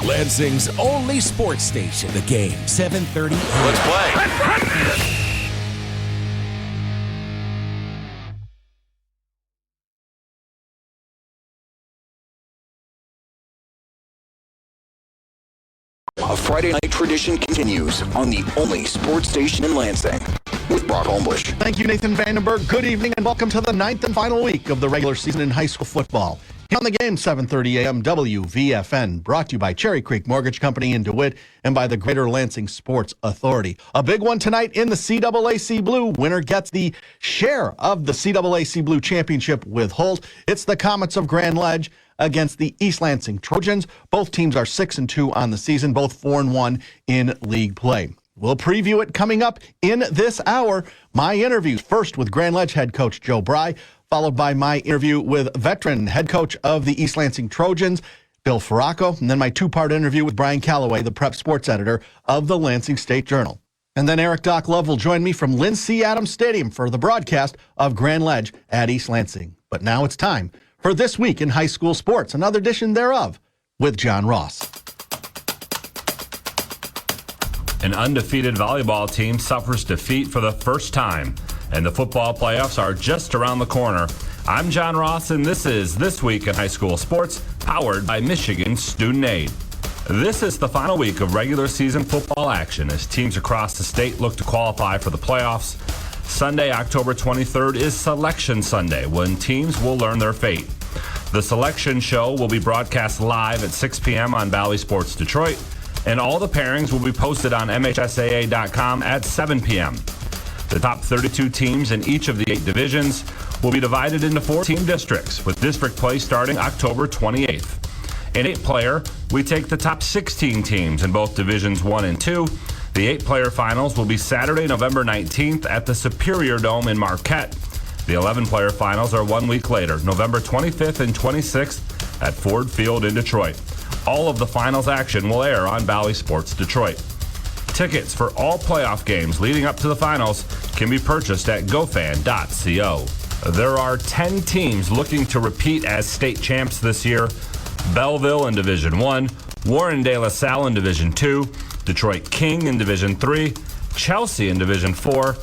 Lansing's only sports station. The Game, 7:30. Let's play. A Friday night tradition continues on the only sports station in Lansing with Brock Holmbush. Thank you, Nathan Vandenberg. Good evening and welcome to the 9th and final week of the regular season in high school football. Here on the Game, 7:30 a.m. WVFN, brought to you by Cherry Creek Mortgage Company in DeWitt and by the Greater Lansing Sports Authority. A big one tonight in the CAAC Blue. Winner gets the share of the CAAC Blue Championship with Holt. It's the Comets of Grand Ledge against the East Lansing Trojans. Both teams are 6-2 on the season, both 4-1 in league play. We'll preview it coming up in this hour. My interviews first with Grand Ledge head coach Joe Bry, followed by my interview with veteran head coach of the East Lansing Trojans, Bill Faracco, and then my two-part interview with Brian Calloway, the prep sports editor of the Lansing State Journal. And then Eric Doc Love will join me from Lynn C. Adams Stadium for the broadcast of Grand Ledge at East Lansing. But now it's time for This Week in High School Sports, another edition thereof with John Ross. An undefeated volleyball team suffers defeat for the first time, and the football playoffs are just around the corner. I'm John Ross, and this is This Week in High School Sports, powered by Michigan Student Aid. This is the final week of regular season football action as teams across the state look to qualify for the playoffs. Sunday, October 23rd is Selection Sunday, when teams will learn their fate. The selection show will be broadcast live at 6 p.m. on Valley Sports Detroit, and all the pairings will be posted on MHSAA.com at 7 p.m. The top 32 teams in each of the 8 divisions will be divided into 4-team districts, with district play starting October 28th. In 8-player, we take the top 16 teams in both Divisions 1 and 2. The 8-player finals will be Saturday, November 19th at the Superior Dome in Marquette. The 11-player finals are 1 week later, November 25th and 26th at Ford Field in Detroit. All of the finals action will air on Valley Sports Detroit. Tickets for all playoff games leading up to the finals can be purchased at gofan.co. There are 10 teams looking to repeat as state champs this year. Belleville in Division 1, Warren De La Salle in Division 2, Detroit King in Division 3, Chelsea in Division 4,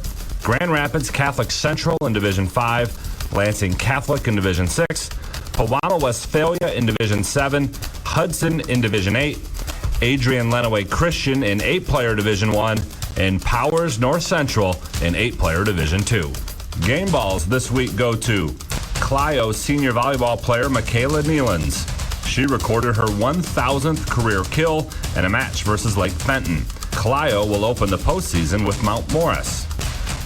Grand Rapids Catholic Central in Division 5, Lansing Catholic in Division 6, Powano Westphalia in Division 7, Hudson in Division 8, Adrian Lenawee Christian in 8-player Division 1, and Powers North Central in 8-player Division 2. Game balls this week go to Clio senior volleyball player Michaela Nealons. She recorded her 1,000th career kill in a match versus Lake Fenton. Clio will open the postseason with Mount Morris.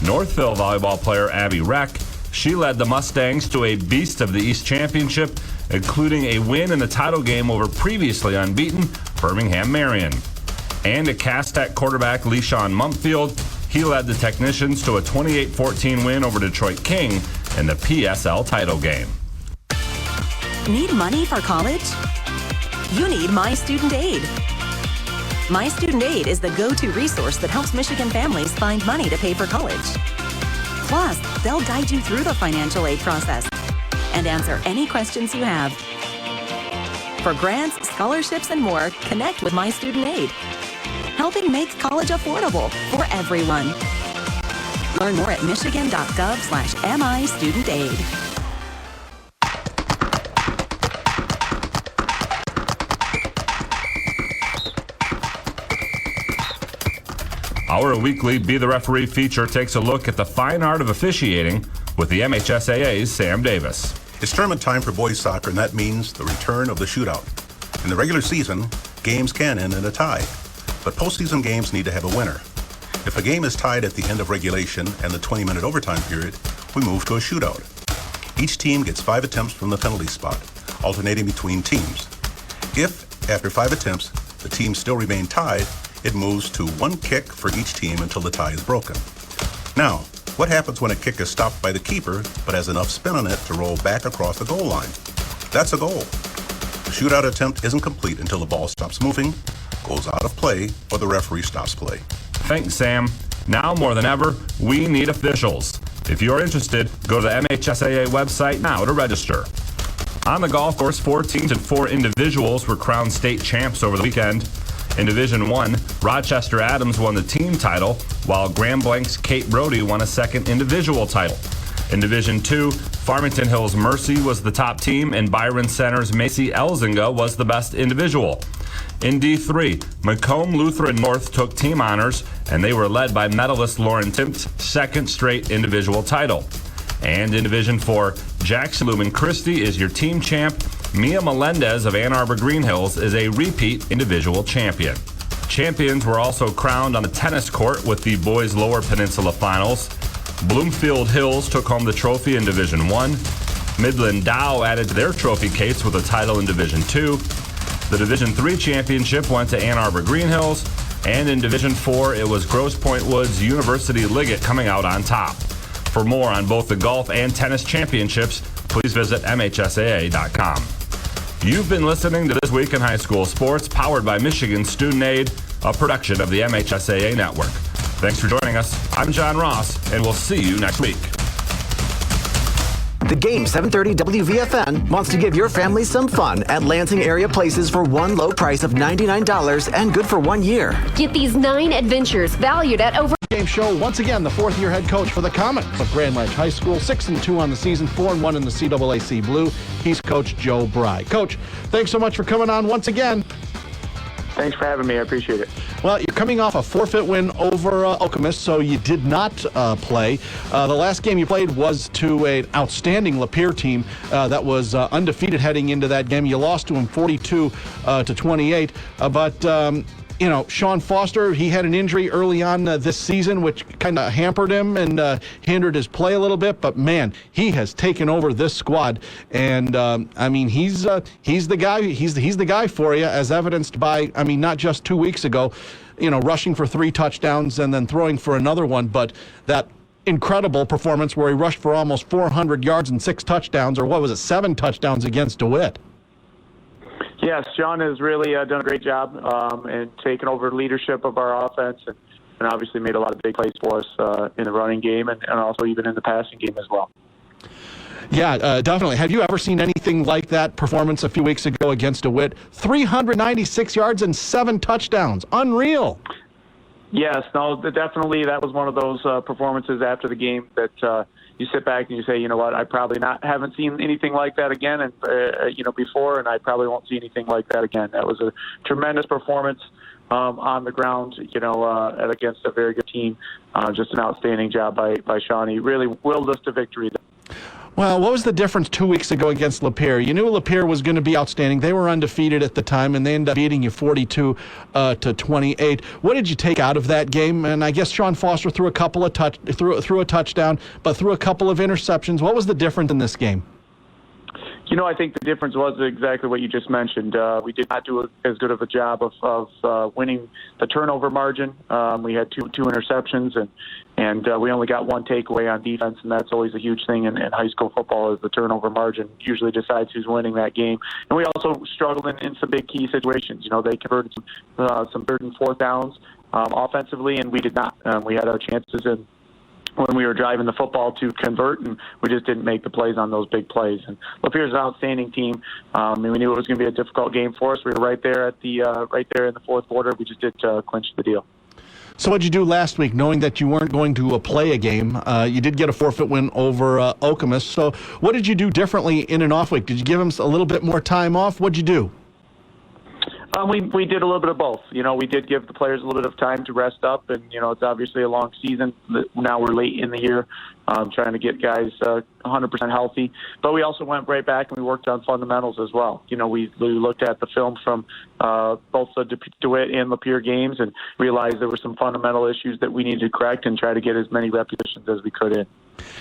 Northville volleyball player Abby Reck, she led the Mustangs to a Beast of the East championship, including a win in the title game over previously unbeaten Birmingham Marion. And a Castech quarterback LeSean Mumpfield, he led the Technicians to a 28-14 win over Detroit King in the PSL title game. Need money for college? You need My Student Aid. My Student Aid is the go-to resource that helps Michigan families find money to pay for college. Plus, they'll guide you through the financial aid process and answer any questions you have. For grants, scholarships, and more, connect with My Student Aid, helping make college affordable for everyone. Learn more at michigan.gov/MIStudentAid. Our weekly Be the Referee feature takes a look at the fine art of officiating with the MHSAA's Sam Davis. It's tournament time for boys soccer, and that means the return of the shootout. In the regular season, games can end in a tie, but postseason games need to have a winner. If a game is tied at the end of regulation and the 20-minute overtime period, we move to a shootout. Each team gets 5 attempts from the penalty spot, alternating between teams. If, after 5 attempts, the teams still remain tied, it moves to 1 kick for each team until the tie is broken. Now, what happens when a kick is stopped by the keeper but has enough spin on it to roll back across the goal line? That's a goal. The shootout attempt isn't complete until the ball stops moving, goes out of play, or the referee stops play. Thanks, Sam. Now more than ever, we need officials. If you're interested, go to the MHSAA website now to register. On the golf course, 4 teams and 4 individuals were crowned state champs over the weekend. In Division 1, Rochester Adams won the team title, while Grand Blanc's Kate Brody won a second individual title. In Division 2, Farmington Hills Mercy was the top team, and Byron Center's Macy Elzinga was the best individual. In D3, Macomb Lutheran North took team honors, and they were led by medalist Lauren Timp's second straight individual title. And in Division 4, Jackson Lumen Christie is your team champ. Mia Melendez of Ann Arbor Green Hills is a repeat individual champion. Champions were also crowned on the tennis court with the boys' Lower Peninsula Finals. Bloomfield Hills took home the trophy in Division 1. Midland Dow added to their trophy case with a title in Division 2. The Division 3 championship went to Ann Arbor Green Hills. And in Division 4, it was Grosse Pointe Woods University Liggett coming out on top. For more on both the golf and tennis championships, please visit MHSAA.com. You've been listening to This Week in High School Sports, powered by Michigan Student Aid, a production of the MHSAA Network. Thanks for joining us. I'm John Ross, and we'll see you next week. The Game 730 WVFN wants to give your family some fun at Lansing area places for one low price of $99 and good for 1 year. Get these 9 adventures valued at over Game show once again, the fourth-year head coach for the Comets of Grand Ledge High School, 6-2 on the season, 4-1 in the CAAC Blue. He's Coach Joe Bry. Coach, thanks so much for coming on once again. Thanks for having me. I appreciate it. Well, you're coming off a forfeit win over Okemos, so you did not play. The last game you played was to an outstanding Lapeer team that was undefeated heading into that game. You lost to them 42-28, but you know, Sean Foster, he had an injury early on this season, which kind of hampered him and hindered his play a little bit. But man, he has taken over this squad, and I mean, he's the guy. He's the guy for you, as evidenced by, I mean, not just 2 weeks ago, you know, rushing for 3 touchdowns and then throwing for another one, but that incredible performance where he rushed for almost 400 yards and 6 touchdowns, or what was it, 7 touchdowns against DeWitt. Yes, Sean has really done a great job and taken over leadership of our offense and obviously made a lot of big plays for us in the running game and also even in the passing game as well. Yeah, definitely. Have you ever seen anything like that performance a few weeks ago against DeWitt? 396 yards and 7 touchdowns. Unreal. Yes, no, definitely that was one of those performances after the game that you sit back and you say, you know what, I probably haven't seen anything like that again, and before, and I probably won't see anything like that again. That was a tremendous performance on the ground, against a very good team. Just an outstanding job by Sean. He really willed us to victory. Well, what was the difference 2 weeks ago against Lapeer? You knew Lapeer was going to be outstanding. They were undefeated at the time, and they ended up beating you 42-28. What did you take out of that game? And I guess Sean Foster threw a couple of threw a touchdown, but threw a couple of interceptions. What was the difference in this game? You know, I think the difference was exactly what you just mentioned. We did not do as good of a job of winning the turnover margin. We had two interceptions, and we only got 1 takeaway on defense, and that's always a huge thing in high school football is the turnover margin usually decides who's winning that game. And we also struggled in some big key situations. You know, they converted some 3rd and 4th downs offensively, and we did not. We had our chances when we were driving the football to convert, and we just didn't make the plays on those big plays. And Lapeer's an outstanding team. And we knew it was going to be a difficult game for us. We were right there right there in the 4th quarter. We just did clinch the deal. So what did you do last week, knowing that you weren't going to play a game? You did get a forfeit win over Okemos. So what did you do differently in an off week? Did you give them a little bit more time off? What did you do? We did a little bit of both. You know, we did give the players a little bit of time to rest up, and, you know, it's obviously a long season. Now we're late in the year, trying to get guys 100% healthy. But we also went right back and we worked on fundamentals as well. You know, we looked at the film from both the DeWitt and Lapeer games and realized there were some fundamental issues that we needed to correct and try to get as many repetitions as we could in.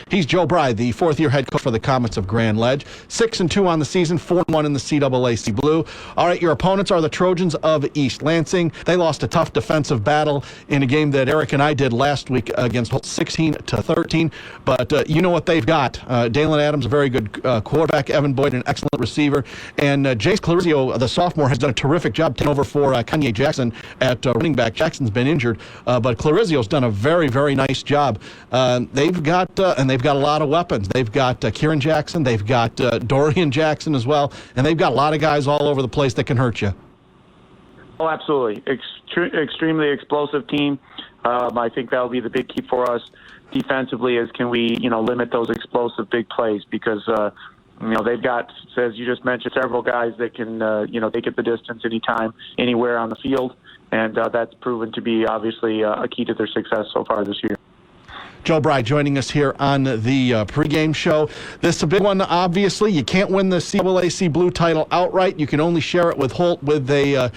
He's Joe Bry, the 4th-year head coach for the Comets of Grand Ledge. 6-2 on the season, 4-1 in the CAAC Blue. All right, your opponents are the Trojans of East Lansing. They lost a tough defensive battle in a game that Eric and I did last week against Holt, 16-13. But you know what they've got. Dalen Adams, a very good quarterback. Evan Boyd, an excellent receiver. And Jace Clarizio, the sophomore, has done a terrific job taking over for Kanye Jackson at running back. Jackson's been injured, but Clarizio's done a very, very nice job. They've got a lot of weapons. They've got Kieran Jackson. They've got Dorian Jackson as well. And they've got a lot of guys all over the place that can hurt you. Oh, absolutely. Extremely explosive team. I think that'll be the big key for us defensively is can we, limit those explosive big plays because, they've got, as you just mentioned, several guys that can, they get the distance anytime, anywhere on the field. And that's proven to be obviously a key to their success so far this year. Joe Bry joining us here on the pregame show. This is a big one, obviously. You can't win the CAAC Blue title outright. You can only share it with Holt with a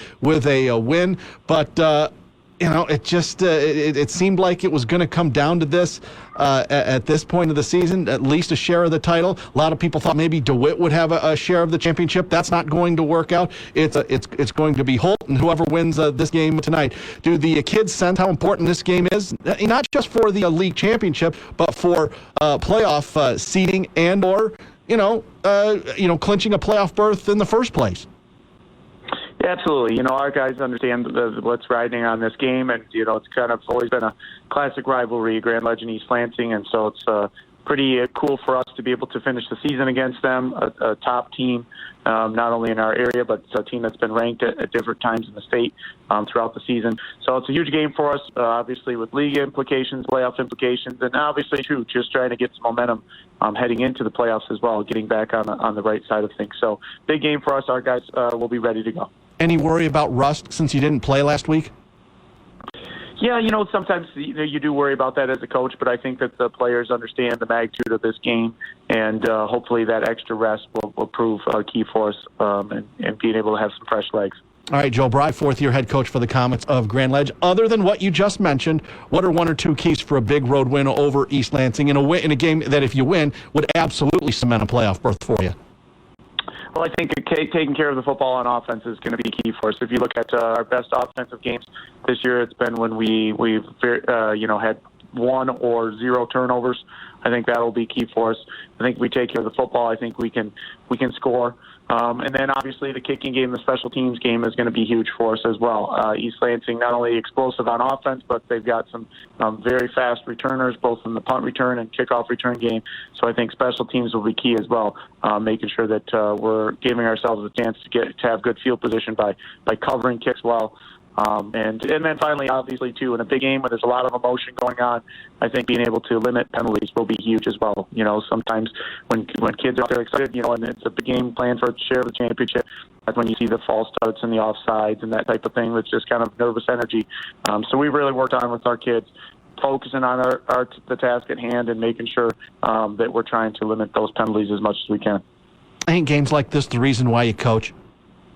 win. But it just it seemed like it was going to come down to this at this point of the season, at least a share of the title. A lot of people thought maybe DeWitt would have a share of the championship. That's not going to work out. It's going to be Holt and whoever wins this game tonight. Do the kids sense how important this game is, not just for the league championship, but for playoff seeding and or clinching a playoff berth in the first place? Yeah, absolutely. Our guys understand what's riding on this game, and, it's kind of always been a classic rivalry, Grand Ledge and East Lansing, and so it's pretty cool for us to be able to finish the season against them, a top team, not only in our area, but a team that's been ranked at different times in the state throughout the season. So it's a huge game for us, obviously with league implications, playoff implications, and obviously, too, just trying to get some momentum heading into the playoffs as well, getting back on the right side of things. So big game for us. Our guys will be ready to go. Any worry about rust since you didn't play last week? Yeah, sometimes you do worry about that as a coach, but I think that the players understand the magnitude of this game, and hopefully that extra rest will prove key for us and being able to have some fresh legs. All right, Joe Bry, fourth-year head coach for the Comets of Grand Ledge. Other than what you just mentioned, what are one or two keys for a big road win over East Lansing in a game that, if you win, would absolutely cement a playoff berth for you? Well, I think taking care of the football on offense is going to be key for us. If you look at our best offensive games this year, it's been when we've had 1 or 0 turnovers. I think that'll be key for us. I think if we take care of the football, I think we can score. And then obviously the kicking game, the special teams game is going to be huge for us as well. East Lansing not only explosive on offense, but they've got some very fast returners, both in the punt return and kickoff return game. So I think special teams will be key as well, making sure that we're giving ourselves a chance to have good field position by covering kicks well. And then finally, obviously, too, in a big game where there's a lot of emotion going on, I think being able to limit penalties will be huge as well. Sometimes when kids are out there excited, and it's a big game planned for a share of the championship, that's when you see the false starts and the offsides and that type of thing. It's just kind of nervous energy. So we really worked on with our kids, focusing on the task at hand and making sure that we're trying to limit those penalties as much as we can. I think games like this the reason why you coach.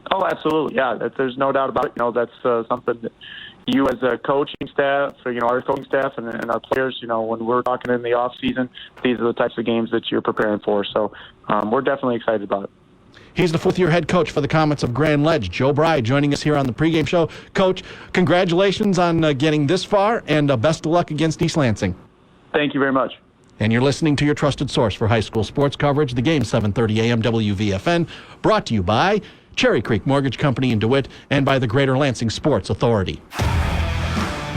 Oh, absolutely. Yeah, there's no doubt about it. That's something that you as a coaching staff, our coaching staff and our players, when we're talking in the off season, these are the types of games that you're preparing for. So we're definitely excited about it. He's the fourth-year head coach for the Comets of Grand Ledge, Joe Bry, joining us here on the pregame show. Coach, congratulations on getting this far, and best of luck against East Lansing. Thank you very much. And you're listening to your trusted source for high school sports coverage, the game 7:30 a.m. WVFN, brought to you by Cherry Creek Mortgage Company in DeWitt and by the Greater Lansing Sports Authority.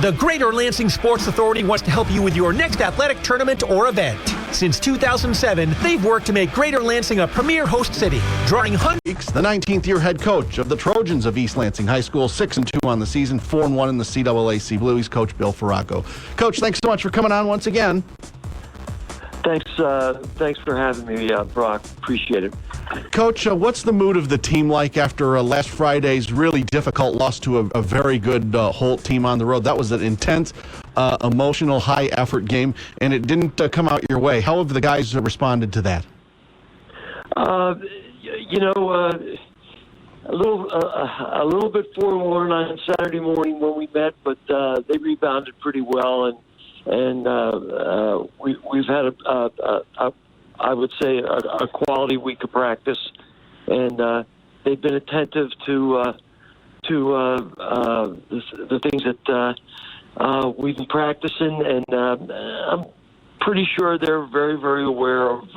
The Greater Lansing Sports Authority wants to help you with your next athletic tournament or event. Since 2007, they've worked to make Greater Lansing a premier host city, drawing hundreds. The 19th-year head coach of the Trojans of East Lansing High School, 6-2 on the season, 4-1 in the CAAC Blue. He's Coach Bill Ferraco. Coach, thanks so much for coming on once again. Thanks for having me, Brock. Appreciate it. Coach, what's the mood of the team like after last Friday's really difficult loss to a very good Holt team on the road? That was an intense, emotional, high-effort game, and it didn't come out your way. How have the guys responded to that? A little bit forlorn on Saturday morning when we met, but they rebounded pretty well, and we've had I would say a quality week of practice, and they've been attentive to the things that we've been practicing, and pretty sure they're very, very aware of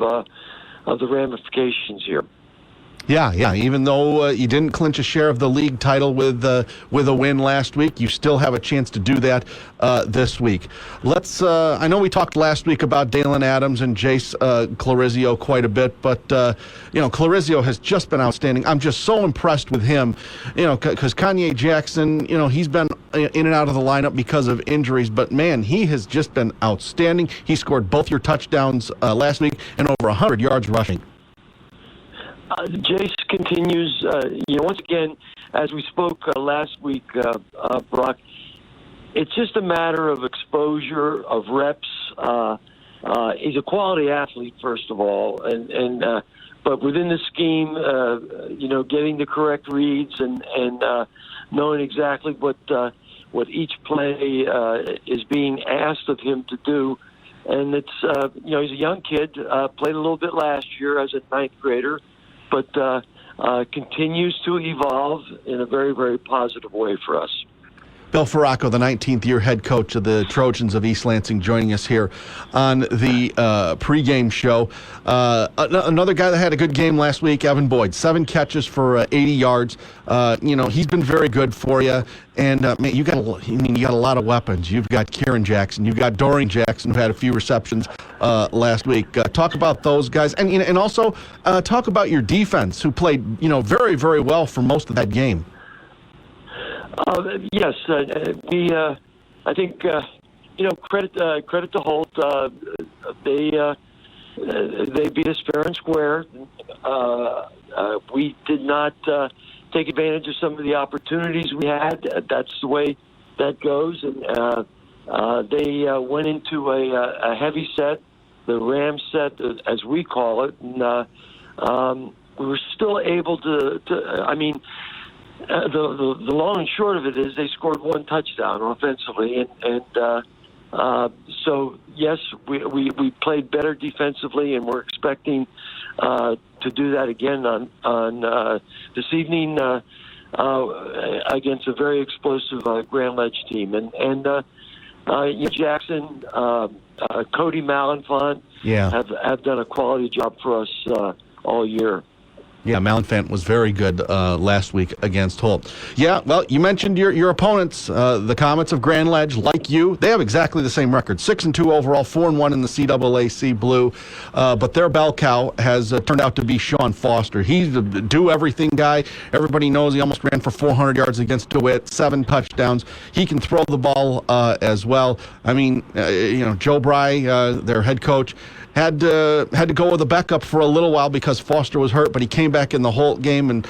the ramifications here. Yeah. Even though you didn't clinch a share of the league title with a win last week, you still have a chance to do that this week. Let's. I know we talked last week about Dalen Adams and Jace Clarizio quite a bit, but Clarizio has just been outstanding. I'm just so impressed with him. Because Kanye Jackson, he's been in and out of the lineup because of injuries, but man, he has just been outstanding. He scored both your touchdowns last week and over 100 yards rushing. Jace continues, once again, as we spoke last week, Brock, it's just a matter of exposure, of reps. He's a quality athlete, first of all, but within the scheme, getting the correct reads and knowing exactly what each play is being asked of him to do. And it's, he's a young kid, played a little bit last year as a ninth grader, but continues to evolve in a very, very positive way for us. Bill Faracco, the 19th-year head coach of the Trojans of East Lansing, joining us here on the pregame show. Another guy that had a good game last week, Evan Boyd, 7 catches for 80 yards. He's been very good for you. And man, you got a lot of weapons. You've got Kieran Jackson, you've got Dorian Jackson, who had a few receptions last week. Talk about those guys, and also talk about your defense, who played very, very well for most of that game. Yes, I think credit to Holt. They beat us fair and square. We did not take advantage of some of the opportunities we had. That's the way that goes. And they went into a heavy set, the Ram set, as we call it. And we were still able to the long and short of it is they scored 1 touchdown offensively, and so yes, we played better defensively, and we're expecting to do that again on this evening against a very explosive Grand Ledge team, and Jackson, Cody Malenfant, have done a quality job for us all year. Yeah, Malenfant was very good last week against Holt. Yeah, well, you mentioned your opponents, the Comets of Grand Ledge, like you. They have exactly the same record, 6-2 overall, 4-1 in the CAAC Blue. But their bell cow has turned out to be Sean Foster. He's a do-everything guy. Everybody knows he almost ran for 400 yards against DeWitt, 7 touchdowns. He can throw the ball as well. I mean, Joe Bry, their head coach, had to go with a backup for a little while because Foster was hurt, but he came back in the Holt game, and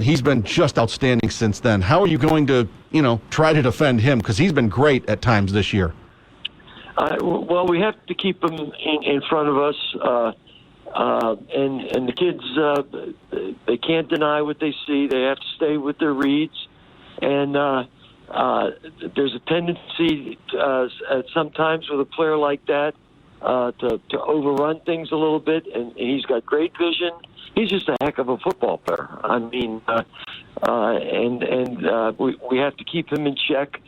he's been just outstanding since then. How are you going to, try to defend him? Because he's been great at times this year. Well, we have to keep him in front of us, and the kids, they can't deny what they see. They have to stay with their reads, and there's a tendency sometimes with a player like that to overrun things a little bit, and he's got great vision. He's just a heck of a football player. I mean, we have to keep him in check.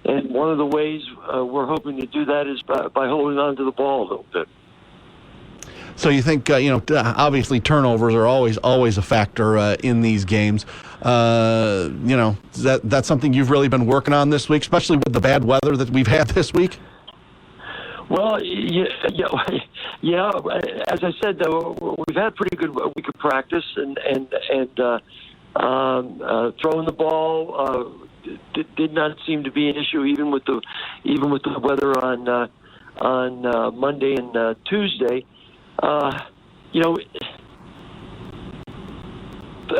And one of the ways we're hoping to do that is by holding on to the ball a little bit. So you think, obviously turnovers are always a factor in these games. That's something you've really been working on this week, especially with the bad weather that we've had this week? Well, yeah. As I said, though, we've had a pretty good week of practice, and throwing the ball did not seem to be an issue, even with the weather on Monday and Tuesday.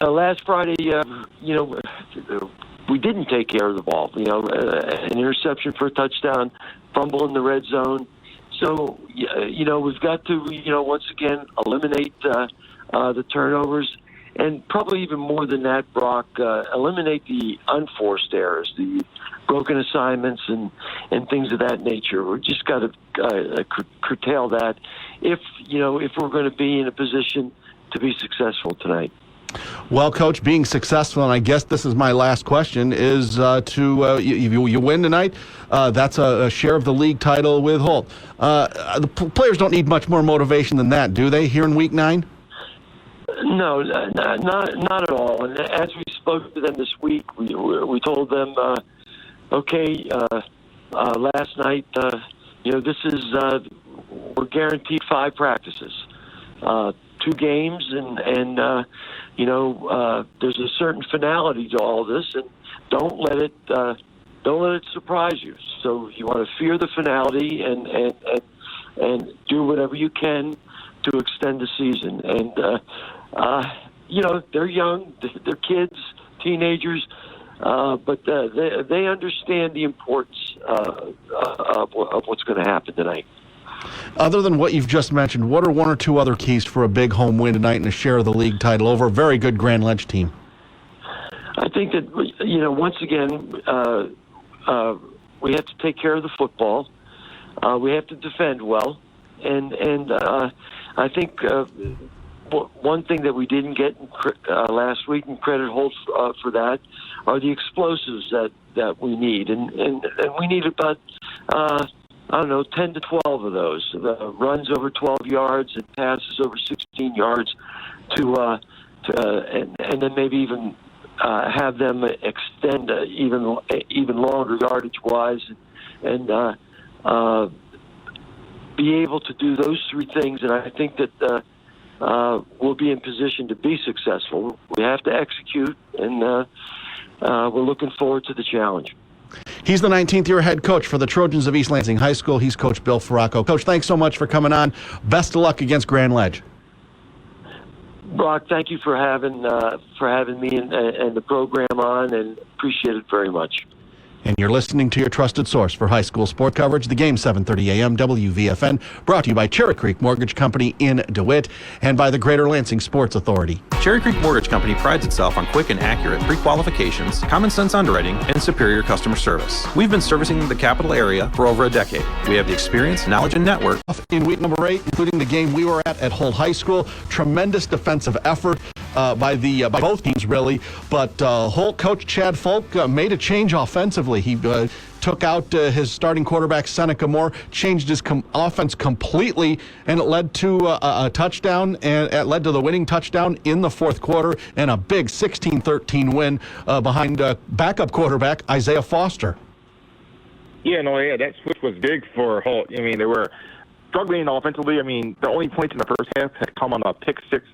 Last Friday, we didn't take care of the ball. An interception for a touchdown, fumble in the red zone. So, we've got to, once again, eliminate the turnovers, and probably even more than that, Brock, eliminate the unforced errors, the broken assignments and things of that nature. We've just got to curtail that if we're going to be in a position to be successful tonight. Well, Coach, being successful, and I guess this is my last question, is you win tonight. That's a share of the league title with Holt. The players don't need much more motivation than that, do they, here in Week 9? No, not at all. And as we spoke to them this week, we told them, last night, this is we're guaranteed 5 practices, 2 games, and there's a certain finality to all this, and don't let it surprise you. So you want to fear the finality and do whatever you can to extend the season. And they're young, they're kids, teenagers, but they understand the importance of what's going to happen tonight. Other than what you've just mentioned, what are 1 or 2 other keys for a big home win tonight and a share of the league title over a very good Grand Ledge team? I think that, once again, we have to take care of the football. We have to defend well. And I think one thing that we didn't get last week, and credit holds for that, are the explosives that we need. And we need about 10 to 12 of those. Runs over 12 yards and passes over 16 yards and then maybe even have them extend even longer yardage-wise and be able to do those 3 things. And I think that we'll be in position to be successful. We have to execute, and we're looking forward to the challenge. He's the 19th-year head coach for the Trojans of East Lansing High School. He's Coach Bill Faracco. Coach, thanks so much for coming on. Best of luck against Grand Ledge. Brock, thank you for having me and the program on, and appreciate it very much. And you're listening to your trusted source for high school sport coverage, the game 7:30 a.m. WVFN, brought to you by Cherry Creek Mortgage Company in DeWitt and by the Greater Lansing Sports Authority. Cherry Creek Mortgage Company prides itself on quick and accurate pre-qualifications, common sense underwriting, and superior customer service. We've been servicing the capital area for over a decade. We have the experience, knowledge, and network. In week number 8, including the game we were at Holt High School, tremendous defensive effort by both teams, really. But Holt coach Chad Folk made a change offensively. He took out his starting quarterback, Seneca Moore, changed his offense completely, and it led to a touchdown, and it led to the winning touchdown in the 4th quarter, and a big 16-13 win behind backup quarterback Isaiah Foster. That switch was big for Holt. I mean, they were struggling offensively. I mean, the only points in the first half had come on a pick 6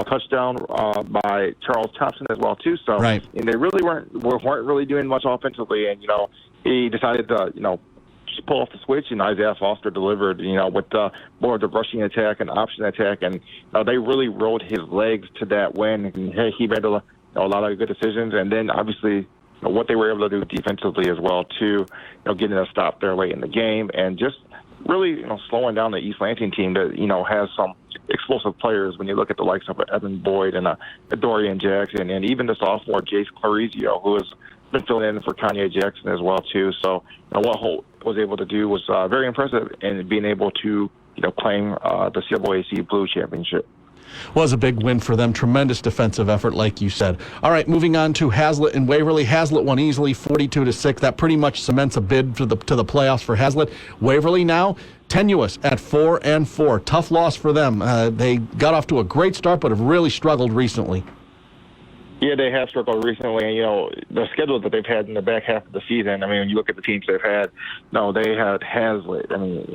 touchdown by Charles Thompson as well too. So, right. And they really weren't really doing much offensively. And he decided to just pull off the switch, and Isaiah Foster delivered. With more of the rushing attack and option attack, and they really rode his legs to that win. And he made a lot of good decisions, and then obviously what they were able to do defensively as well too. Getting a stop there late in the game, and just really, slowing down the East Lansing team that, has some explosive players when you look at the likes of Evan Boyd and Dorian Jackson, and even the sophomore Jace Clarizio, who has been filling in for Kanye Jackson as well too. So what Holt was able to do was very impressive in being able to, claim the CAAC Blue championship. Was a big win for them. Tremendous defensive effort, like you said. All right, moving on to Hazlitt and Waverly. Hazlitt won easily, 42-6. That pretty much cements a bid to the playoffs for Hazlitt. Waverly now tenuous at 4-4. Tough loss for them. They got off to a great start, but have really struggled recently. Yeah, they have struggled recently, and the schedule that they've had in the back half of the season. I mean, when you look at the teams they've had, they had Hazlitt. I mean,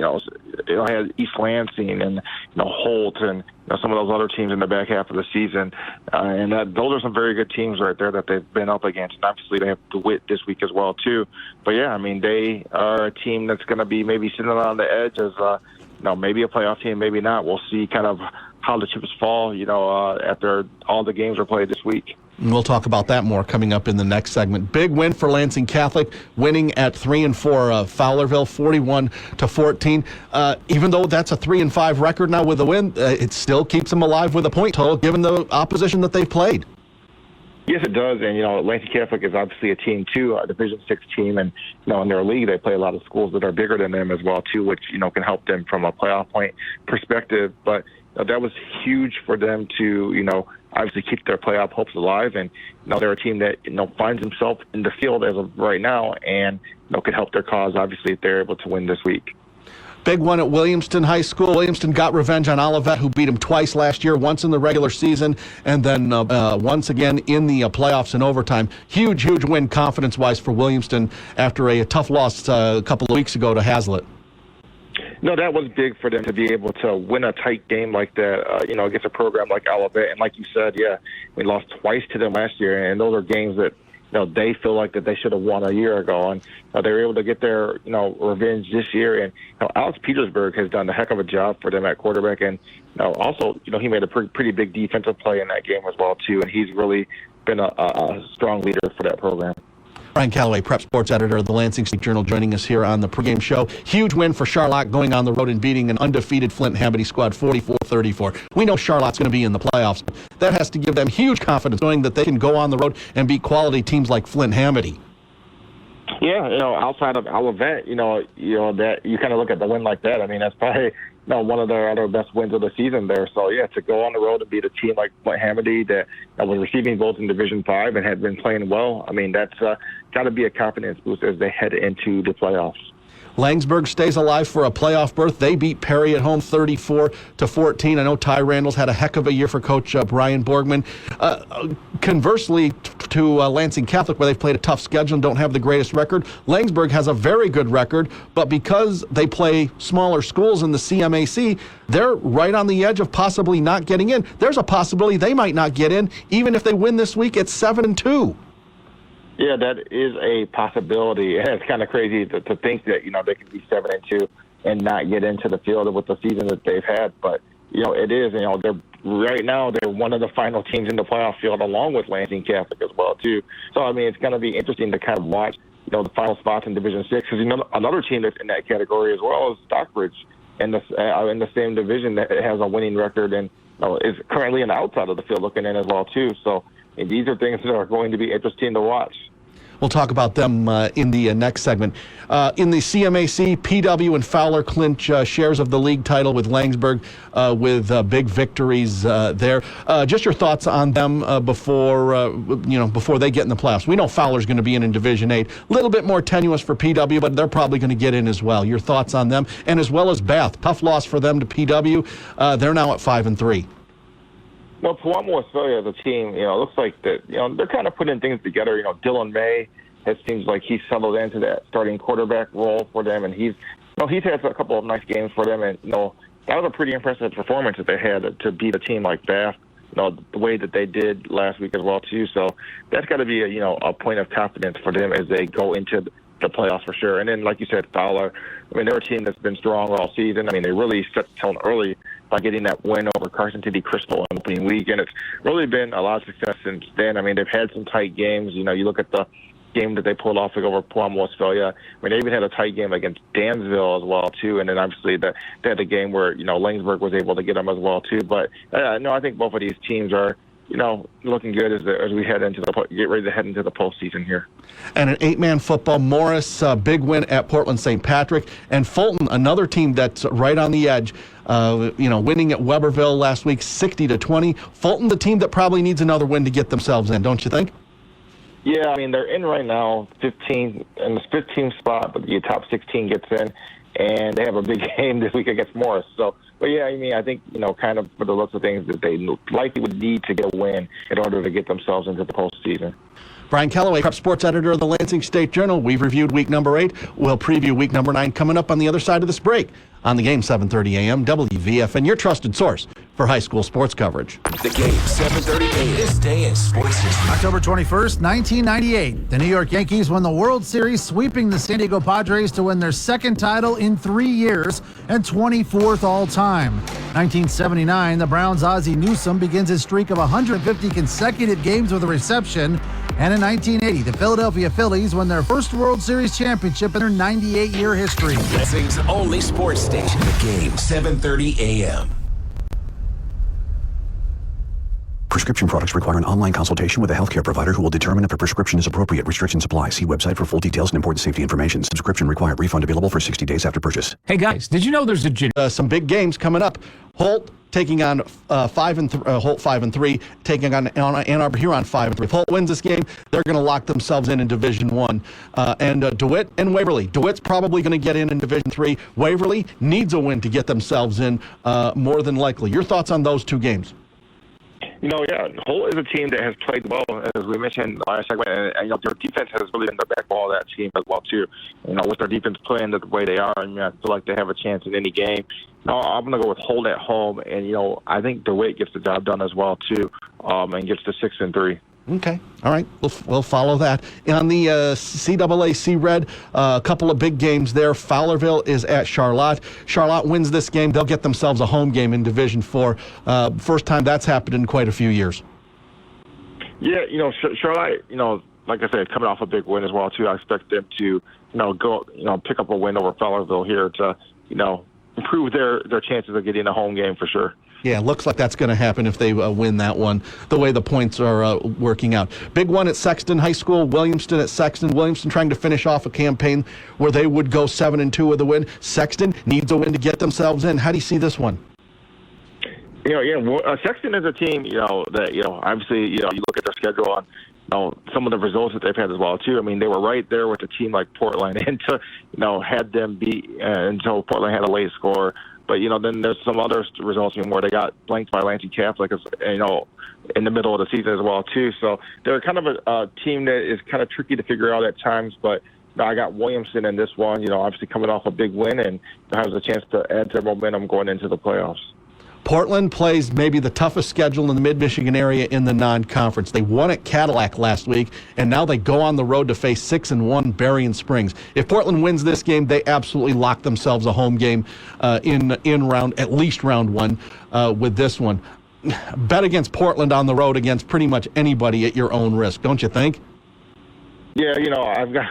had East Lansing and Holt and some of those other teams in the back half of the season, and those are some very good teams right there that they've been up against. And obviously, they have DeWitt this week as well too. But yeah, I mean, they are a team that's going to be maybe sitting on the edge as maybe a playoff team, maybe not. We'll see kind of how the chips fall, after all the games are played this week. And we'll talk about that more coming up in the next segment. Big win for Lansing Catholic, winning at 3-4 Fowlerville, 41-14. Even though that's a 3-5 record now with a win, it still keeps them alive with a point total, given the opposition that they've played. Yes, it does. And, Lansing Catholic is obviously a team, too, a Division VI team. And, in their league, they play a lot of schools that are bigger than them as well, too, which, can help them from a playoff point perspective. But that was huge for them to, obviously keep their playoff hopes alive. And they're a team that finds themselves in the field as of right now, and could help their cause obviously if they're able to win this week. Big one at Williamston High School. Williamston got revenge on Olivet, who beat them twice last year, once in the regular season and then once again in the playoffs in overtime. Huge win confidence-wise for Williamston after a tough loss a couple of weeks ago to Hazlitt. No, that was big for them to be able to win a tight game like that, against a program like Olivet. And like you said, we lost twice to them last year, and those are games that they feel like that they should have won a year ago, and they were able to get their revenge this year. And Alex Petersburg has done a heck of a job for them at quarterback, and also he made a pretty big defensive play in that game as well too, and he's really been a strong leader for that program. Brian Calloway, prep sports editor of the Lansing State Journal, joining us here on the pregame show. Huge win for Charlotte, going on the road and beating an undefeated Flint Hamady squad 44-34. We know Charlotte's going to be in the playoffs. That has to give them huge confidence, knowing that they can go on the road and beat quality teams like Flint Hamady. Yeah, outside of Olivet, that you kind of look at the win like that. I mean, that's probably one of their other best wins of the season there. So to go on the road and beat a team like Flint Hamady that was receiving votes in Division 5 and had been playing well, I mean, that's got to be a confidence boost as they head into the playoffs. Langsburg stays alive for a playoff berth. They beat Perry at home 34-14. I know Ty Randall's had a heck of a year for Coach Brian Borgman. Conversely to Lansing Catholic, where they've played a tough schedule and don't have the greatest record, Langsburg has a very good record, but because they play smaller schools in the CMAC, they're right on the edge of possibly not getting in. There's a possibility they might not get in, even if they win this week at 7-2. Yeah, that is a possibility. And it's kind of crazy to think that, they could be 7-2 and not get into the field with the season that they've had. But, it is, they're right now, they're one of the final teams in the playoff field along with Lansing Catholic as well, too. So, I mean, it's going to be interesting to kind of watch, the final spots in Division 6. Because, another team that's in that category as well is Stockbridge in the same division that has a winning record and is currently on the outside of the field looking in as well, too. So, and these are things that are going to be interesting to watch. We'll talk about them in the next segment. In the CMAC, PW and Fowler clinch shares of the league title with Langsburg with big victories there. Just your thoughts on them before they get in the playoffs. We know Fowler's going to be in Division 8. A little bit more tenuous for PW, but they're probably going to get in as well. Your thoughts on them, and as well as Bath. Tough loss for them to PW. They're now at 5-3. Well, Puamo Australia as a team, it looks like that, they're kind of putting things together. Dylan May, it seems like he's settled into that starting quarterback role for them, and he's had a couple of nice games for them, and that was a pretty impressive performance that they had to beat a team like Bath, the way that they did last week as well too. So that's got to be a point of confidence for them as they go into the playoffs for sure. And then, like you said, Fowler, I mean, they're a team that's been strong all season. I mean, they really set the tone early by getting that win over Carson City Crystal in opening week, and it's really been a lot of success since then. I mean, they've had some tight games. You look at the game that they pulled off over Puamo Westphalia. I mean, they even had a tight game against Dansville as well too, and then obviously they had a game where Langsburg was able to get them as well too. But no, I think both of these teams are looking good as we get ready to head into the postseason here. And an 8-man football, Morris, big win at Portland St. Patrick, and Fulton, another team that's right on the edge. Winning at Weberville last week, 60-20. Fulton, the team that probably needs another win to get themselves in, don't you think? Yeah, I mean, they're in right now, 15 in the 15th spot, but the top 16 gets in, and they have a big game this week against Morris. So, but yeah, I mean, I think, kind of for the looks of things, that they likely would need to get a win in order to get themselves into the postseason. Brian Calloway, prep sports editor of the Lansing State Journal. We've reviewed week number 8. We'll preview week number 9 coming up on the other side of this break. On the Game, 7:30 a.m., WVFN, your trusted source for high school sports coverage. The Game, 7:30 a.m. This day in sports history. October 21st, 1998. The New York Yankees won the World Series, sweeping the San Diego Padres to win their second title in 3 years and 24th all-time. 1979, the Browns' Ozzie Newsome begins his streak of 150 consecutive games with a reception. And in 1980, the Philadelphia Phillies won their first World Series championship in their 98-year history. Lansing's only sports station, The Game, 7:30 a.m. Prescription products require an online consultation with a healthcare provider who will determine if a prescription is appropriate. Restrictions apply. See website for full details and important safety information. Subscription required. Refund available for 60 days after purchase. Hey guys, did you know there's some big games coming up? Holt taking on Holt 5-3, taking on Ann Arbor Huron 5-3. If Holt wins this game, they're going to lock themselves in Division 1. And DeWitt and Waverly. DeWitt's probably going to get in Division 3. Waverly needs a win to get themselves in, more than likely. Your thoughts on those two games? Holt is a team that has played well, as we mentioned in the last segment, and their defense has really been the backbone of that team as well, too. With their defense playing the way they are, I feel like they have a chance in any game. I'm going to go with Holt at home, and, I think DeWitt gets the job done as well, too, and gets to 6-3. Okay. All right. We'll follow that. On the CAAC Red, a couple of big games there. Fowlerville is at Charlotte. Charlotte wins this game. They'll get themselves a home game in Division 4. First time that's happened in quite a few years. Yeah, Charlotte, like I said, coming off a big win as well, too. I expect them to, go, pick up a win over Fowlerville here to, improve their chances of getting a home game for sure. Yeah, looks like that's going to happen if they win that one, the way the points are working out. Big one at Sexton High School, Williamston at Sexton. Williamston trying to finish off a campaign where they would go 7-2 with a win. Sexton needs a win to get themselves in. How do you see this one? Sexton is a team, that, obviously, you look at their schedule and, some of the results that they've had as well, too. I mean, they were right there with a team like Portland and to, had them beat until Portland had a late score. But, then there's some other results where they got blanked by Lansing Catholic, in the middle of the season as well, too. So they're kind of a team that is kind of tricky to figure out at times. But I got Williamson in this one, obviously coming off a big win and has a chance to add to their momentum going into the playoffs. Portland plays maybe the toughest schedule in the Mid-Michigan area in the non-conference. They won at Cadillac last week, and now they go on the road to face 6-1 Berrien Springs. If Portland wins this game, they absolutely lock themselves a home game in round, at least round one, with this one. Bet against Portland on the road against pretty much anybody at your own risk, don't you think? Yeah,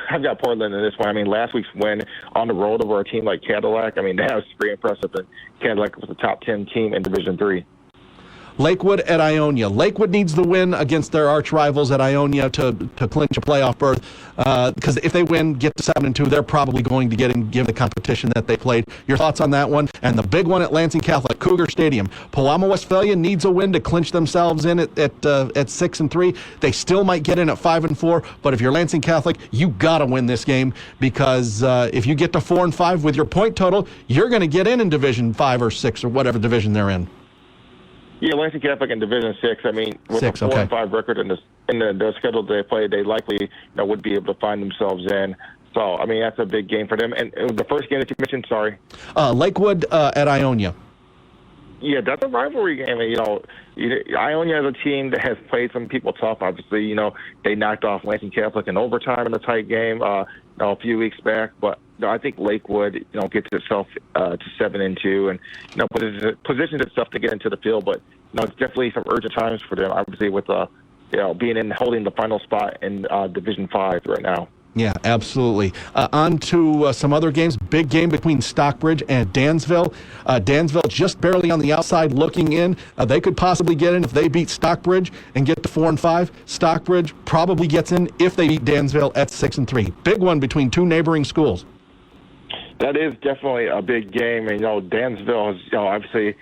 I've got Portland in this one. I mean, last week's win on the road over a team like Cadillac, that was pretty impressive. And Cadillac was a top 10 team in Division 3. Lakewood at Ionia. Lakewood needs the win against their arch rivals at Ionia to clinch a playoff berth. Because if they win, get to 7-2, they're probably going to get and give the competition that they played. Your thoughts on that one? And the big one at Lansing Catholic, Cougar Stadium. Pewamo Westphalia needs a win to clinch themselves in at 6-3. They still might get in at 5-4. But if you're Lansing Catholic, you got to win this game because if you get to 4-5 with your point total, you're going to get in Division 5 or 6 or whatever division they're in. Yeah, Lansing Catholic in Division 6. I mean, with a 4-5 record in the schedule they play, they likely would be able to find themselves in. So, I mean, that's a big game for them. And the first game that you mentioned, sorry. Lakewood at Ionia. Yeah, that's a rivalry game. Ionia is a team that has played some people tough. Obviously, they knocked off Lansing Catholic in overtime in a tight game a few weeks back. But I think Lakewood, gets itself to 7-2 and positions itself to get into the field. But it's definitely some urgent times for them. Obviously, with being in holding the final spot in Division 5 right now. Yeah, absolutely. On to some other games. Big game between Stockbridge and Dansville. Dansville just barely on the outside looking in. They could possibly get in if they beat Stockbridge and get to 4-5. Stockbridge probably gets in if they beat Dansville at 6-3. Big one between two neighboring schools. That is definitely a big game. And, Dansville has, obviously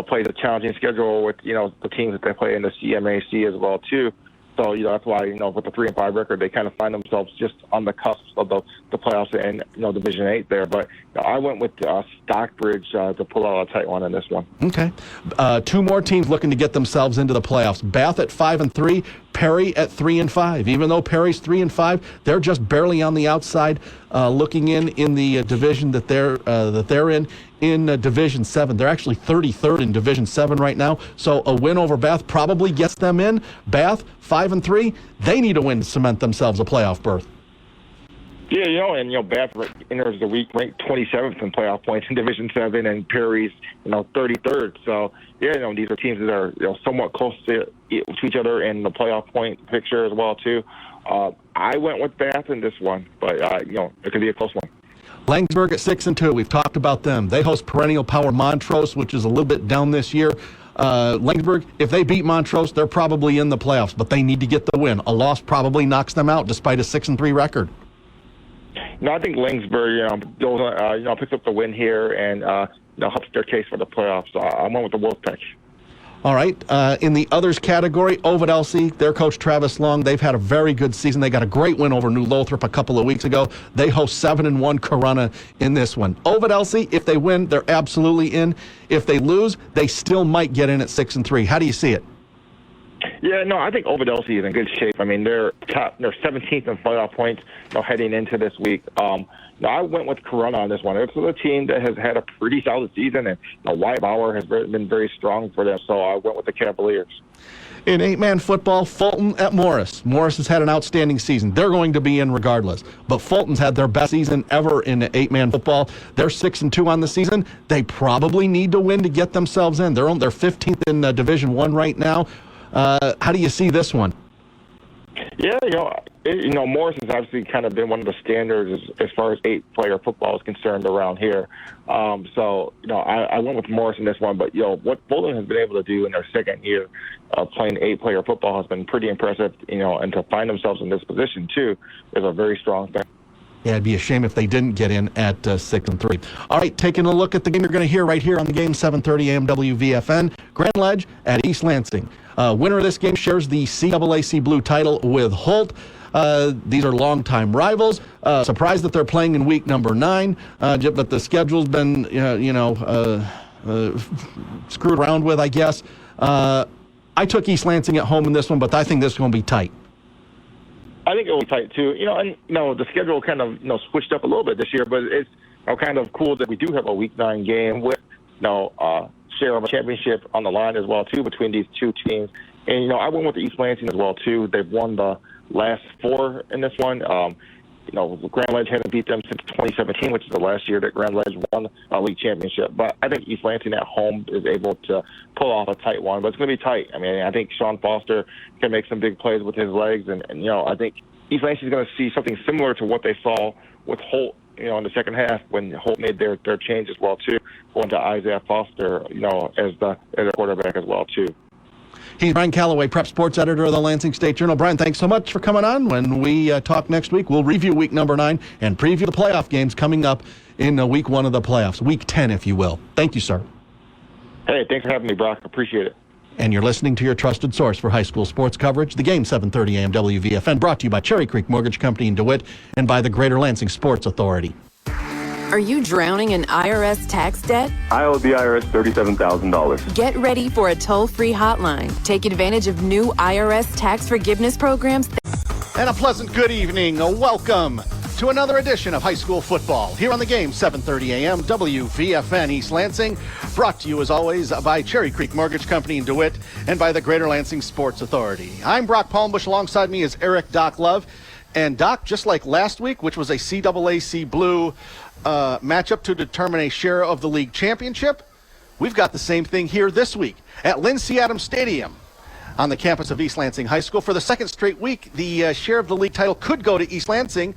played a challenging schedule with, the teams that they play in the CMAC as well, too. So, that's why, with the 3-5 record, they kind of find themselves just on the cusp of the playoffs in, Division 8 there. But I went with Stockbridge to pull out a tight one in this one. Okay. Two more teams looking to get themselves into the playoffs. Bath at 5-3, Perry at 3-5. Even though Perry's 3-5, they're just barely on the outside looking in the division that they're in Division 7. They're actually 33rd in Division 7 right now, so a win over Bath probably gets them in. Bath, 5-3, they need a win to cement themselves a playoff berth. Yeah, Bath enters the week ranked 27th in playoff points in Division 7, and Perry's, 33rd. So, these are teams that are, somewhat close to each other in the playoff point picture as well, too. I went with Bath in this one, but, it could be a close one. Langsburg at 6-2. We've talked about them. They host perennial power Montrose, which is a little bit down this year. Lynchburg, if they beat Montrose, they're probably in the playoffs, but they need to get the win. A loss probably knocks them out despite a 6-3 record. No, I think Lynchburg, picks up the win here and helps their case for the playoffs. So I went with the Wolfpack. All right. In the others category, Ovid LC, their coach Travis Long, they've had a very good season. They got a great win over New Lothrop a couple of weeks ago. They host 7-1 Corunna in this one. Ovid LC, if they win, they're absolutely in. If they lose, they still might get in at 6-3. How do you see it? Yeah, no, I think Ovid LC is in good shape. I mean, they're 17th in playoff points, heading into this week. I went with Corunna on this one. It's a team that has had a pretty solid season, and Wyatt Bauer has been very strong for them, so I went with the Cavaliers. In 8-man football, Fulton at Morris. Morris has had an outstanding season. They're going to be in regardless. But Fulton's had their best season ever in 8-man football. They're 6-2 on the season. They probably need to win to get themselves in. They're 15th in Division I right now. How do you see this one? Yeah, Morris has obviously kind of been one of the standards as far as 8-player football is concerned around here. I went with Morris in this one, but what Fulton has been able to do in their second year of playing 8-player football has been pretty impressive. And to find themselves in this position too is a very strong thing. Yeah, it'd be a shame if they didn't get in at 6-3. All right, taking a look at the game you're going to hear right here on the game, 7:30 a.m. WVFN. Grand Ledge at East Lansing. Winner of this game shares the CAAC Blue title with Holt. These are longtime rivals. Surprised that they're playing in week number 9, but the schedule's been, screwed around with, I guess. I took East Lansing at home in this one, but I think this is going to be tight. I think it will be tight too. The schedule kind of switched up a little bit this year, but it's kind of cool that we do have a week 9 game with share of a championship on the line as well too between these two teams. And I went with the East Lansing as well too. They've won the last 4 in this one. Grand Ledge hasn't beat them since 2017, which is the last year that Grand Ledge won a league championship. But I think East Lansing at home is able to pull off a tight one. But it's going to be tight. I mean, I think Sean Foster can make some big plays with his legs. And I think East Lansing is going to see something similar to what they saw with Holt, in the second half when Holt made their change as well, too, going to Isaiah Foster, as a quarterback as well, too. He's Brian Calloway, Prep Sports Editor of the Lansing State Journal. Brian, thanks so much for coming on. When we talk next week, we'll review week number 9 and preview the playoff games coming up in week 1 of the playoffs, week 10, if you will. Thank you, sir. Hey, thanks for having me, Brock. Appreciate it. And you're listening to your trusted source for high school sports coverage, the game 7:30 a.m. WVFN, brought to you by Cherry Creek Mortgage Company in DeWitt and by the Greater Lansing Sports Authority. Are you drowning in IRS tax debt? I owe the IRS $37,000. Get ready for a toll-free hotline. Take advantage of new IRS tax forgiveness programs. And a pleasant good evening. Welcome to another edition of high school football here on the game, 7:30 a.m. WVFN East Lansing, brought to you as always by Cherry Creek Mortgage Company in DeWitt and by the Greater Lansing Sports Authority. I'm Brock Palmbush. Alongside me is Eric Doc Love. And Doc, just like last week, which was a CAAC Blue matchup to determine a share of the league championship, we've got the same thing here this week at Lindsey Adams Stadium on the campus of East Lansing High School. For the second straight week, the share of the league title could go to East Lansing,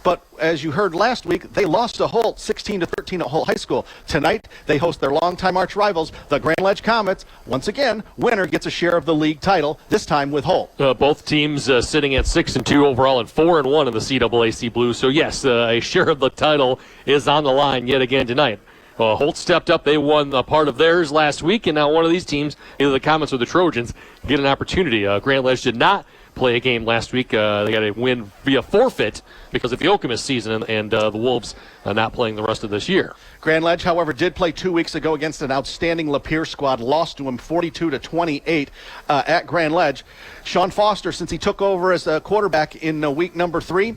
but as you heard last week, they lost to Holt 16-13 at Holt High School. Tonight, they host their longtime arch rivals, the Grand Ledge Comets. Once again, winner gets a share of the league title, this time with Holt. Both teams sitting at 6-2 overall and 4-1 in the CAAC Blue. So yes, a share of the title is on the line yet again tonight. Holt stepped up. They won a part of theirs last week, and now one of these teams, either the Comets or the Trojans, get an opportunity. Grand Ledge did not play a game last week. They got a win via forfeit because of the Okemos season and the Wolves not playing the rest of this year. Grand Ledge, however, did play 2 weeks ago against an outstanding Lapeer squad, lost to him 42-28 at Grand Ledge. Sean Foster, since he took over as a quarterback in week number 3,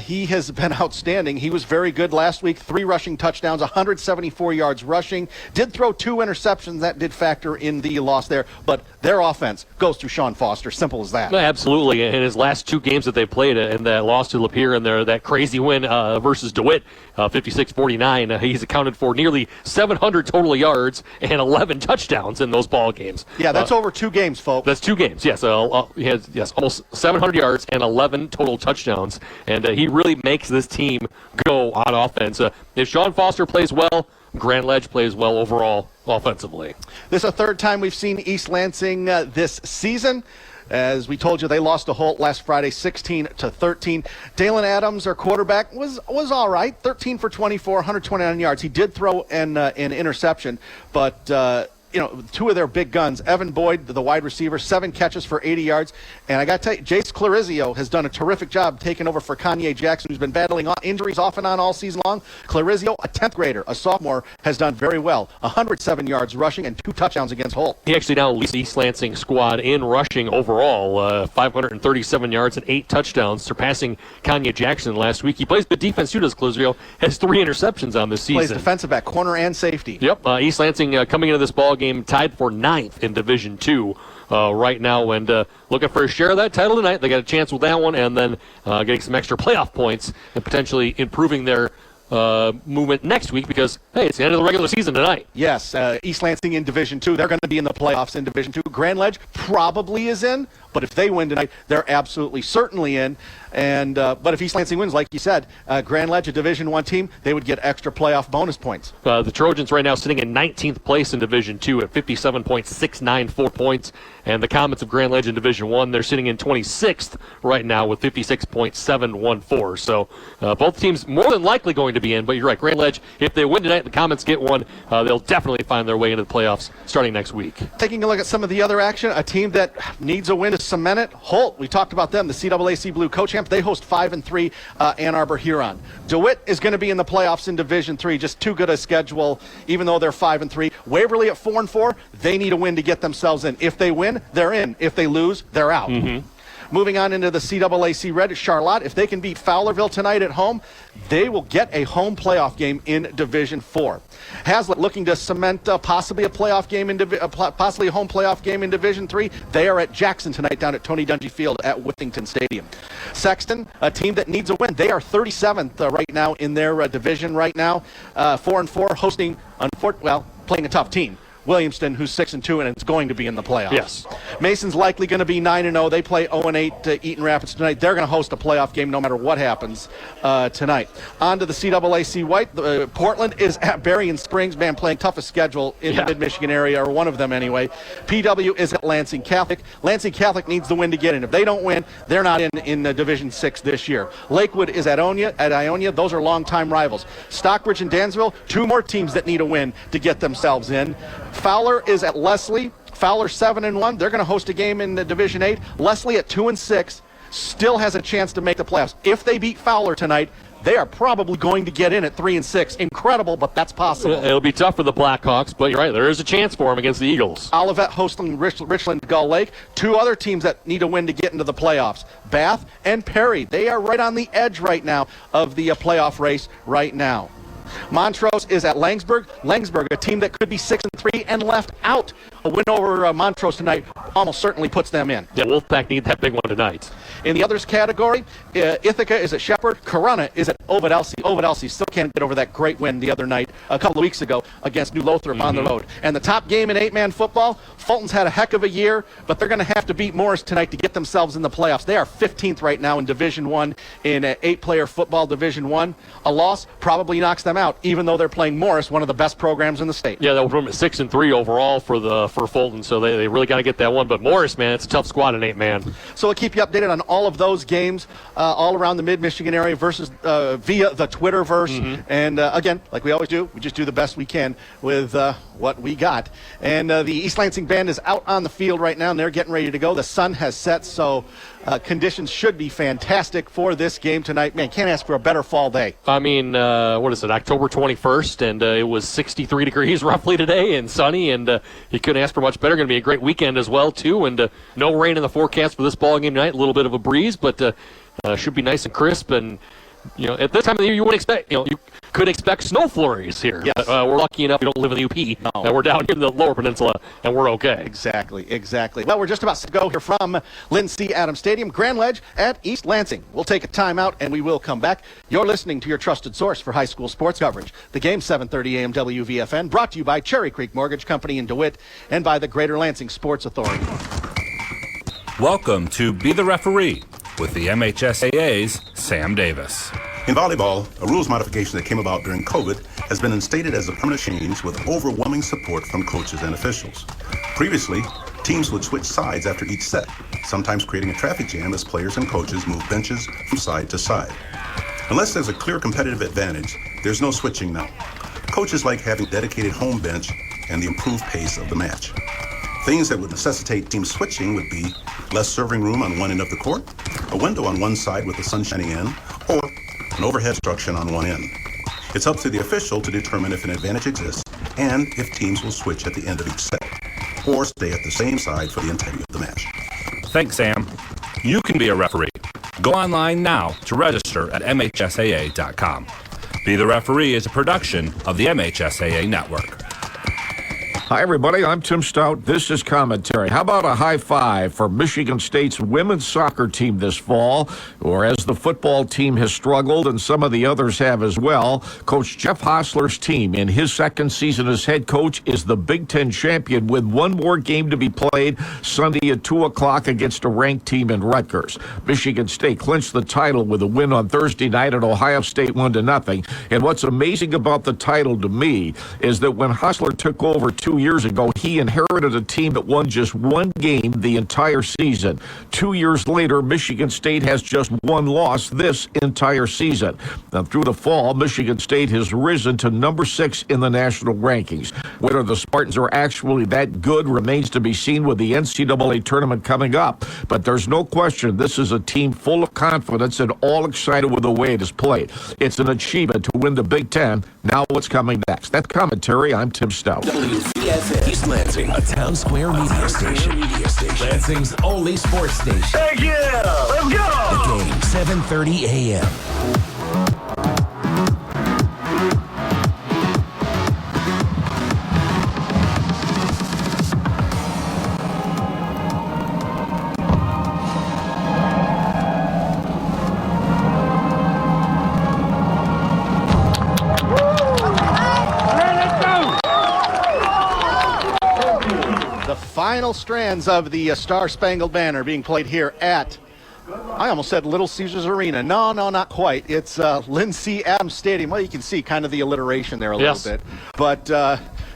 he has been outstanding. He was very good last week, 3 rushing touchdowns, 174 yards rushing. Did throw 2 interceptions. That did factor in the loss there, but their offense goes through Sean Foster. Simple as that. Absolutely. In his last 2 games that they played, and that loss to Lapeer and that crazy win versus DeWitt, 56-49, he's accounted for nearly 700 total yards and 11 touchdowns in those ball games. Yeah, that's over 2 games, folks. That's 2 games, yes. He has almost 700 yards and 11 total touchdowns, and he really makes this team go on offense. If Sean Foster plays well, Grand Ledge plays well overall offensively. This is the third time we've seen East Lansing this season. As we told you, they lost to Holt last Friday, 16-13. Dalen Adams, our quarterback, was all right, 13 for 24, 129 yards. He did throw an interception, but two of their big guns, Evan Boyd, the wide receiver, 7 catches for 80 yards. And I got to tell you, Jace Clarizio has done a terrific job taking over for Kanye Jackson, who's been battling injuries off and on all season long. Clarizio, a 10th grader, a sophomore, has done very well. 107 yards rushing and 2 touchdowns against Holt. He actually now leads the East Lansing squad in rushing overall, 537 yards and 8 touchdowns, surpassing Kanye Jackson last week. He plays good defense too, does Clarizio, has 3 interceptions on this season. Plays defensive back, corner, and safety. Yep, East Lansing coming into this ball game tied for 9th in Division II right now, and looking for a share of that title tonight. They got a chance with that one, and then getting some extra playoff points and potentially improving their movement next week because, hey, it's the end of the regular season tonight. Yes, East Lansing in Division II. They're going to be in the playoffs in Division II. Grand Ledge probably is in, but if they win tonight, they're absolutely certainly in. And but if East Lansing wins, like you said, Grand Ledge, a Division I team, they would get extra playoff bonus points. The Trojans right now sitting in 19th place in Division II at 57.694 points. And the Comets of Grand Ledge in Division I, they're sitting in 26th right now with 56.714. So both teams more than likely going to be in. But you're right, Grand Ledge, if they win tonight, the Comets get one, they'll definitely find their way into the playoffs starting next week. Taking a look at some of the other action, a team that needs a win to cement it, Holt. We talked about them, the CAAC Blue co-champ. They host 5-3 Ann Arbor Huron. DeWitt is going to be in the playoffs in Division III. Just too good a schedule, even though they're 5-3. Waverly at 4-4. They need a win to get themselves in. If they win, they're in. If they lose, they're out. Moving on into the CAAC Red, Charlotte. If they can beat Fowlerville tonight at home, they will get a home playoff game in Division IV. Hazlitt looking to cement possibly a playoff game possibly a home playoff game in Division III. They are at Jackson tonight down at Tony Dungy Field at Whittington Stadium. Sexton, a team that needs a win. They are 37th right now in their division right now. 4-4, hosting, playing a tough team. Williamston, who's 6-2 and is going to be in the playoffs. Yes. Mason's likely going to be 9-0. They play 0-8 Eaton Rapids tonight. They're going to host a playoff game no matter what happens tonight. On to the CAAC White. Portland is at Berrien Springs, playing toughest schedule in the Mid-Michigan area, or one of them anyway. PW is at Lansing Catholic. Lansing Catholic needs the win to get in. If they don't win, they're not in Division VI this year. Lakewood is at Ionia. Those are longtime rivals. Stockbridge and Dansville, 2 more teams that need a win to get themselves in. Fowler is at Leslie. Fowler 7-1. They're going to host a game in the Division 8. Leslie at 2-6 still has a chance to make the playoffs. If they beat Fowler tonight, they are probably going to get in at 3-6. Incredible, but that's possible. It'll be tough for the Blackhawks, but you're right, there is a chance for them against the Eagles. Olivet hosting Richland Gull Lake. 2 other teams that need a win to get into the playoffs. Bath and Perry. They are right on the edge right now of the playoff race right now. Montrose is at Langsburg. Langsburg, a team that could be 6-3 and left out. A win over Montrose tonight almost certainly puts them in. Yeah, Wolfpack need that big one tonight. In the others category, Ithaca is at Shepherd. Corunna is at Ovid Elsie. Ovid Elsie still can't get over that great win the other night, a couple of weeks ago, against New Lothrop on the road. And the top game in 8-man football, Fulton's had a heck of a year, but they're going to have to beat Morris tonight to get themselves in the playoffs. They are 15th right now in Division I in 8-player football Division I. A loss probably knocks them out, even though they're playing Morris, one of the best programs in the state. Yeah, that was 6-3 overall for Fulton, so they really got to get that one. But Morris, man, it's a tough squad in 8-man. So we'll keep you updated on all of those games all around the Mid-Michigan area versus via the Twitterverse. And again, like we always do, we just do the best we can with what we got. And the East Lansing band is out on the field right now, and they're getting ready to go. The sun has set, so conditions should be fantastic for this game tonight. Man, can't ask for a better fall day. I mean, what is it, October 21st, and it was 63 degrees roughly today and sunny, and you couldn't ask for much better. Going to be a great weekend as well, too, and no rain in the forecast for this ball game tonight. A little bit of a breeze, but should be nice and crisp. And at this time of the year, you wouldn't expect, you could expect snow flurries here. Yes. But, we're lucky enough we don't live in the UP. No. And we're down here in the Lower Peninsula, and we're okay. Exactly. Well, we're just about to go here from Lynn C. Adams Stadium, Grand Ledge at East Lansing. We'll take a timeout, and we will come back. You're listening to your trusted source for high school sports coverage. The game, 7:30 a.m. WVFN, brought to you by Cherry Creek Mortgage Company in DeWitt and by the Greater Lansing Sports Authority. Welcome to Be the Referee with the MHSAA's Sam Davis. In volleyball, a rules modification that came about during COVID has been instated as a permanent change with overwhelming support from coaches and officials. Previously, teams would switch sides after each set, sometimes creating a traffic jam as players and coaches move benches from side to side. Unless there's a clear competitive advantage, there's no switching now. Coaches like having a dedicated home bench and the improved pace of the match. Things that would necessitate team switching would be less serving room on one end of the court, a window on one side with the sun shining in, or an overhead obstruction on one end. It's up to the official to determine if an advantage exists and if teams will switch at the end of each set, or stay at the same side for the entirety of the match. Thanks, Sam. You can be a referee. Go online now to register at MHSAA.com. Be the Referee is a production of the MHSAA Network. Hi, everybody. I'm Tim Stout. This is Commentary. How about a high five for Michigan State's women's soccer team this fall? Whereas the football team has struggled and some of the others have as well, Coach Jeff Hostler's team in his second season as head coach is the Big Ten champion with one more game to be played Sunday at 2 o'clock against a ranked team in Rutgers. Michigan State clinched the title with a win on Thursday night at Ohio State 1-0. And what's amazing about the title to me is that when Hostler took over 2 years ago, he inherited a team that won just one game the entire season. 2 years later, Michigan State has just one loss this entire season. Now, through the fall, Michigan State has risen to number 6 in the national rankings. Whether the Spartans are actually that good remains to be seen with the NCAA tournament coming up. But there's no question this is a team full of confidence and all excited with the way it is played. It's an achievement to win the Big Ten. Now what's coming next? That's Commentary. I'm Tim Stout. East Lansing, a town square media station. Lansing's only sports station. Heck yeah! Let's go! The Game, 7:30 a.m. Final strands of the Star-Spangled Banner being played here at, I almost said Little Caesars Arena. No, not quite. It's Lindsey Adams Stadium. Well, you can see kind of the alliteration there a little bit. But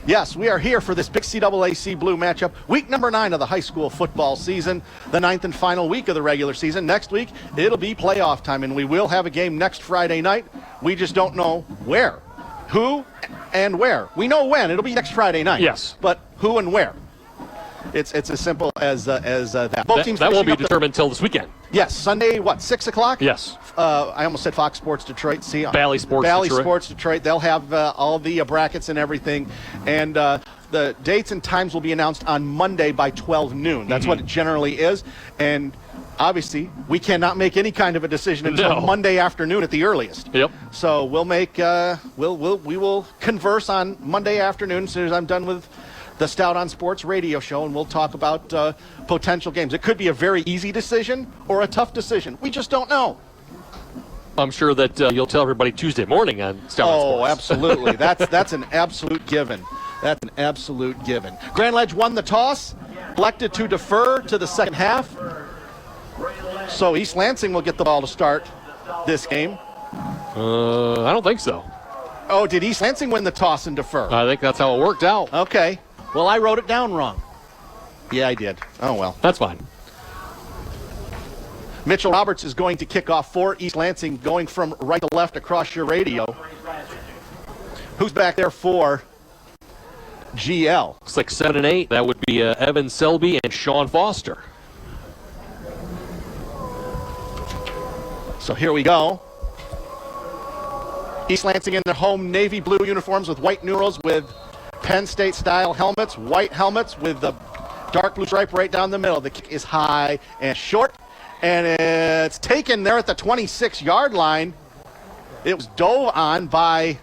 yes, we are here for this big CAAC Blue matchup. Week number 9 of the high school football season, the 9th and final week of the regular season. Next week, it'll be playoff time, and we will have a game next Friday night. We just don't know where, who, and where. We know when. It'll be next Friday night. Yes. But who and where? It's as simple as that. Both teams that won't be determined until this weekend. Yes, Sunday, 6 o'clock? Yes. I almost said Fox Sports Detroit. See, Bally Sports Detroit. They'll have all the brackets and everything. And the dates and times will be announced on Monday by 12 noon. That's what it generally is. And obviously, we cannot make any kind of a decision until Monday afternoon at the earliest. Yep. So we'll make we will converse on Monday afternoon as soon as I'm done with the Stout on Sports radio show, and we'll talk about potential games. It could be a very easy decision or a tough decision. We just don't know. I'm sure that you'll tell everybody Tuesday morning on Stout on Sports. Oh, absolutely. That's an absolute given. That's an absolute given. Grand Ledge won the toss, elected to defer to the second half. So East Lansing will get the ball to start this game. I don't think so. Oh, did East Lansing win the toss and defer? I think that's how it worked out. Okay. Well, I wrote it down wrong. Yeah, I did. Oh, well. That's fine. Mitchell Roberts is going to kick off for East Lansing, going from right to left across your radio. Who's back there for GL? Looks like 7 and 8. That would be Evan Selby and Sean Foster. So here we go. East Lansing in their home navy blue uniforms with white numerals with Penn State style helmets, white helmets with the dark blue stripe right down the middle. The kick is high and short, and it's taken there at the 26-yard line. It was dove on by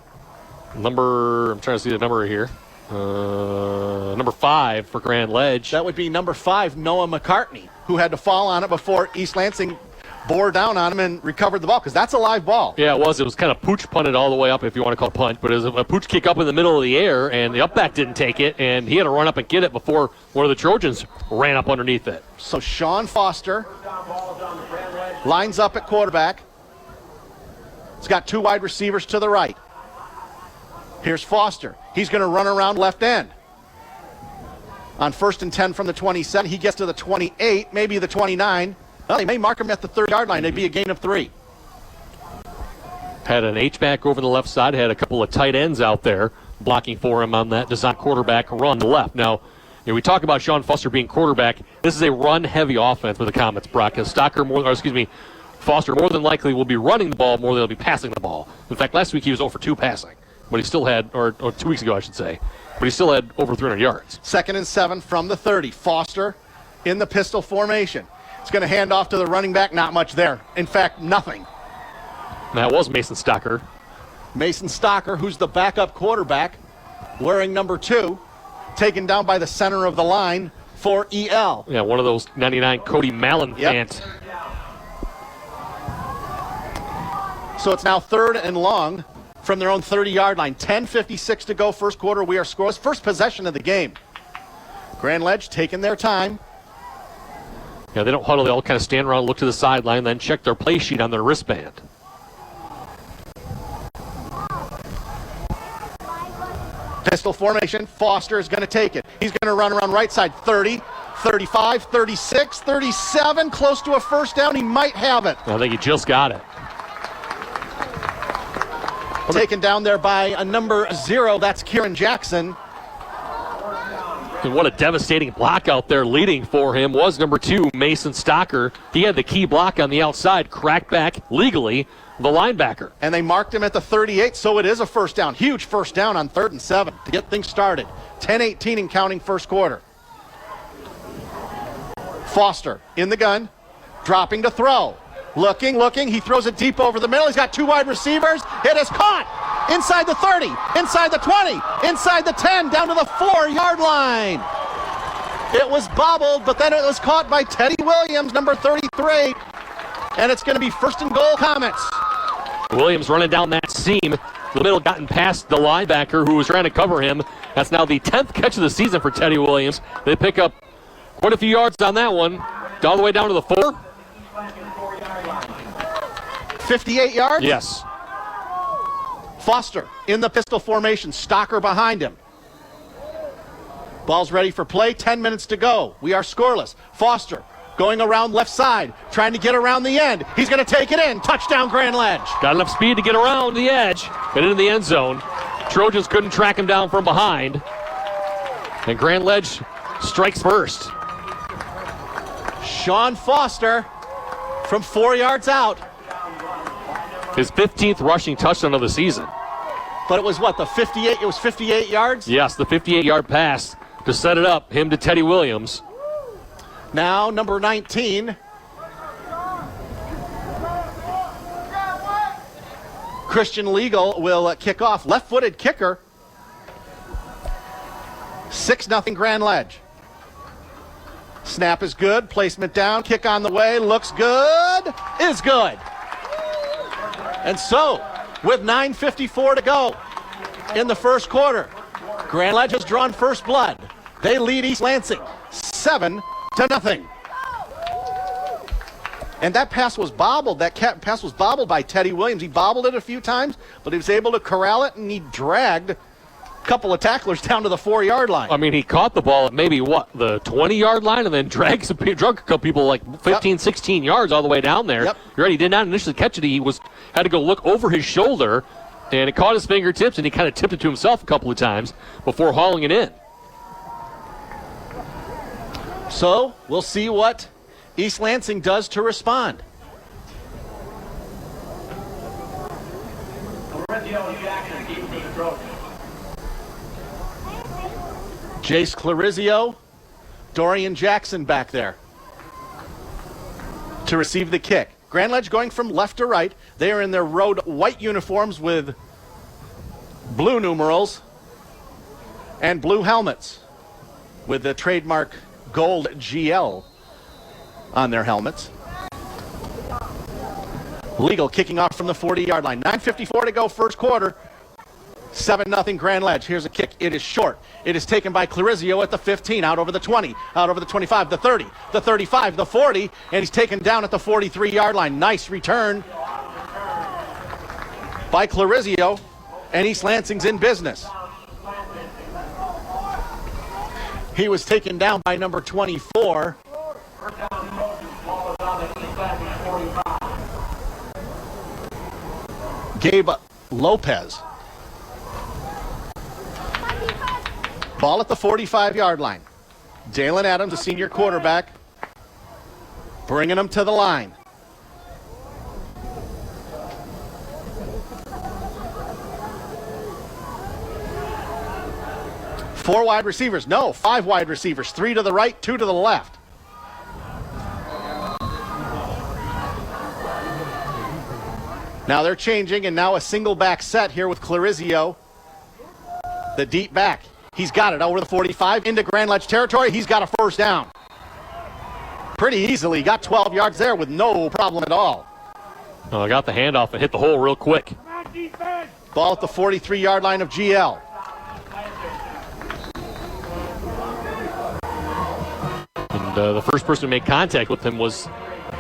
I'm trying to see the number here. Number 5 for Grand Ledge. That would be number 5, Noah McCartney, who had to fall on it before East Lansing bore down on him and recovered the ball, because that's a live ball. Yeah, it was. It was kind of pooch punted all the way up, if you want to call it punt, but it was a pooch kick up in the middle of the air, and the up back didn't take it, and he had to run up and get it before one of the Trojans ran up underneath it. So Sean Foster lines up at quarterback. He's got two wide receivers to the right. Here's Foster. He's going to run around left end. On 1st and 10 from the 27, he gets to the 28, maybe the 29. Well, they may mark him at the 30-yard line. It'd be a gain of 3. Had an H-back over the left side, had a couple of tight ends out there blocking for him on that design quarterback run to the left. Now, we talk about Sean Foster being quarterback. This is a run-heavy offense with the Comets, Brock. Because Foster more than likely will be running the ball more than he'll be passing the ball. In fact, last week he was 0 for 2 passing, but he still had, or 2 weeks ago I should say, but he still had over 300 yards. 2nd and 7 from the 30. Foster in the pistol formation. It's going to hand off to the running back. Not much there. In fact, nothing. That was Mason Stocker. Mason Stocker, who's the backup quarterback, wearing number 2, taken down by the center of the line for EL. Yeah, one of those 99 Cody Mallon fans. So it's now 3rd and long from their own 30-yard line. 10:56 to go, first quarter. We are scoreless. First possession of the game. Grand Ledge taking their time. Yeah, they don't huddle. They all kind of stand around, look to the sideline, then check their play sheet on their wristband. Pistol formation. Foster is going to take it. He's going to run around right side. 30, 35, 36, 37. Close to a first down. He might have it. I think he just got it. Taken down there by a number 0. That's Kieran Jackson. And what a devastating block out there. Leading for him was number 2, Mason Stocker. He had the key block on the outside, cracked back legally, the linebacker. And they marked him at the 38, so it is a first down. Huge first down on 3rd and 7 to get things started. 10-18 and counting first quarter. Foster in the gun, dropping to throw. Looking. He throws it deep over the middle. He's got 2 wide receivers. It is caught inside the 30, inside the 20, inside the 10, down to the 4-yard line. It was bobbled, but then it was caught by Teddy Williams, number 33. And it's going to be 1st and goal, Comets. Williams running down that seam. The middle gotten past the linebacker who was trying to cover him. That's now the 10th catch of the season for Teddy Williams. They pick up quite a few yards on that one. All the way down to the 4. 58 yards? Yes. Foster in the pistol formation. Stocker behind him. Ball's ready for play. 10 minutes to go. We are scoreless. Foster going around left side, trying to get around the end. He's going to take it in. Touchdown, Grand Ledge. Got enough speed to get around the edge. Get into the end zone. Trojans couldn't track him down from behind. And Grand Ledge strikes first. Sean Foster from 4 yards out. His 15th rushing touchdown of the season. But it was what, the 58? It was 58 yards? Yes, the 58-yard pass to set it up, him to Teddy Williams. Now, number 19. Christian Legal will kick off. Left-footed kicker. 6-0 Grand Ledge. Snap is good. Placement down. Kick on the way. Looks good. Is good. And so, with 9:54 to go in the first quarter, Grand Ledge has drawn first blood. They lead East Lansing 7-0. And that pass was bobbled. That pass was bobbled by Teddy Williams. He bobbled it a few times, but he was able to corral it, and he dragged a couple of tacklers down to the 4-yard line. I mean, he caught the ball at maybe, the 20-yard line, and then drug a couple people like 15, 16 yards all the way down there. Yep. You're right, he did not initially catch it. He had to go look over his shoulder, and it caught his fingertips, and he kind of tipped it to himself a couple of times before hauling it in. So, we'll see what East Lansing does to respond. Jace Clarizio, Dorian Jackson back there to receive the kick. Grand Ledge going from left to right. They are in their road white uniforms with blue numerals and blue helmets with the trademark gold GL on their helmets. Legal kicking off from the 40-yard line. 9:54 to go, first quarter. 7-0 Grand Ledge. Here's a kick. It is short. It is taken by Clarizio at the 15, out over the 20, out over the 25, the 30, the 35, the 40, and he's taken down at the 43-yard line. Nice return by Clarizio, and East Lansing's in business. He was taken down by number 24. Gabe Lopez. Ball at the 45-yard line. Dalen Adams, a senior quarterback, bringing him to the line. Four wide receivers. No, five wide receivers. Three to the right, two to the left. Now they're changing, and now a single back set here with Clarizio. The deep back. He's got it over the 45 into Grand Ledge territory. He's got a first down. Pretty easily. Got 12 yards there with no problem at all. I got the handoff and hit the hole real quick. Ball at the 43-yard line of GL. And the first person to make contact with him was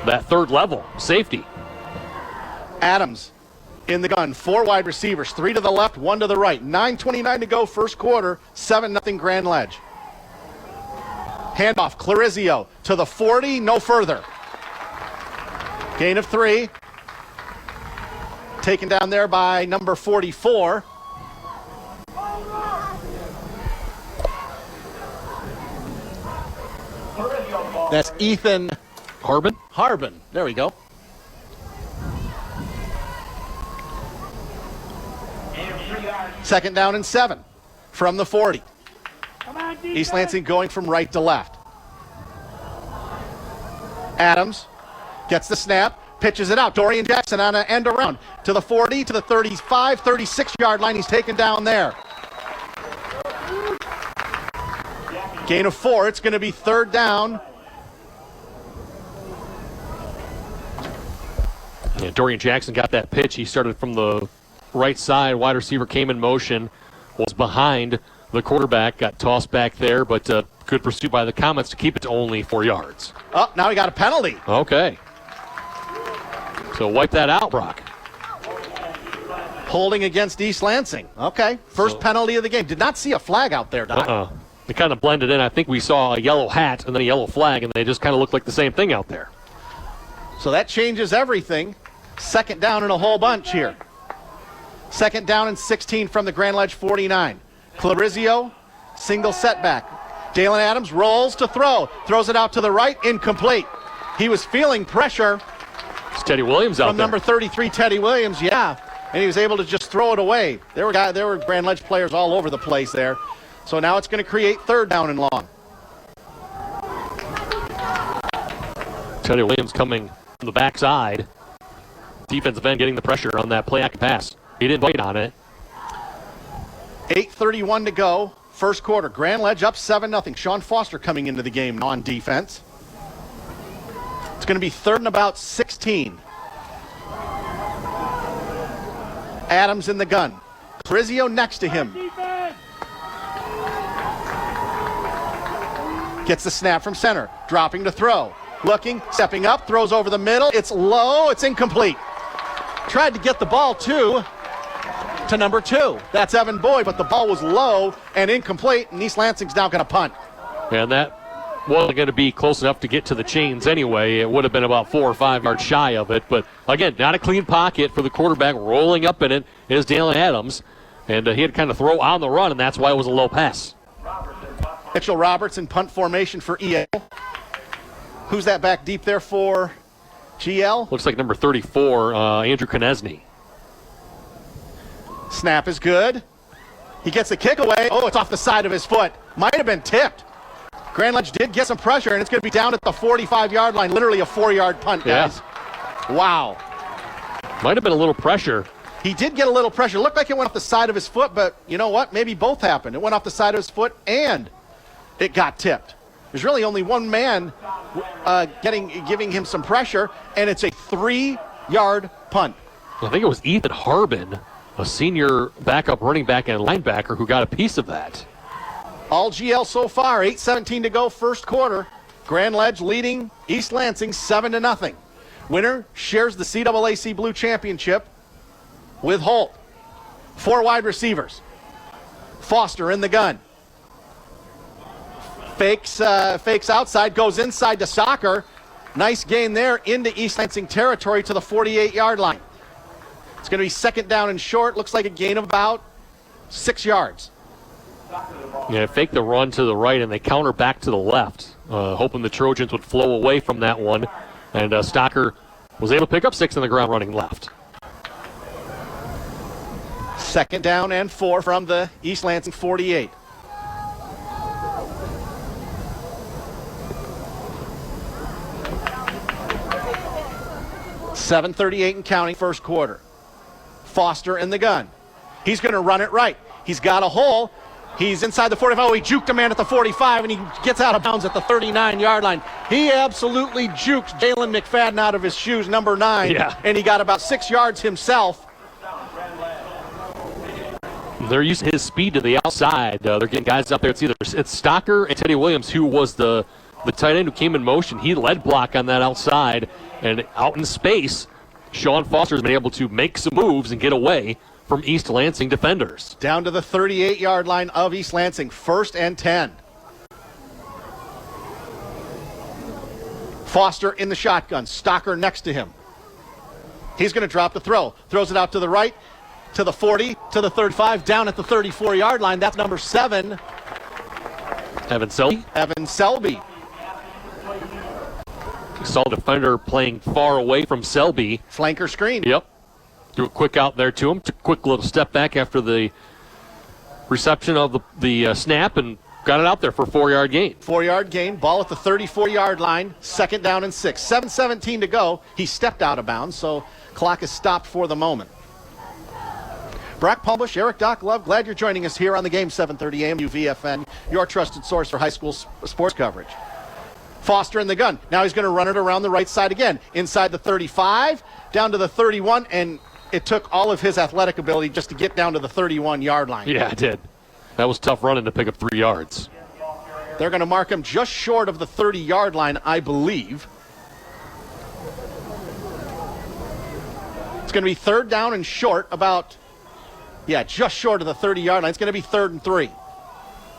that third level safety. Adams in the gun. Four wide receivers. Three to the left, one to the right. 9:29 to go, first quarter. 7-0 Grand Ledge. Handoff, Clarizio to the 40, no further. Gain of 3. Taken down there by number 44. That's Ethan Harbin. There we go. Second down and 7 from the 40. East Lansing going from right to left. Adams gets the snap, pitches it out. Dorian Jackson on an end around to the 40, to the 35, 36-yard line. He's taken down there. Gain of 4. It's going to be third down. Yeah, Dorian Jackson got that pitch. He started from the right side. Wide receiver came in motion, was behind the quarterback, got tossed back there, but good pursuit by the Comets to keep it to only 4 yards. Oh, now he got a penalty. Okay. So wipe that out, Brock. Holding against East Lansing. Okay, first penalty of the game. Did not see a flag out there, Doc. It kind of blended in. I think we saw a yellow hat and then a yellow flag, and they just kind of looked like the same thing out there. So that changes everything. Second down and a whole bunch here. Second down and 16 from the Grand Ledge 49. Clarizio, single setback. Dalen Adams rolls to throw. Throws it out to the right, incomplete. He was feeling pressure. It's Teddy Williams out there. From number 33, Teddy Williams, yeah. And he was able to just throw it away. There were Grand Ledge players all over the place there. So now it's going to create third down and long. Teddy Williams coming from the backside. Defensive end getting the pressure on that play action pass. He didn't bite on it. 8:31 to go. First quarter. Grand Ledge up 7-0. Sean Foster coming into the game on defense. It's going to be third and about 16. Adams in the gun. Clarizio next to him. Gets the snap from center. Dropping to throw. Looking, stepping up, throws over the middle. It's low. It's incomplete. Tried to get the ball to number 2. That's Evan Boyd, but the ball was low and incomplete, and East Lansing's now going to punt. And that wasn't going to be close enough to get to the chains anyway. It would have been about 4 or 5 yards shy of it. But, again, not a clean pocket for the quarterback. Rolling up in it is Dalen Adams. And he had to kind of throw on the run, and that's why it was a low pass. Mitchell Roberts in punt formation for EL. Who's that back deep there for GL? Looks like number 34, Andrew Konechny. Snap is good. He gets the kick away. Oh, it's off the side of his foot. Might have been tipped. Grand Ledge did get some pressure, and it's going to be down at the 45-yard line. Literally a 4-yard punt, guys. Yeah. Wow. Might have been a little pressure. He did get a little pressure. Looked like it went off the side of his foot, but you know what? Maybe both happened. It went off the side of his foot, and it got tipped. There's really only one man giving him some pressure, and it's a 3-yard punt. I think it was Ethan Harbin, a senior backup running back and linebacker, who got a piece of that. All GL so far, 8:17 to go, first quarter. Grand Ledge leading East Lansing 7-0. Winner shares the CAAC Blue Championship. with Holt. 4 wide receivers. Foster in the gun. Fakes outside, goes inside to Stocker. Nice gain there into East Lansing territory to the 48-yard line. It's going to be second down and short. Looks like a gain of about 6 yards. Yeah, fake the run to the right, and they counter back to the left, hoping the Trojans would flow away from that one. And Stocker was able to pick up 6 on the ground running left. Second down and 4 from the East Lansing 48. .738 and counting first quarter. Foster in the gun. He's going to run it right. He's got a hole. He's inside the 45. Oh, he juked a man at the 45, and he gets out of bounds at the 39-yard line. He absolutely juked Jalen McFadden out of his shoes, number 9, and he got about 6 yards himself. They're using his speed to the outside. They're getting guys up there. It's Stocker and Teddy Williams, who was the tight end who came in motion. He led block on that outside, and out in space, Sean Foster has been able to make some moves and get away from East Lansing defenders. Down to the 38-yard line of East Lansing, 1st and 10. Foster in the shotgun, Stocker next to him. He's going to drop the throw. Throws it out to the right, to the 40, to the 35, down at the 34-yard line. That's number 7. Evan Selby. Saw the defender playing far away from Selby. Flanker screen. Yep. Threw a quick out there to him. Took a quick little step back after the reception of the snap and got it out there for a 4-yard gain. 4-yard gain. Ball at the 34-yard line. Second down and 6. 7:17 to go. He stepped out of bounds, so clock is stopped for the moment. Brock Palbush, Eric Doc Love, glad you're joining us here on the game. 7:30 a.m. WVFN, your trusted source for high school sports coverage. Foster in the gun. Now he's going to run it around the right side again. Inside the 35, down to the 31, and it took all of his athletic ability just to get down to the 31-yard line. Yeah, it did. That was tough running to pick up 3 yards. They're going to mark him just short of the 30-yard line, I believe. It's going to be third down and short, just short of the 30-yard line. It's going to be 3rd and 3.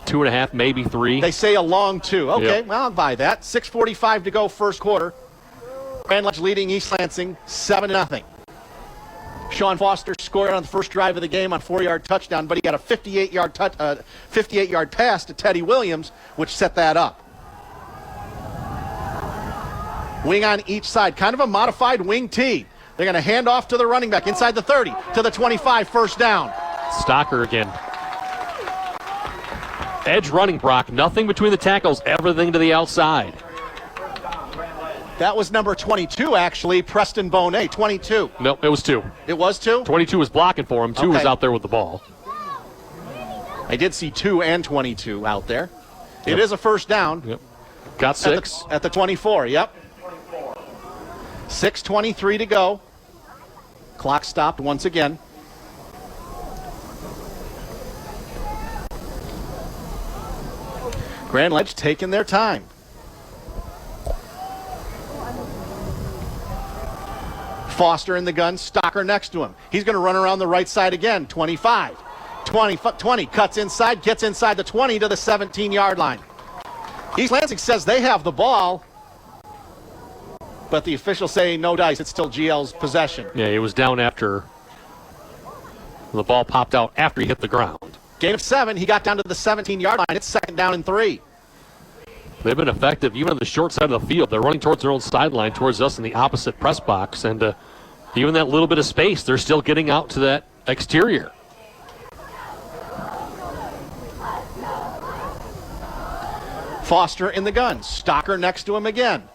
2.5, maybe 3. They say a long 2. Okay, Yep. Well, I'll buy that. 6:45 to go, first quarter. Grand Ledge leading East Lansing 7-0. Sean Foster scored on the first drive of the game on 4-yard touchdown, but he got a 58-yard pass to Teddy Williams, which set that up. Wing on each side, kind of a modified wing T. They're going to hand off to the running back inside the 30 to the 25, first down. Stocker again. Edge running, Brock. Nothing between the tackles, everything to the outside. That was number 22, actually, Preston Bonet, 22. Nope, it was 2. It was 2? 22 was blocking for him. 2 was Okay. out there with the ball. I did see 2 and 22 out there. It is a first down. Yep. Got 6. At the 24, yep. 6:23 to go. Clock stopped once again. Grand Ledge taking their time. Foster in the gun, Stocker next to him. He's going to run around the right side again. 25, 20, cuts inside, gets inside the 20 to the 17-yard line. East Lansing says they have the ball, but the officials say no dice. It's still GL's possession. Yeah, he was down after the ball popped out after he hit the ground. Gain of 7. He got down to the 17-yard line. It's second down and 3. They've been effective even on the short side of the field. They're running towards their own sideline, towards us in the opposite press box. And even that little bit of space, they're still getting out to that exterior. Foster in the gun. Stocker next to him again.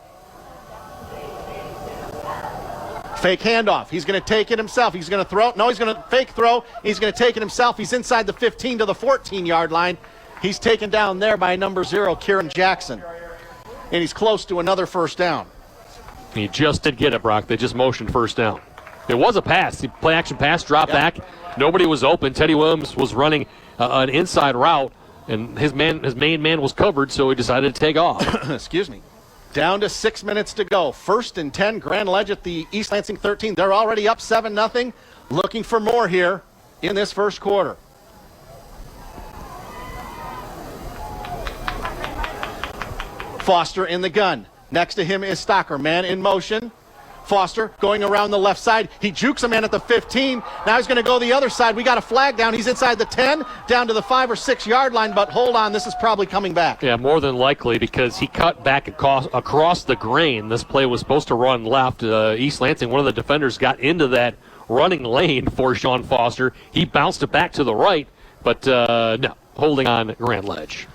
Fake handoff. He's going to take it himself. He's going to throw. No, he's going to fake throw. He's going to take it himself. He's inside the 15 to the 14-yard line. He's taken down there by number 0, Kieran Jackson. And he's close to another first down. He just did get it, Brock. They just motioned first down. It was a pass. The play action pass, drop back. Nobody was open. Teddy Williams was running an inside route, and his main man was covered, so he decided to take off. Excuse me. Down to 6 minutes to go. 1st and 10, Grand Ledge at the East Lansing 13. They're already up 7-0. looking for more here in this first quarter. Foster in the gun. Next to him is Stocker. Man in motion. Foster going around the left side. He jukes a man at the 15. Now he's going to go the other side. We got a flag down. He's inside the 10, down to the 5 or 6 yard line, but hold on, this is probably coming back. Yeah, more than likely, because he cut back across the grain. This play was supposed to run left. East Lansing, one of the defenders, got into that running lane for Sean Foster. He bounced it back to the right, but no, holding on Grand Ledge.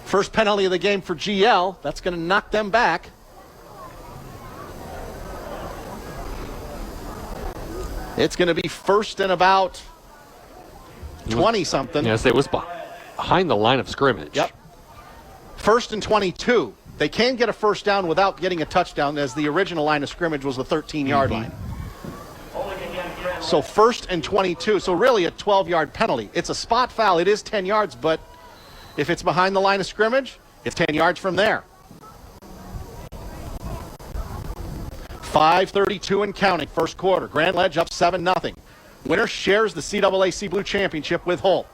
First penalty of the game for GL. That's going to knock them back. It's going to be first and about 20-something. Yes, it was behind the line of scrimmage. Yep. First and 22. They can get a first down without getting a touchdown, as the original line of scrimmage was the 13-yard line. So first and 22. So really a 12-yard penalty. It's a spot foul. It is 10 yards, but if it's behind the line of scrimmage, it's 10 yards from there. 5:32 and counting, first quarter. Grand Ledge up 7-0. Winner shares the CAAC Blue Championship with Holt.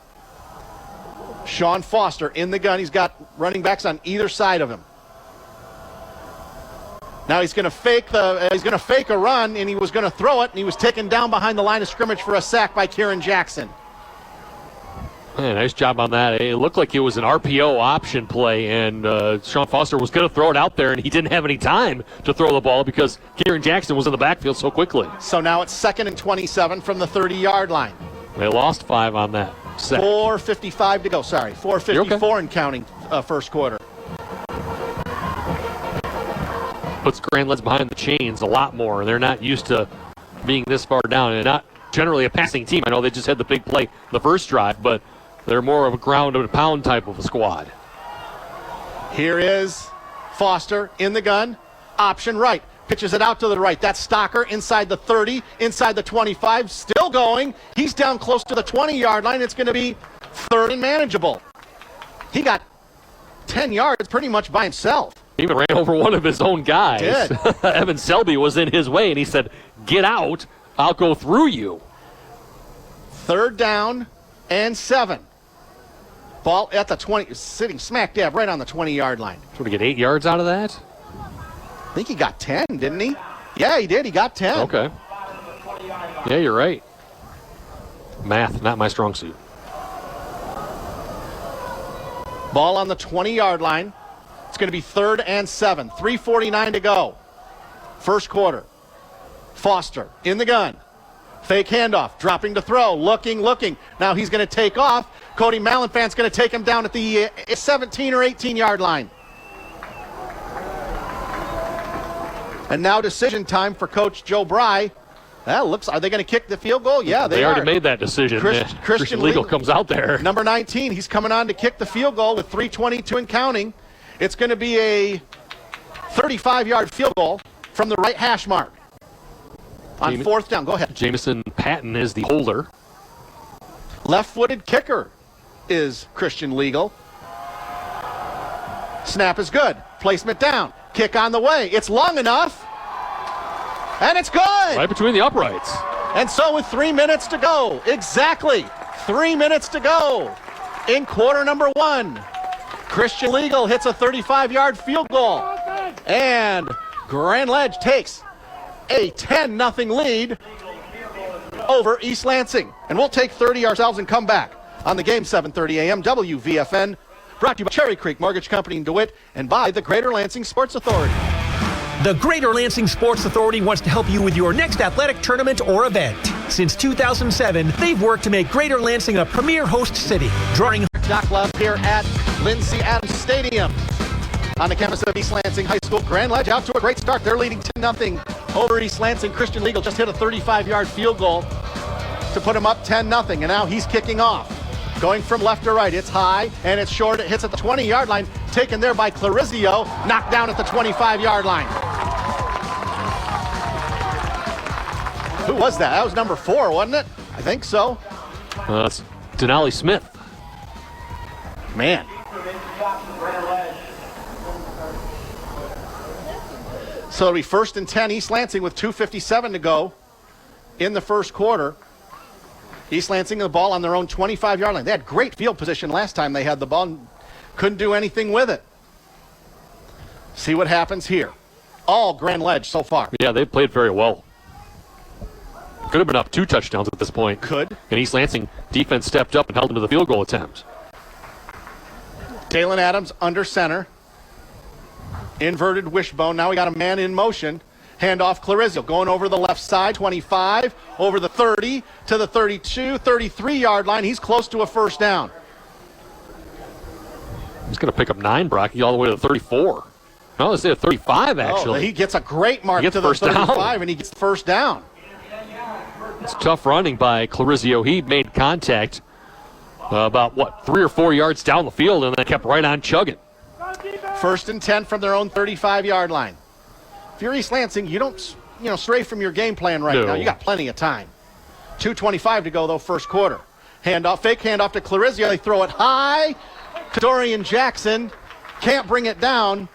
Sean Foster in the gun. He's got running backs on either side of him. Now he's going to fake a run, and he was going to throw it, and he was taken down behind the line of scrimmage for a sack by Kieran Jackson. Yeah, nice job on that. It looked like it was an RPO option play, and Sean Foster was going to throw it out there, and he didn't have any time to throw the ball because Kieran Jackson was in the backfield so quickly. So now it's 2nd and 27 from the 30-yard line. They lost 5 on that sack. 4:55 to go. Sorry, 4:54 and counting, first quarter. Puts Grand Ledge behind the chains a lot more. They're not used to being this far down, and not generally a passing team. I know they just had the big play the first drive, but they're more of a ground and pound type of a squad. Here is Foster in the gun. Option right. Pitches it out to the right. That's Stocker inside the 30, inside the 25. Still going. He's down close to the 20-yard line. It's going to be 3rd and manageable. He got 10 yards pretty much by himself. He even ran over one of his own guys. Did. Evan Selby was in his way, and he said, "Get out. I'll go through you." 3rd down and 7. Ball at the 20, sitting smack dab right on the 20-yard line. So to get 8 yards out of that? I think he got 10, didn't he? Yeah, he did. He got 10. Okay. Yeah, you're right. Math, not my strong suit. Ball on the 20-yard line. It's going to be 3rd and 7. 3:49 to go. First quarter. Foster in the gun. Fake handoff, dropping to throw, looking. Now he's going to take off. Cody Malenfan's going to take him down at the 17 or 18-yard line. And now decision time for Coach Joe Bry. Are they going to kick the field goal? Yeah, they already are. made that decision. Christian Legal comes out there. Number 19, he's coming on to kick the field goal with 3:22 and counting. It's going to be a 35-yard field goal from the right hash mark. On 4th down, go ahead. Jamison Patton is the holder. Left-footed kicker is Christian Legal. Snap is good. Placement down. Kick on the way. It's long enough. And it's good. Right between the uprights. And so with 3 minutes to go, exactly 3 minutes to go in quarter number 1, Christian Legal hits a 35-yard field goal. And Grand Ledge takes a 10-0 lead over East Lansing. And we'll take 30 ourselves and come back on the game, 7:30 a.m. WVFN, brought to you by Cherry Creek Mortgage Company in DeWitt and by the Greater Lansing Sports Authority. The Greater Lansing Sports Authority wants to help you with your next athletic tournament or event. Since 2007, they've worked to make Greater Lansing a premier host city, drawing Dock Love here at Lindsey Adams Stadium. On the campus of East Lansing High School, Grand Ledge out to a great start. They're leading 10-0 over East Lansing. Christian Legal just hit a 35-yard field goal to put him up 10-0, and now he's kicking off. Going from left to right, it's high, and it's short. It hits at the 20-yard line, taken there by Clarizio, knocked down at the 25-yard line. Who was that? That was number 4, wasn't it? I think so. It's Denali Smith. Man. So it'll be 1st and 10 East Lansing with 2:57 to go in the first quarter. East Lansing the ball on their own 25-yard line. They had great field position last time they had the ball and couldn't do anything with it. See what happens here. All Grand Ledge so far. Yeah, they played very well. Could have been up 2 touchdowns at this point. Could. And East Lansing defense stepped up and held them to the field goal attempt. Dalen Adams under center. Inverted wishbone. Now we got a man in motion. Handoff Clarizio going over the left side, 25, over the 30, to the 32, 33-yard line. He's close to a first down. He's going to pick up 9, Brocky, all the way to the 34. No, let's say a 35, actually. Oh, he gets a great mark to the 35, and he gets the first down. It's tough running by Clarizio. He made contact about, 3 or 4 yards down the field, and then kept right on chugging. 1st and 10 from their own 35-yard line. If you're East Lansing, you don't stray from your game plan right now. You got plenty of time. 2:25 to go, though, first quarter. Fake handoff to Clarizio. They throw it high to Dorian Jackson. Can't bring it down.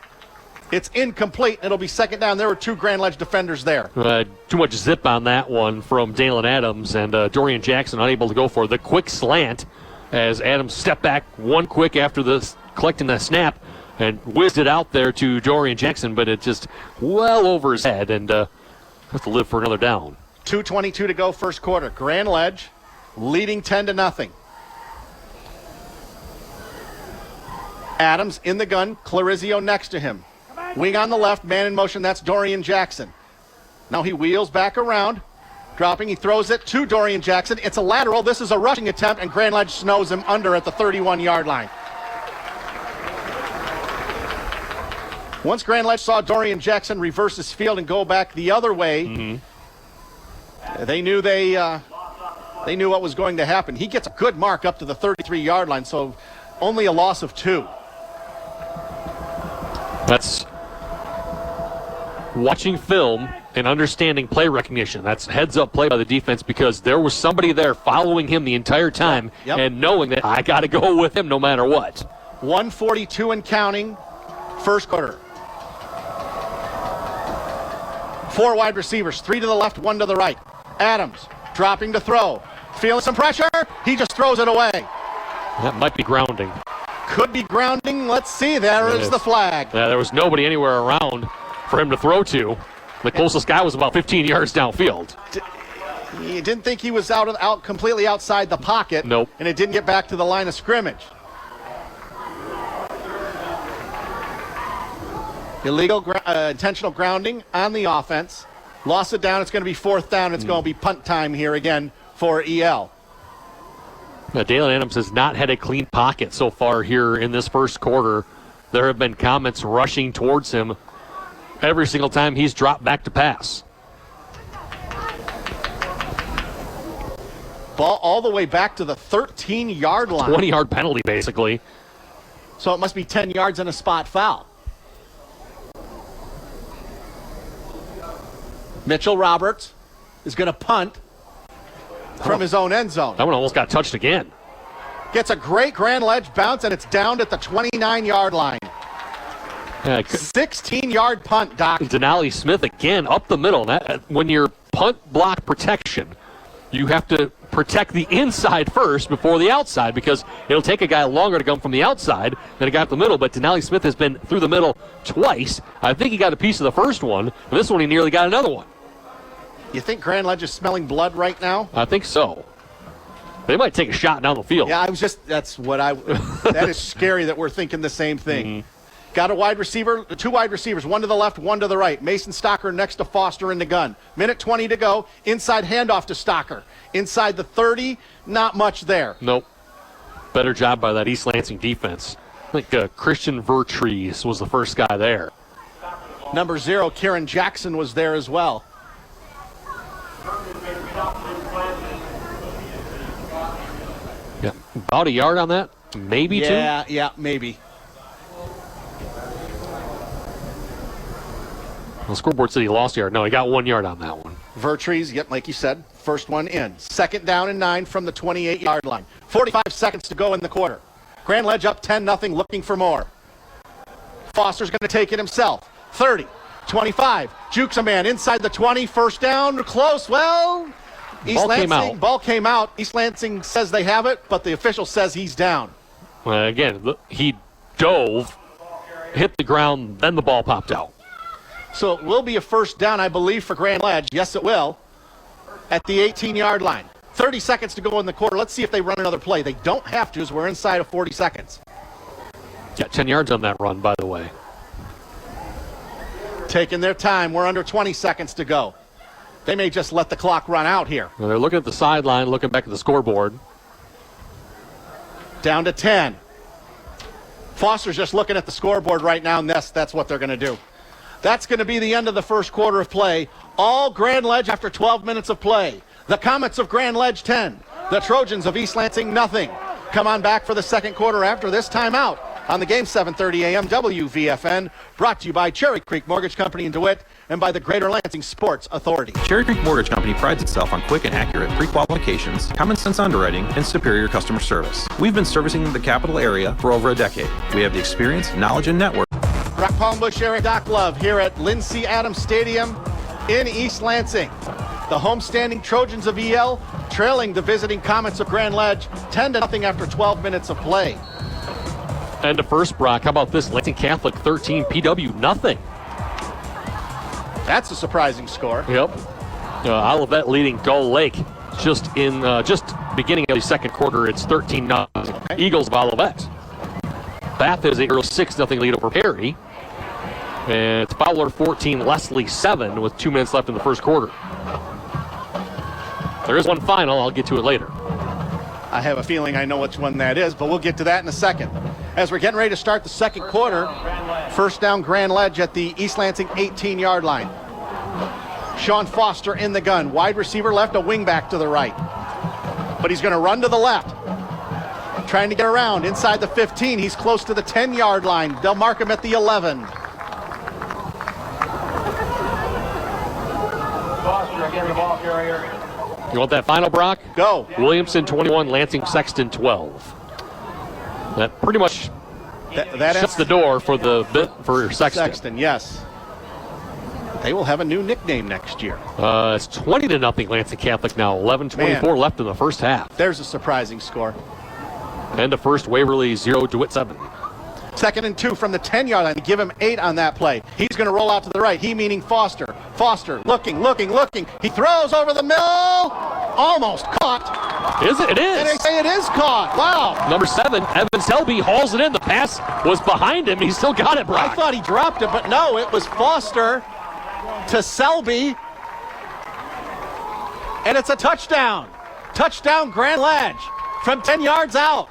It's incomplete. It'll be second down. There were 2 Grand Ledge defenders there. Too much zip on that one from Dalen Adams, and Dorian Jackson unable to go for the quick slant as Adams stepped back one quick after collecting the snap and whizzed it out there to Dorian Jackson, but it just well over his head and has to live for another down. 2:22 to go first quarter. Grand Ledge leading 10-0. Adams in the gun. Clarizio next to him. Wing on the left, man in motion, that's Dorian Jackson. Now he wheels back around, dropping, he throws it to Dorian Jackson. It's a lateral, this is a rushing attempt, and Grand Ledge snows him under at the 31-yard line. Once Grand Ledge saw Dorian Jackson reverse his field and go back the other way, they knew they knew what was going to happen. He gets a good mark up to the 33-yard line, so only a loss of 2. That's watching film and understanding play recognition. That's heads-up play by the defense because there was somebody there following him the entire time and knowing that I got to go with him no matter what. 1:42 and counting, first quarter. 4 wide receivers, 3 to the left, 1 to the right. Adams dropping to throw. Feeling some pressure, he just throws it away. That might be grounding. Could be grounding. Let's see. There is the flag. Yeah, there was nobody anywhere around for him to throw to. The closest guy was about 15 yards downfield. You didn't think he was out completely outside the pocket. Nope. And it didn't get back to the line of scrimmage. Illegal intentional grounding on the offense. Lost it down. It's going to be 4th down. It's going to be punt time here again for EL. Dalen Adams has not had a clean pocket so far here in this first quarter. There have been comments rushing towards him every single time he's dropped back to pass. Ball all the way back to the 13-yard line. 20-yard penalty, basically. So it must be 10 yards and a spot foul. Mitchell Roberts is going to punt from his own end zone. That one almost got touched again. Gets a great Grand Ledge bounce, and it's down at the 29-yard line. 16-yard punt, Doc. Denali Smith again up the middle. When you're punt block protection, you have to protect the inside first before the outside because it'll take a guy longer to come from the outside than a guy up the middle. But Denali Smith has been through the middle twice. I think he got a piece of the first one, and this one he nearly got another one. You think Grand Ledge is smelling blood right now? I think so. They might take a shot down the field. Yeah, that is scary that we're thinking the same thing. Got a wide receiver, 2 wide receivers, 1 to the left, 1 to the right. Mason Stocker next to Foster in the gun. Minute 20 to go. Inside handoff to Stocker. Inside the 30, not much there. Nope. Better job by that East Lansing defense. I think Christian Vertrees was the first guy there. Number 0, Kieran Jackson was there as well. Yeah, about a yard on that, maybe 2. Yeah, maybe. The scoreboard said he lost a yard. No, he got 1 yard on that one. Vertrees, like you said, first one in. 2nd down and 9 from the 28-yard line. 45 seconds to go in the quarter. Grand Ledge up 10-0, looking for more. Foster's going to take it himself. 30, 25, jukes a man inside the 20, first down, close. Well, Ball came out. East Lansing says they have it, but the official says he's down. Again, he dove, hit the ground, then the ball popped out. So it will be a first down, I believe, for Grand Ledge. Yes, it will. At the 18-yard line. 30 seconds to go in the quarter. Let's see if they run another play. They don't have to, as we're inside of 40 seconds. Got 10 yards on that run, by the way. Taking their time. We're under 20 seconds to go. They may just let the clock run out here. Well, they're looking at the sideline, looking back at the scoreboard. Down to 10. Foster's just looking at the scoreboard right now, and that's what they're going to do. That's going to be the end of the first quarter of play. All Grand Ledge after 12 minutes of play. The Comets of Grand Ledge 10. The Trojans of East Lansing nothing. Come on back for the second quarter after this timeout. On the game, 7:30 a.m. WVFN, brought to you by Cherry Creek Mortgage Company in DeWitt and by the Greater Lansing Sports Authority. Cherry Creek Mortgage Company prides itself on quick and accurate pre-qualifications, common sense underwriting, and superior customer service. We've been servicing the capital area for over a decade. We have the experience, knowledge, and network. Rock Palm Bush area Doc Love here at Lindsey Adams Stadium in East Lansing. The homestanding Trojans of EL trailing the visiting Comets of Grand Ledge 10-0 after 12 minutes of play. And to first, Brock, how about this? Lansing Catholic 13, PW nothing. That's a surprising score. Yep. Olivet leading Gull Lake just beginning of the second quarter. It's 13-0. Okay. Eagles of Olivet. Bath has a 6-0 lead over Perry. And it's Fowler 14, Leslie 7 with 2 minutes left in the first quarter. There is one final. I'll get to it later. I have a feeling I know which one that is, but we'll get to that in a second. As we're getting ready to start the second quarter, first down Grand Ledge at the East Lansing 18-yard line. Sean Foster in the gun. Wide receiver left, a wing back to the right. But he's going to run to the left. Trying to get around inside the 15. He's close to the 10-yard line. They'll mark him at the 11. Foster again, the ball carrier. You want that final, Brock? Go. Williamson 21, Lansing Sexton 12. That pretty much that shuts the door for Sexton. Sexton, yes. They will have a new nickname next year. It's 20-0 Lansing Catholic now. 11:24 left in the first half. There's a surprising score. And the first, Waverly 0, DeWitt 7. 2nd and 2 from the 10-yard line. Give him 8 on that play. He's going to roll out to the right. He meaning Foster. Foster looking. He throws over the middle. Almost caught. Is it? It is. And they say it is caught. Wow. Number 7, Evan Selby hauls it in. The pass was behind him. He still got it, Brock. I thought he dropped it, but no, it was Foster to Selby. And it's a touchdown. Touchdown Grand Ledge from 10 yards out.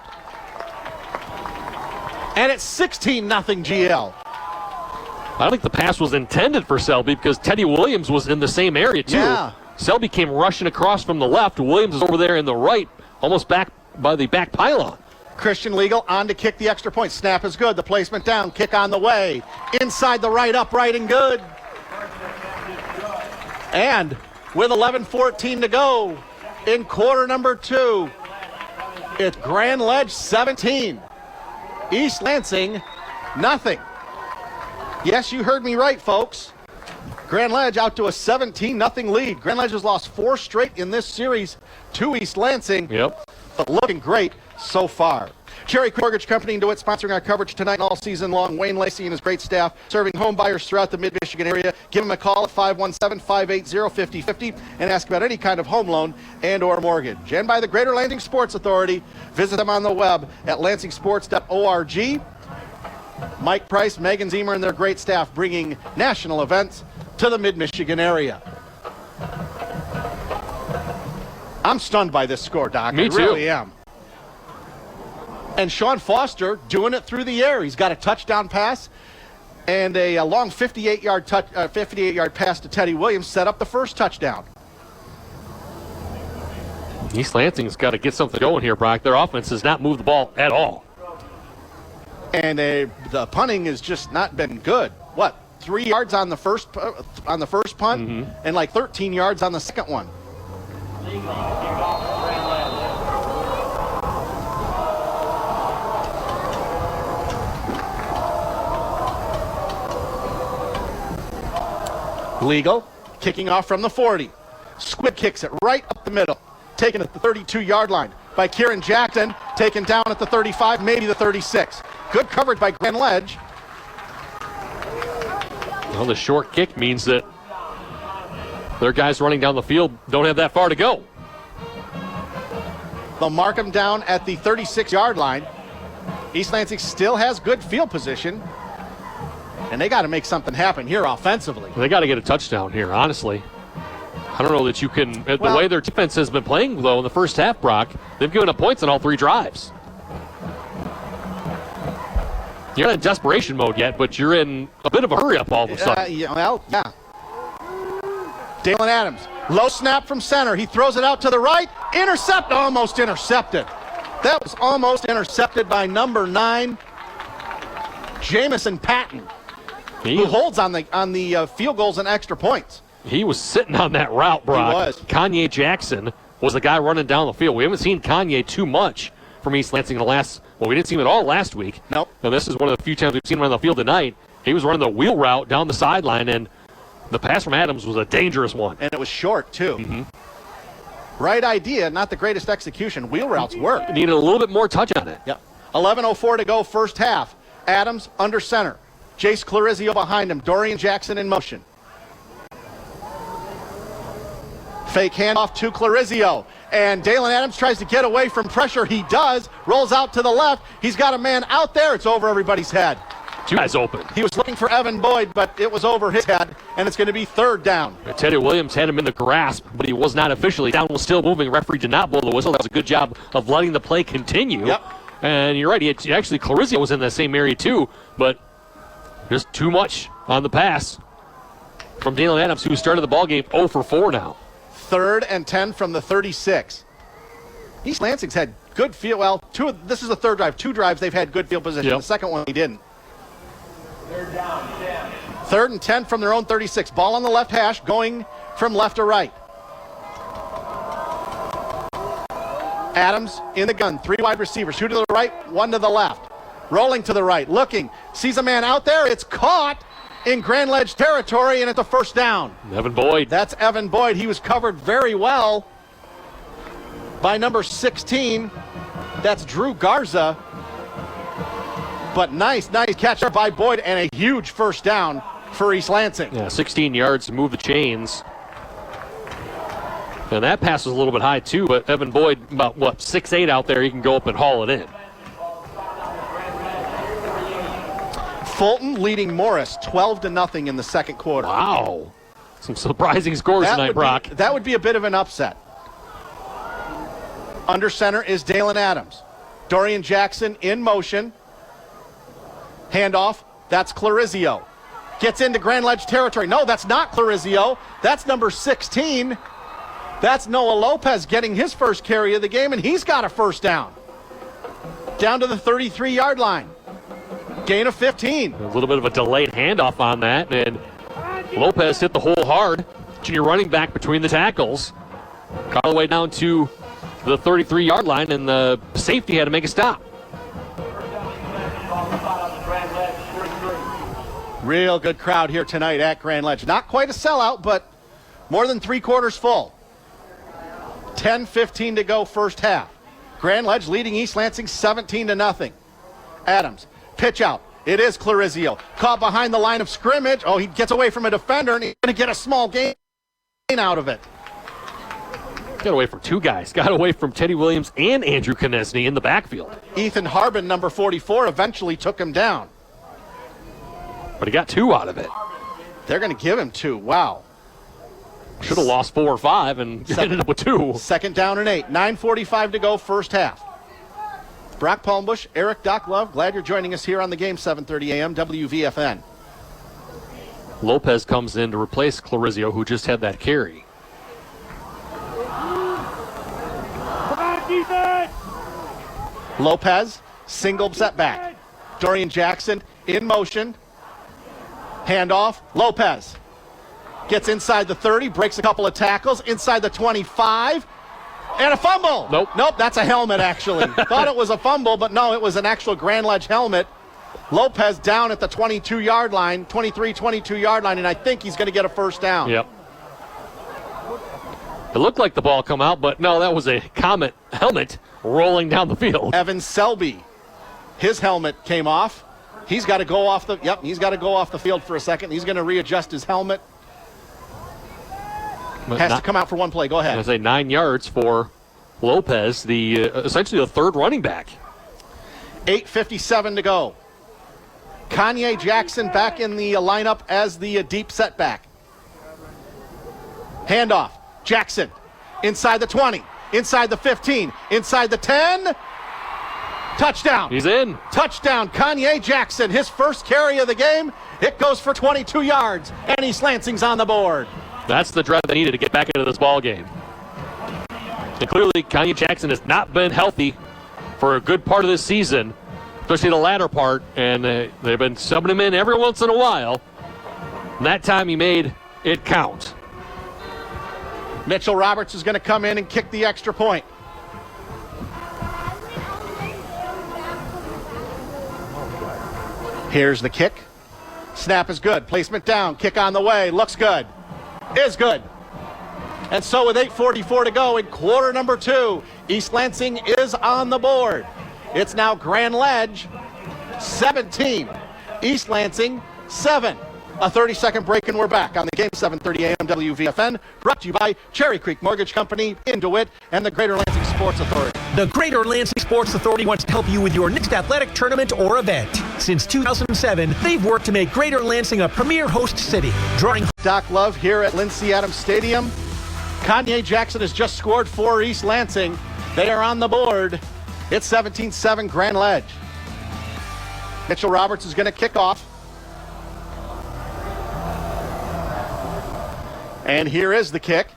And it's 16-0 GL. I don't think the pass was intended for Selby because Teddy Williams was in the same area too. Yeah. Selby came rushing across from the left. Williams is over there in the right, almost back by the back pylon. Christian Legal on to kick the extra point. Snap is good. The placement down. Kick on the way. Inside the right, upright and good. And with 11:14 to go in quarter number 2, it's Grand Ledge 17. East Lansing, nothing. Yes, you heard me right, folks. Grand Ledge out to a 17-0 lead. Grand Ledge has lost 4 straight in this series to East Lansing. Yep. But looking great so far. Cherry Creek Mortgage Company in DeWitt sponsoring our coverage tonight and all season long. Wayne Lacey and his great staff serving home buyers throughout the mid-Michigan area. Give them a call at 517-580-5050 and ask about any kind of home loan and or mortgage. And by the Greater Lansing Sports Authority. Visit them on the web at lansingsports.org. Mike Price, Megan Zemer, and their great staff bringing national events to the mid-Michigan area. I'm stunned by this score, Doc. Me too. I really am. And Sean Foster doing it through the air. He's got a touchdown pass and a long 58-yard pass to Teddy Williams set up the first touchdown. East Lansing's got to get something going here, Brock. Their offense has not moved the ball at all. And the punting has just not been good. 3 yards on the first punt, and like 13 yards on the second one. Legal kicking off from the 40. Squib kicks it right up the middle. taken at the 32-yard line by Kieran Jackson, taken down at the 35, maybe the 36. Good coverage by Grand Ledge. Well, the short kick means that their guys running down the field don't have that far to go. They'll mark him down at the 36-yard line. East Lansing still has good field position, and they got to make something happen here offensively. They got to get a touchdown here, honestly. I don't know that you can, the way their defense has been playing, though, in the first half, Brock, they've given up points on all 3 drives. You're not in desperation mode yet, but you're in a bit of a hurry-up all of a sudden. Yeah. Dalen Adams, low snap from center. He throws it out to the right. Almost intercepted. That was almost intercepted by number 9, Jamison Patton, who holds on the field goals and extra points. He was sitting on that route, Brock. He was. Kanye Jackson was the guy running down the field. We haven't seen Kanye too much from East Lansing in the last, we didn't see him at all last week. Nope. And this is one of the few times we've seen him on the field tonight. He was running the wheel route down the sideline, and the pass from Adams was a dangerous one. And it was short, too. Mm-hmm. Right idea, not the greatest execution. Wheel routes work. Needed a little bit more touch on it. Yep. 11:04 to go, first half. Adams under center. Jace Clarizio behind him. Dorian Jackson in motion. Fake handoff to Clarizio. And Dalen Adams tries to get away from pressure. He does. Rolls out to the left. He's got a man out there. It's over everybody's head. 2 guys open. He was looking for Evan Boyd, but it was over his head, and it's going to be 3rd down. Teddy Williams had him in the grasp, but he was not officially down. Was still moving. Referee did not blow the whistle. That was a good job of letting the play continue. Yep. And you're right. Actually, Clarizio was in the same area too, but just too much on the pass from Dalen Adams, who started the ball game 0 for 4 now. 3rd and 10 from the 36. East Lansing's had good field. Well, this is the 3rd drive. 2 drives they've had good field position. Yep. The second one he didn't. 3rd down, 10. 3rd and 10 from their own 36. Ball on the left hash, going from left to right. Adams in the gun. 3 wide receivers. 2 to the right, 1 to the left. Rolling to the right, looking. Sees a man out there. It's caught in Grand Ledge territory, and it's a 1st down. Evan Boyd. That's Evan Boyd. He was covered very well by number 16. That's Drew Garza. But nice catch by Boyd, and a huge 1st down for East Lansing. Yeah, 16 yards to move the chains. And that pass was a little bit high too, but Evan Boyd, about 6'8" out there, he can go up and haul it in. Fulton leading Morris 12-0 in the second quarter. Wow. Some surprising scores tonight, Brock. That would be a bit of an upset. Under center is Dalen Adams. Dorian Jackson in motion. Handoff. That's Clarizio. Gets into Grand Ledge territory. No, that's not Clarizio. That's number 16. That's Noah Lopez getting his first carry of the game, and he's got a 1st down. Down to the 33-yard line. Gain of 15. A little bit of a delayed handoff on that, and Lopez hit the hole hard. Junior running back between the tackles. Got all the way down to the 33-yard line, and the safety had to make a stop. Real good crowd here tonight at Grand Ledge. Not quite a sellout, but more than 3/4 full. 10:15 to go, first half. Grand Ledge leading East Lansing 17-0. Adams, pitch out. It is Clarizio. Caught behind the line of scrimmage. Oh, he gets away from a defender, and he's going to get a small gain out of it. Got away from 2 guys. Got away from Teddy Williams and Andrew Konechny in the backfield. Ethan Harbin, number 44, eventually took him down. But he got 2 out of it. They're going to give him 2. Wow. Should have lost 4 or 5 and ended up with 2. 2nd down and 8. 9:45 to go, first half. Brock Palmbush, Eric Doc Love, glad you're joining us here on the game, 7:30 a.m. WVFN. Lopez comes in to replace Clarizio, who just had that carry. Lopez, single setback. Dorian Jackson in motion. Handoff. Lopez gets inside the 30, breaks a couple of tackles, inside the 25, and a fumble. Nope, that's a helmet, actually. Thought it was a fumble, but no, it was an actual Grand Ledge helmet. Lopez down at the 22-yard line, 22-yard line, and I think he's going to get a 1st down. Yep. It looked like the ball come out, but no, that was a Comet helmet rolling down the field. Evan Selby, his helmet came off. He's got to go off the field for a second. He's going to readjust his helmet. Has to come out for one play. Go ahead. I say 9 yards for Lopez, essentially the third running back. 8:57 to go. Kanye Jackson back in the lineup as the deep setback. Handoff. Jackson inside the 20, inside the 15, inside the 10. Touchdown. He's in. Touchdown, Kanye Jackson. His first carry of the game. It goes for 22 yards, and East Lansing's on the board. That's the drive they needed to get back into this ball game. And clearly, Kanye Jackson has not been healthy for a good part of this season, especially the latter part, and they've been subbing him in every once in a while. And that time he made it count. Mitchell Roberts is going to come in and kick the extra point. Here's the kick. Snap is good. Placement down. Kick on the way. Looks good. Is good. And so with 8:44 to go in quarter number 2, East Lansing is on the board. It's now Grand Ledge 17, East Lansing 7. A 30-second break and we're back on the game. 7:30 a.m. WVFN, brought to you by Cherry Creek Mortgage Company in DeWitt and the Greater Lansing Sports Authority. The Greater Lansing Sports Authority wants to help you with your next athletic tournament or event. Since 2007, they've worked to make Greater Lansing a premier host city, drawing Doc Love here at Lindsey Adams Stadium. Kanye Jackson has just scored for East Lansing. They are on the board. It's 17-7 Grand Ledge. Mitchell Roberts is going to kick off. And here is the kick.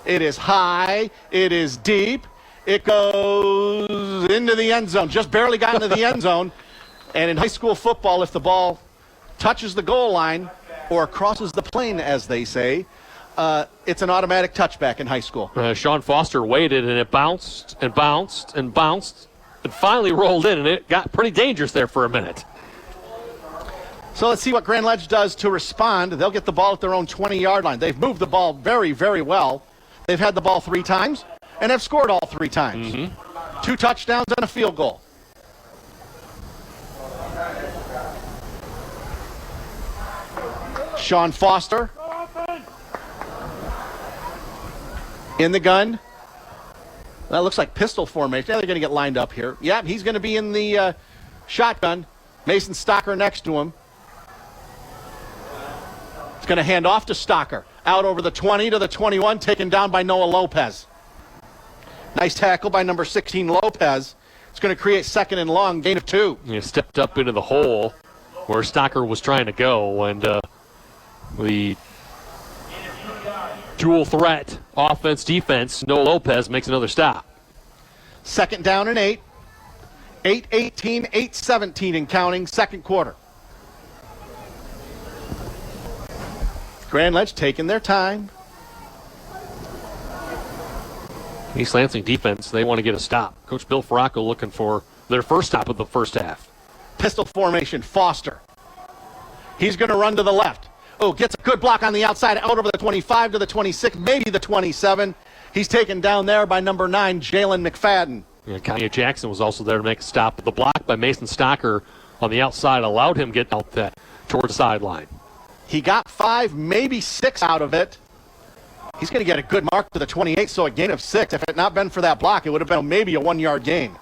It is high. It is deep. It goes into the end zone. Just barely got into the end zone. And in high school football, if the ball touches the goal line or crosses the plane, as they say, it's an automatic touchback in high school. Sean Foster waited, and it bounced and bounced and bounced and finally rolled in, and it got pretty dangerous there for a minute. So let's see what Grand Ledge does to respond. They'll get the ball at their own 20-yard line. They've moved the ball very, very well. They've had the ball 3 times and have scored all 3 times. 2 touchdowns and a field goal. Sean Foster in the gun. That looks like pistol formation. Yeah, they're going to get lined up here. Yeah, he's going to be in the shotgun. Mason Stocker next to him. It's going to hand off to Stocker. Out over the 20 to the 21, taken down by Noah Lopez. Nice tackle by number 16, Lopez. It's going to create second and long, gain of 2. He stepped up into the hole where Stocker was trying to go, and the dual threat offense, defense, Noah Lopez makes another stop. Second down and 8. 8-18, 8-17 and counting, second quarter. Grand Ledge taking their time. East Lansing defense, they want to get a stop. Coach Bill Faracco looking for their first stop of the first half. Pistol formation, Foster. He's going to run to the left. Oh, gets a good block on the outside, out over the 25 to the 26, maybe the 27. He's taken down there by number 9, Jalen McFadden. Yeah, Kanye Jackson was also there to make a stop. The block by Mason Stocker on the outside allowed him to get out that towards the sideline. He got 5, maybe 6 out of it. He's going to get a good mark to the 28, so a gain of 6. If it had not been for that block, it would have been maybe a 1-yard gain.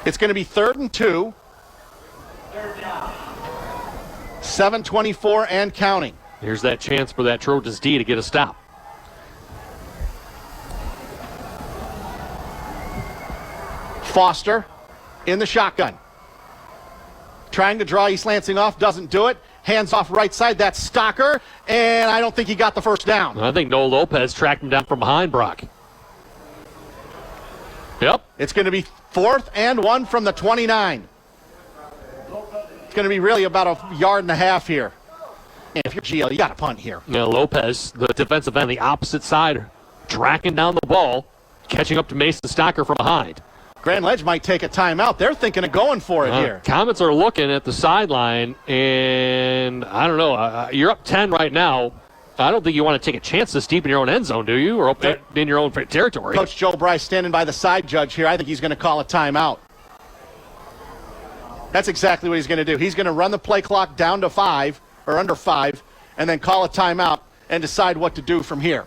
It's going to be 3rd and 2. 7:24 and counting. Here's that chance for that Trojans D to get a stop. Foster in the shotgun. Trying to draw East Lansing off, doesn't do it. Hands off right side, that's Stocker, and I don't think he got the first down. I think Noah Lopez tracked him down from behind, Brock. Yep. It's going to be 4th and 1 from the 29. It's going to be really about a yard and a half here. And if you're GL, you got to punt here. Yeah, Lopez, the defensive end, the opposite side, tracking down the ball, catching up to Mason Stocker from behind. Grand Ledge might take a timeout. They're thinking of going for it here. Comets are looking at the sideline, and I don't know. You're up 10 right now. I don't think you want to take a chance this deep in your own end zone, do you? Or in your own territory. Coach Joe Bryce standing by the side judge here. I think he's going to call a timeout. That's exactly what he's going to do. He's going to run the play clock down to 5 or under 5 and then call a timeout and decide what to do from here.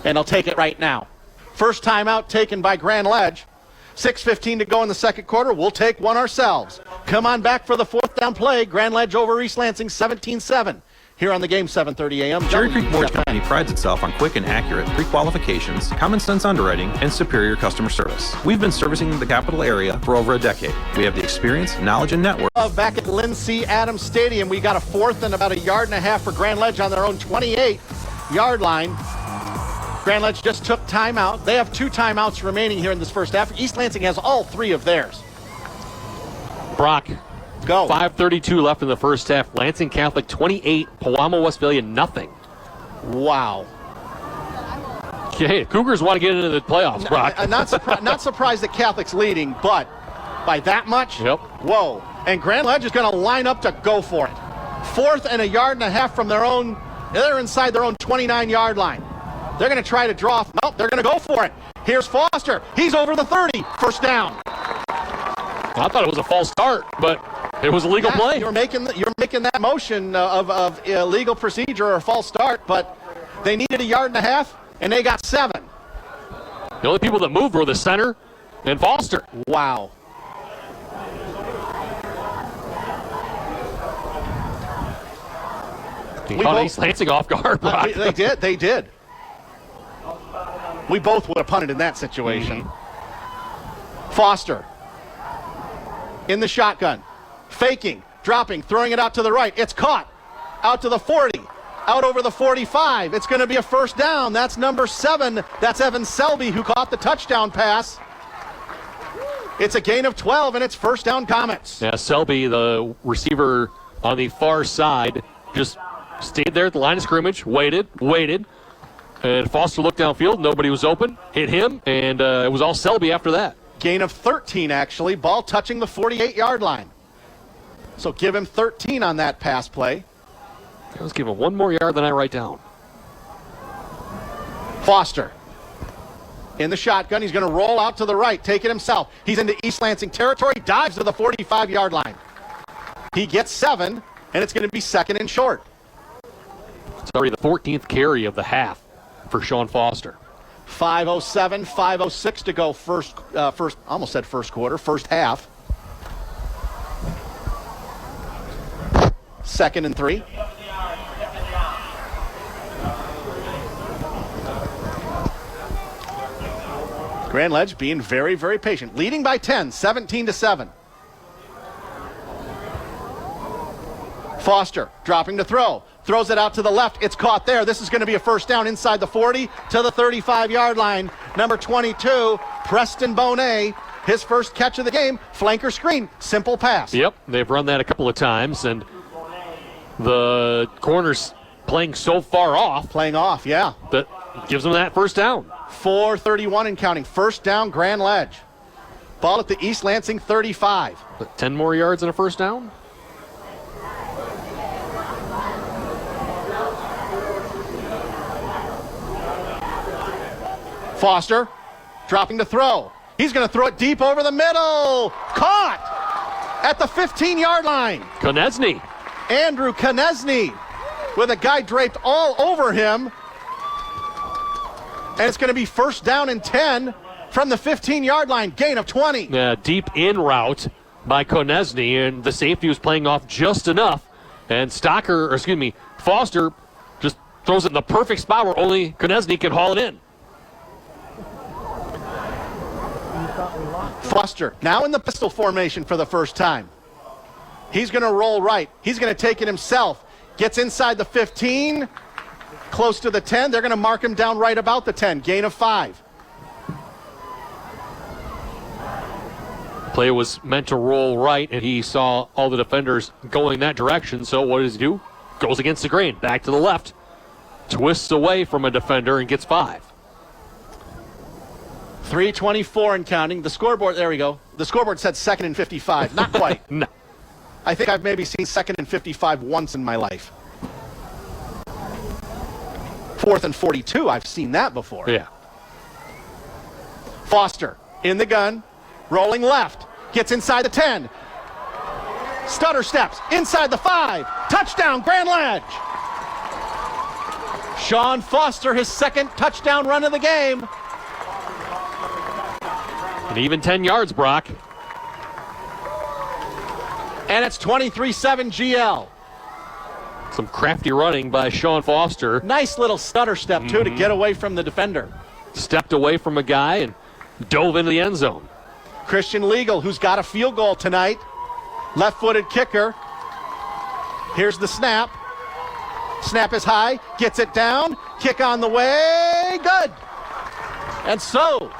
And I'll take it right now. First timeout taken by Grand Ledge. 6:15 to go in the second quarter. We'll take one ourselves. Come on back for the fourth down play. Grand Ledge over East Lansing 17-7. Here on the game, 7:30 a.m. Cherry Creek Mortgage Company prides itself on quick and accurate pre-qualifications, common sense underwriting, and superior customer service. We've been servicing the capital area for over a decade. We have the experience, knowledge, and network. Back at Lynn C. Adams Stadium, we got a fourth and about 1.5 yards for Grand Ledge on their own 28-yard line. Grand Ledge just took timeout. They have 2 timeouts remaining here in this first half. East Lansing has all 3 of theirs. Brock. Go. 5:32 left in the first half. Lansing Catholic 28, Pewamo Westphalia nothing. Wow. Okay, Cougars want to get into the playoffs, Brock. Not surprised that Catholic's leading, but by that much? Yep. Whoa. And Grand Ledge is going to line up to go for it. Fourth and 1.5 yards from their own. They're inside their own 29-yard line. They're going to try to draw. Nope, they're going to go for it. Here's Foster. He's over the 30. First down. I thought it was a false start, but it was a legal play. You're making that motion of illegal procedure or a false start, but they needed 1.5 yards, and they got 7. The only people that moved were the center and Foster. Wow. They caught East Lansing off guard, Brock. They did. We both would have punted in that situation. Foster in the shotgun, faking, dropping, throwing it out to the right. It's caught out to the 40, out over the 45. It's going to be a first down. That's number 7. That's Evan Selby who caught the touchdown pass. It's a gain of 12, and it's first down Comets. Yeah, Selby, the receiver on the far side, just stayed there at the line of scrimmage, waited. And Foster looked downfield. Nobody was open. Hit him, and it was all Selby after that. Gain of 13, actually. Ball touching the 48-yard line. So give him 13 on that pass play. Let's give him 1 more yard than I write down. Foster in the shotgun. He's going to roll out to the right, take it himself. He's into East Lansing territory, dives to the 45-yard line. He gets 7, and it's going to be second and short. It's already the 14th carry of the half for Sean Foster. 5:07, 5:06 to go first half. Second and 3. Grand Ledge being very, very patient. Leading by 10, 17-7. Foster dropping to throw. Throws it out to the left. It's caught there. This is going to be a first down inside the 40 to the 35-yard line. Number 22, Preston Bonet. His first catch of the game. Flanker screen. Simple pass. Yep, they've run that a couple of times, and the corner's playing so far off. Playing off, yeah. That gives them that first down. 4:31 and counting. First down, Grand Ledge. Ball at the East Lansing 35. 10 more yards and a first down? Foster dropping to throw. He's going to throw it deep over the middle. Caught at the 15-yard line. Konechny. Andrew Konechny with a guy draped all over him. And it's going to be first down and 10 from the 15-yard line. Gain of 20. Deep in route by Konechny, and the safety was playing off just enough. And Foster just throws it in the perfect spot where only Konechny can haul it in. Foster now in the pistol formation for the first time. He's going to roll right. He's going to take it himself. Gets inside the 15, close to the 10. They're going to mark him down right about the 10. Gain of 5. Play was meant to roll right, and he saw all the defenders going that direction. So what does he do? Goes against the grain. Back to the left. Twists away from a defender and gets 5. 3:24 and counting. The scoreboard, there we go. The scoreboard said 2nd and 55. Not quite. No. I think I've maybe seen 2nd and 55 once in my life. 4th and 42, I've seen that before. Yeah. Foster in the gun, rolling left, gets inside the 10. Stutter steps inside the 5. Touchdown, Grand Ledge. Sean Foster, his second touchdown run of the game. And even 10 yards, Brock. And it's 23-7 GL. Some crafty running by Sean Foster. Nice little stutter step, too, to get away from the defender. Stepped away from a guy and dove into the end zone. Christian Legal, who's got a field goal tonight. Left-footed kicker. Here's the snap. Snap is high, gets it down. Kick on the way, good. And so,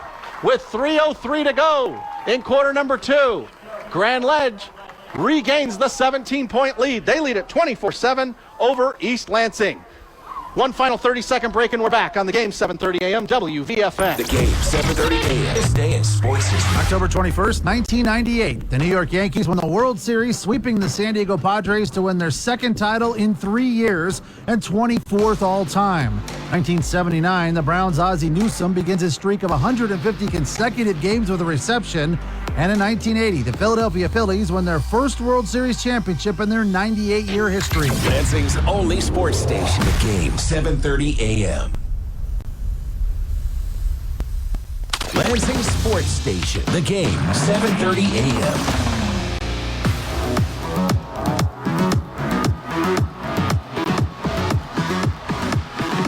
with 3:03 to go in quarter number 2, Grand Ledge regains the 17-point lead. They lead at 24-7 over East Lansing. One final 30-second break, and we're back on the game, 7:30 a.m. WVFN. The game, 7:30 a.m. This day in sports history. October 21st, 1998. The New York Yankees won the World Series, sweeping the San Diego Padres to win their second title in 3 years and 24th all-time. 1979, the Browns' Ozzie Newsome begins his streak of 150 consecutive games with a reception. And in 1980, the Philadelphia Phillies won their first World Series championship in their 98-year history. Lansing's only sports station. The game, 7:30 a.m. Lansing Sports Station. The game, 7:30 a.m.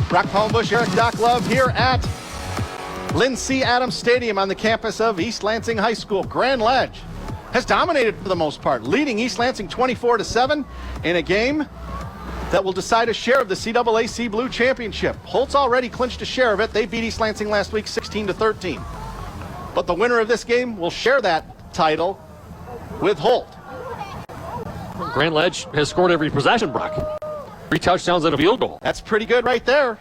Brock Palmbush, Eric Doc Love here at Lynn C. Adams Stadium on the campus of East Lansing High School. Grand Ledge has dominated for the most part, leading East Lansing 24-7 in a game that will decide a share of the CAAC Blue Championship. Holt's already clinched a share of it. They beat East Lansing last week 16-13. But the winner of this game will share that title with Holt. Grand Ledge has scored every possession, Brock. 3 touchdowns and a field goal. That's pretty good right there.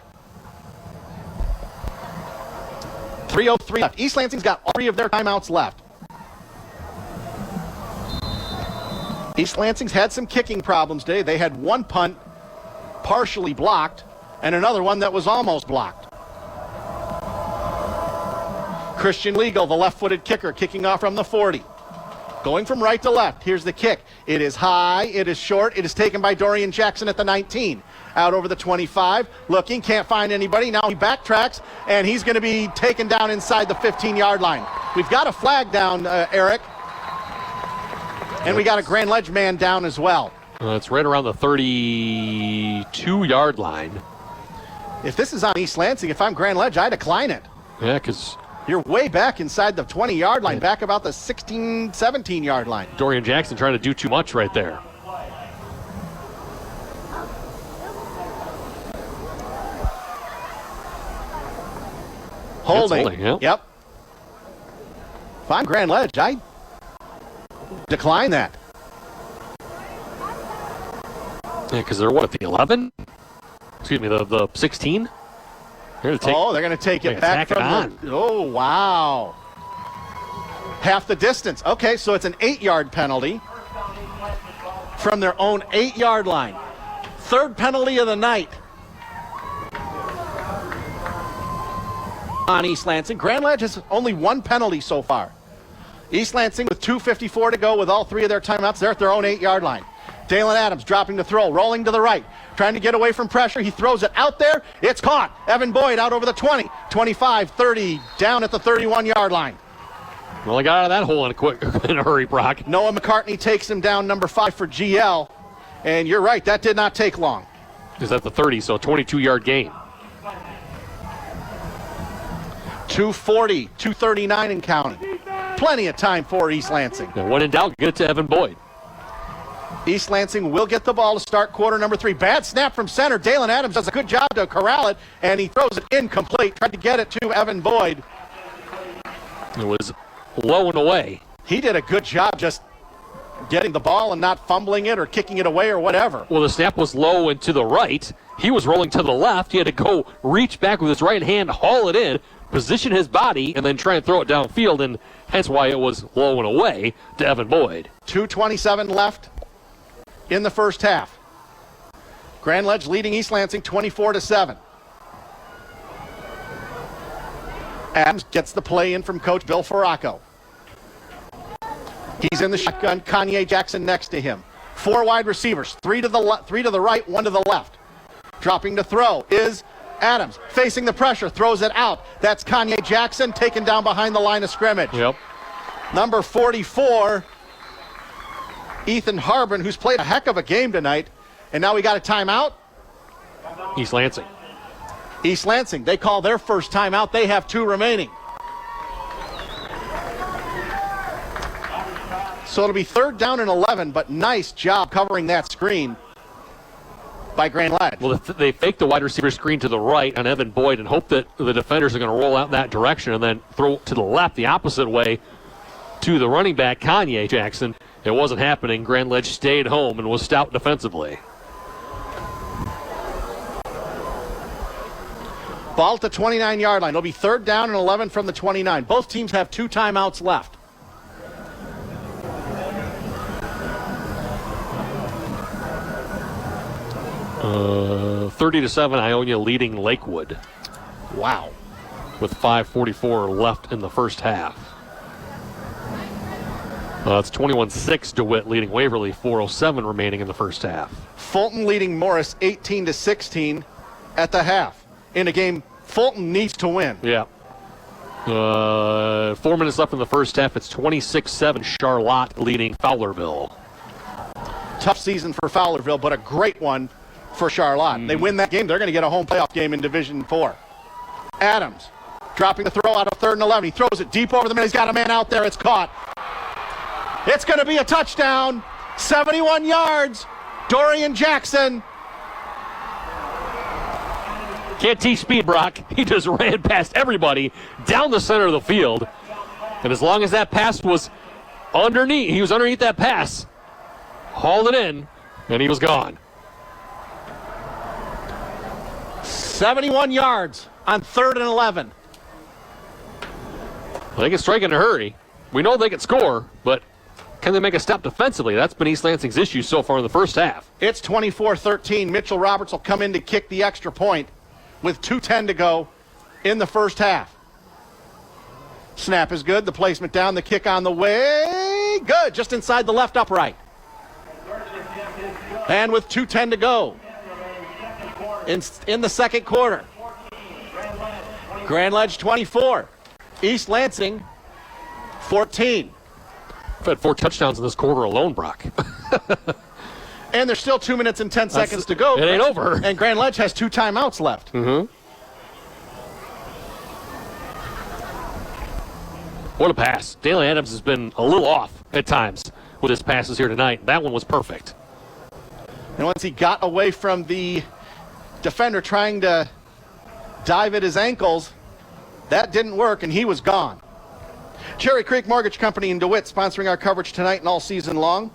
3:03 left. East Lansing's got all 3 of their timeouts left. East Lansing's had some kicking problems today. They had one punt partially blocked and another one that was almost blocked. Christian Legal, the left-footed kicker, kicking off from the 40. Going from right to left. Here's the kick. It is high. It is short. It is taken by Dorian Jackson at the 19. Out over the 25. Looking. Can't find anybody. Now he backtracks, and he's going to be taken down inside the 15-yard line. We've got a flag down, Eric. And we got a Grand Ledge man down as well. It's right around the 32-yard line. If this is on East Lansing, if I'm Grand Ledge, I decline it. Yeah, because you're way back inside the 20-yard line, back about the 16, 17-yard line. Dorian Jackson trying to do too much right there. Holding. Yep. If I'm Grand Ledge, I decline that. Yeah, because they're what, the 11? Excuse me, the 16? They're going to take it back from the... Oh, wow. Half the distance. Okay, so it's an 8-yard penalty from their own 8-yard line. Third penalty of the night on East Lansing. Grand Ledge has only one penalty so far. East Lansing with 2:54 to go with all 3 of their timeouts. They're at their own 8-yard line. Dalen Adams dropping to throw, rolling to the right, trying to get away from pressure. He throws it out there. It's caught. Evan Boyd out over the 20, 25, 30, down at the 31-yard line. Well, I got out of that hole in a hurry, Brock. Noah McCartney takes him down, number 5 for GL. And you're right, that did not take long. Is at the 30, so a 22-yard gain. 2:40, 2:39 and counting. Plenty of time for East Lansing. Now, when in doubt, get it to Evan Boyd. East Lansing will get the ball to start quarter number 3. Bad snap from center. Dalen Adams does a good job to corral it, and he throws it incomplete. Tried to get it to Evan Boyd. It was low and away. He did a good job just getting the ball and not fumbling it or kicking it away or whatever. Well, the snap was low and to the right. He was rolling to the left. He had to go reach back with his right hand, haul it in, position his body, and then try and throw it downfield, and hence why it was low and away to Evan Boyd. 2:27 left in the first half. Grand Ledge leading East Lansing 24-7. Adams gets the play in from Coach Bill Farraco. He's in the shotgun. Kanye Jackson next to him. 4 wide receivers, 3 to the right, 1 to the left. Dropping to throw is Adams. Facing the pressure, throws it out. That's Kanye Jackson taken down behind the line of scrimmage. Yep. Number 44, Ethan Harbin, who's played a heck of a game tonight. And now we got a timeout. East Lansing. East Lansing, they call their first timeout. They have 2 remaining. So it'll be 3rd down and 11, but nice job covering that screen by Grand Ledge. Well, they faked the wide receiver screen to the right on Evan Boyd and hope that the defenders are going to roll out that direction and then throw to the left the opposite way to the running back, Kanye Jackson. It wasn't happening. Grand Ledge stayed home and was stout defensively. Ball at the 29-yard line. It'll be 3rd down and 11 from the 29. Both teams have 2 timeouts left. Uh, 30-7, Ionia leading Lakewood. Wow. With 5:44 left in the first half. It's 21-6, DeWitt leading Waverly, 4:07 remaining in the first half. Fulton leading Morris 18-16 at the half. In a game Fulton needs to win. Yeah. 4 minutes left in the first half. It's 26-7, Charlotte leading Fowlerville. Tough season for Fowlerville, but a great one for Charlotte. They win that game, they're going to get a home playoff game in Division 4. Adams dropping the throw out of 3rd and 11. He throws it deep over the middle. He's got a man out there. It's caught. It's going to be a touchdown. 71 yards. Dorian Jackson. Can't teach speed, Brock. He just ran past everybody down the center of the field. And as long as that pass was underneath, he was underneath that pass, hauled it in, and he was gone. 71 yards on 3rd and 11. They can strike in a hurry. We know they can score, but can they make a stop defensively? That's been East Lansing's issue so far in the first half. It's 24-13. Mitchell Roberts will come in to kick the extra point with 2:10 to go in the first half. Snap is good. The placement down. The kick on the way. Good. Just inside the left upright. And with 2:10 to go in the second quarter. Grand Ledge 24. East Lansing 14. We've had 4 touchdowns in this quarter alone, Brock. And there's still 2 minutes and 10 seconds to go. It ain't over. And Grand Ledge has 2 timeouts left. Mm-hmm. What a pass. Dalen Adams has been a little off at times with his passes here tonight. That one was perfect. And once he got away from the defender trying to dive at his ankles, that didn't work, and he was gone. Cherry Creek Mortgage Company in DeWitt sponsoring our coverage tonight and all season long.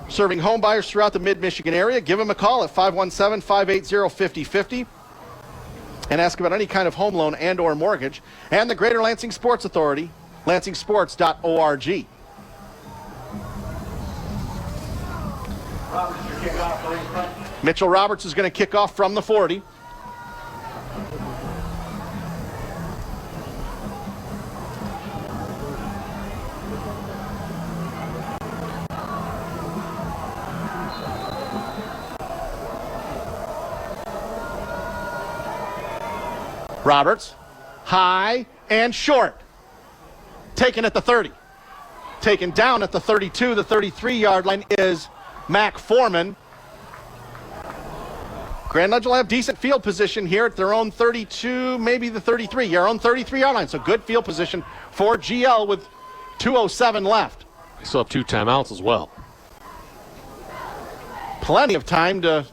Serving home buyers throughout the mid-Michigan area. Give them a call at 517-580-5050 and ask about any kind of home loan and or mortgage. And the Greater Lansing Sports Authority, lansingsports.org. Mitchell Roberts is going to kick off from the 40. Roberts, high and short. Taken at the 30. Taken down at the 32. The 33-yard line is Mac Foreman. Grand Ledge will have decent field position here at their own 32, maybe the 33. Your own 33-yard line. So good field position for GL with 2:07 left. They still have 2 timeouts as well. Plenty of time to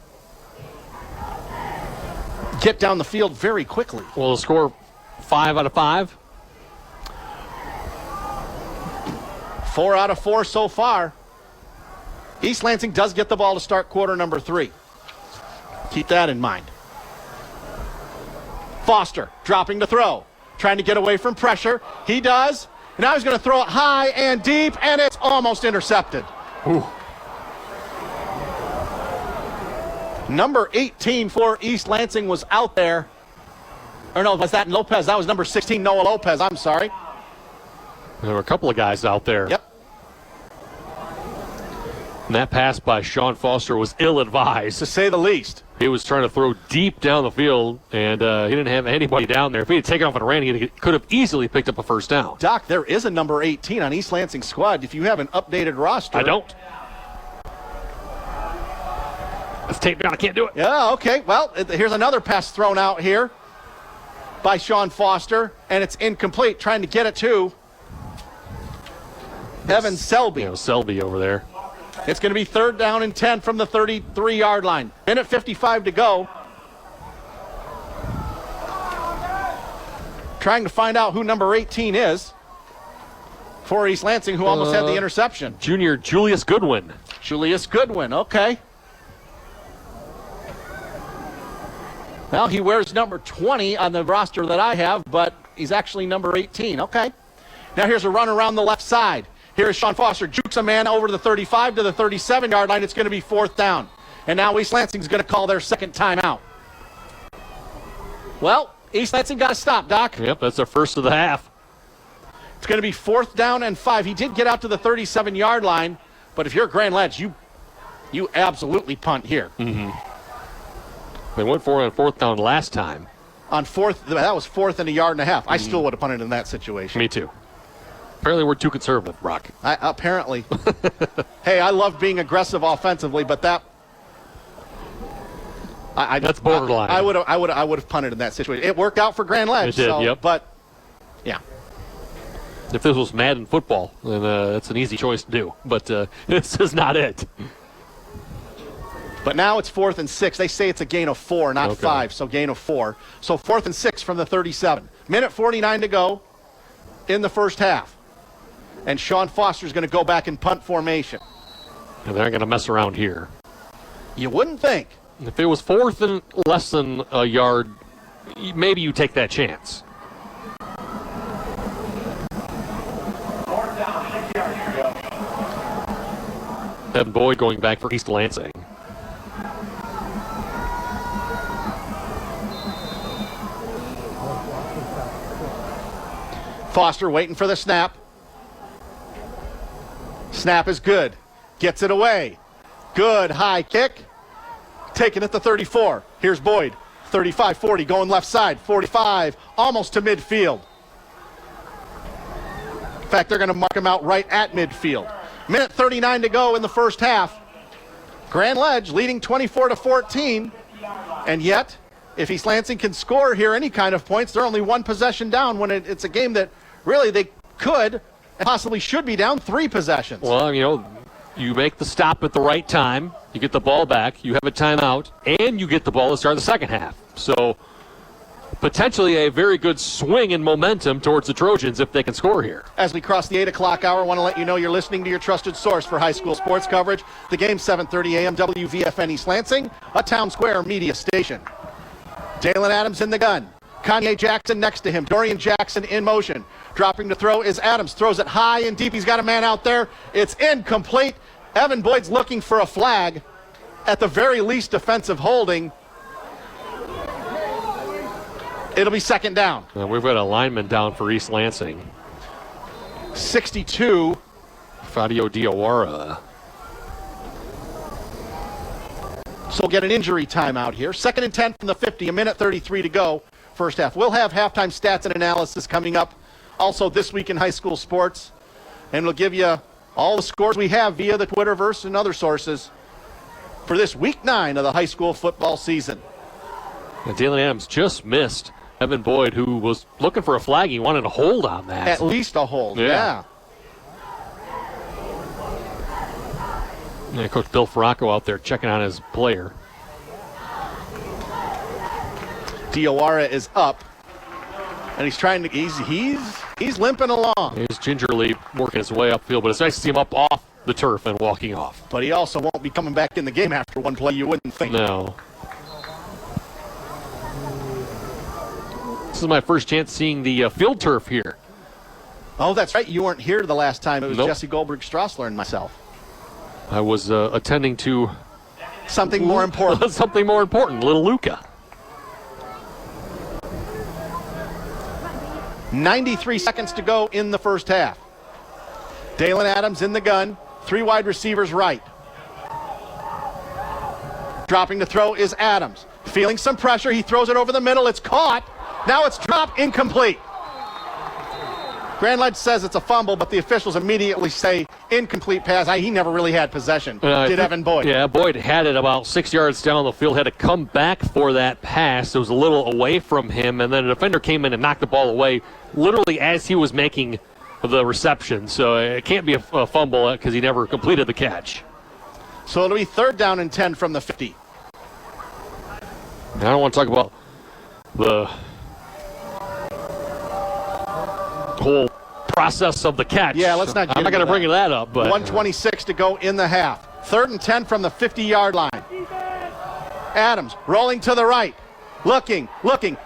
get down the field very quickly. Well, the score 5 out of 5. 4 out of 4 so far. East Lansing does get the ball to start quarter number 3. Keep that in mind. Foster dropping to throw, trying to get away from pressure. He does. And now he's going to throw it high and deep, and it's almost intercepted. Ooh. Number 18 for East Lansing was out there. Or no, was that Lopez? That was number 16, Noah Lopez. I'm sorry. There were a couple of guys out there. Yep. And that pass by Sean Foster was ill-advised. To say the least. He was trying to throw deep down the field, and he didn't have anybody down there. If he had taken off and ran, he could have easily picked up a first down. Doc, there is a number 18 on East Lansing's squad if you have an updated roster. I don't. Let's tape down. I can't do it. Yeah, okay. Well, here's another pass thrown out here by Sean Foster, and it's incomplete. Trying to get it to Evan Selby. You know, Selby over there. It's going to be 3rd down and 10 from the 33-yard line. Minute 55 to go. Trying to find out who number 18 is for East Lansing, who almost had the interception. Junior Julius Goodwin. Julius Goodwin, okay. Well, he wears number 20 on the roster that I have, but he's actually number 18. Okay. Now here's a run around the left side. Here's Sean Foster, jukes a man over the 35 to the 37-yard line. It's going to be 4th down. And now East Lansing's going to call their second timeout. Well, East Lansing got to stop, Doc. Yep, that's their first of the half. It's going to be 4th down and 5. He did get out to the 37-yard line, but if you're Grand Ledge, you absolutely punt here. Mm-hmm. They went for it on 4th down last time. On 4th, that was 4th and a yard and a half. I still would have punted in that situation. Me too. Apparently we're too conservative, Brock. Apparently. Hey, I love being aggressive offensively, but that's borderline. I would have punted in that situation. It worked out for Grand Ledge. It did, yep. But, yeah. If this was Madden football, then that's an easy choice to do. But this is not it. But now it's 4th and 6. They say it's a gain of 4, not 5, so gain of 4. So 4th and 6 from the 37. Minute 49 to go in the first half. And Sean Foster's going to go back in punt formation. And they're going to mess around here. You wouldn't think. If it was 4th and less than a yard, maybe you take that chance. 4th down, 6 yards. Here we go. Evan Boyd going back for East Lansing. Foster waiting for the snap. Snap is good. Gets it away. Good high kick. Taking it to 34. Here's Boyd. 35-40 going left side. 45 almost to midfield. In fact, they're going to mark him out right at midfield. Minute 39 to go in the first half. Grand Ledge leading 24-14. And yet, if East Lansing can score here any kind of points, they're only one possession down when it's a game that really they could and possibly should be down 3 possessions. Well, you know, you make the stop at the right time, you get the ball back, you have a timeout, and you get the ball to start the second half. So potentially a very good swing in momentum towards the Trojans if they can score here. As we cross the 8 o'clock hour, I want to let you know you're listening to your trusted source for high school sports coverage. The game 7:30 a.m. WVFN East Lansing, a Town Square media station. Jalen Adams in the gun. Kanye Jackson next to him. Dorian Jackson in motion. Dropping to throw is Adams. Throws it high and deep. He's got a man out there. It's incomplete. Evan Boyd's looking for a flag. At the very least, defensive holding. It'll be 2nd down. And we've got a lineman down for East Lansing. 62. Fadio Diawara. So we'll get an injury timeout here. 2nd and 10 from the 50. A minute 33 to go. First half. We'll have halftime stats and analysis coming up also this week in high school sports. And we'll give you all the scores we have via the Twitterverse and other sources for this week 9 of the high school football season. And Jalen Adams just missed Evan Boyd, who was looking for a flag. He wanted a hold on that. At least a hold, yeah. Yeah, Coach Bill Farraco out there checking on his player. Diawara is up, and he's trying to. He's He's limping along. He's gingerly working his way upfield, but it's nice to see him up off the turf and walking off. But he also won't be coming back in the game after one play, you wouldn't think. No. This is my first chance seeing the field turf here. Oh, that's right. You weren't here the last time. It was Nope. Jesse Goldberg-Strassler and myself. I was attending to something more important. Something more important, little Luca. 93 seconds to go in the first half. Dalen Adams in the gun. 3 wide receivers right. Dropping to throw is Adams. Feeling some pressure. He throws it over the middle. It's caught. Now it's dropped. Incomplete. Grand Ledge says it's a fumble, but the officials immediately say incomplete pass. He never really had possession. Did Evan Boyd. Yeah, Boyd had it about 6 yards down the field, had to come back for that pass. It was a little away from him, and then a defender came in and knocked the ball away literally as he was making the reception. So it can't be a fumble because he never completed the catch. So it'll be 3rd down and 10 from the 50. I don't want to talk about the whole process of the catch. Yeah, let's not get I'm not going to bring that up. But 1:26 to go in the half. 3rd and 10 from the 50-yard line. Adams rolling to the right. Looking.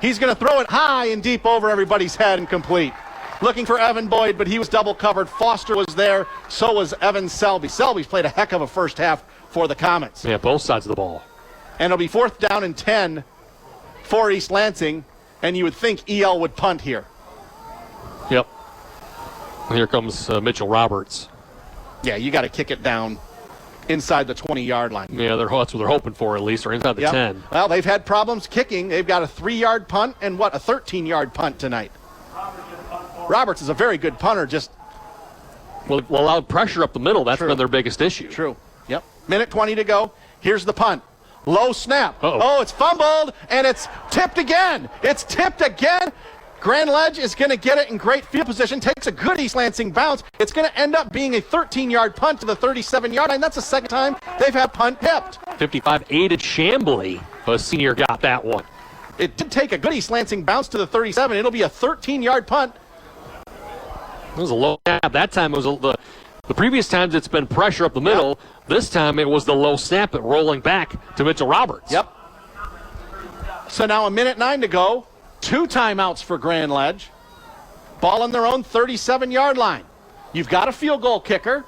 He's going to throw it high and deep over everybody's head and complete. Looking for Evan Boyd, but he was double covered. Foster was there. So was Evan Selby. Selby's played a heck of a first half for the Comets. Yeah, both sides of the ball. And it'll be 4th down and 10 for East Lansing. And you would think EL would punt here. Yep. Here comes Mitchell Roberts. Yeah, you got to kick it down inside the 20-yard line. Yeah, that's what they're hoping for at least, or inside the 10. Well, they've had problems kicking. They've got a 3-yard punt and a 13-yard punt tonight. Roberts is a very good punter, just... Well, allowed pressure up the middle. That's been their biggest issue. True. Yep. Minute 20 to go. Here's the punt. Low snap. Uh-oh. Oh, it's fumbled, and it's tipped again. Grand Ledge is going to get it in great field position, takes a good East Lansing bounce. It's going to end up being a 13-yard punt to the 37-yard line. That's the second time they've had punt tipped. 55 aided Chambly, a senior, got that one. It did take a good East Lansing bounce to the 37. It'll be a 13-yard punt. It was a low snap. That time it was the previous times it's been pressure up the middle. Yep. This time it was the low snap and rolling back to Mitchell Roberts. Yep. So now a minute 9 to go. 2 timeouts for Grand Ledge. Ball on their own 37-yard line. You've got a field goal kicker.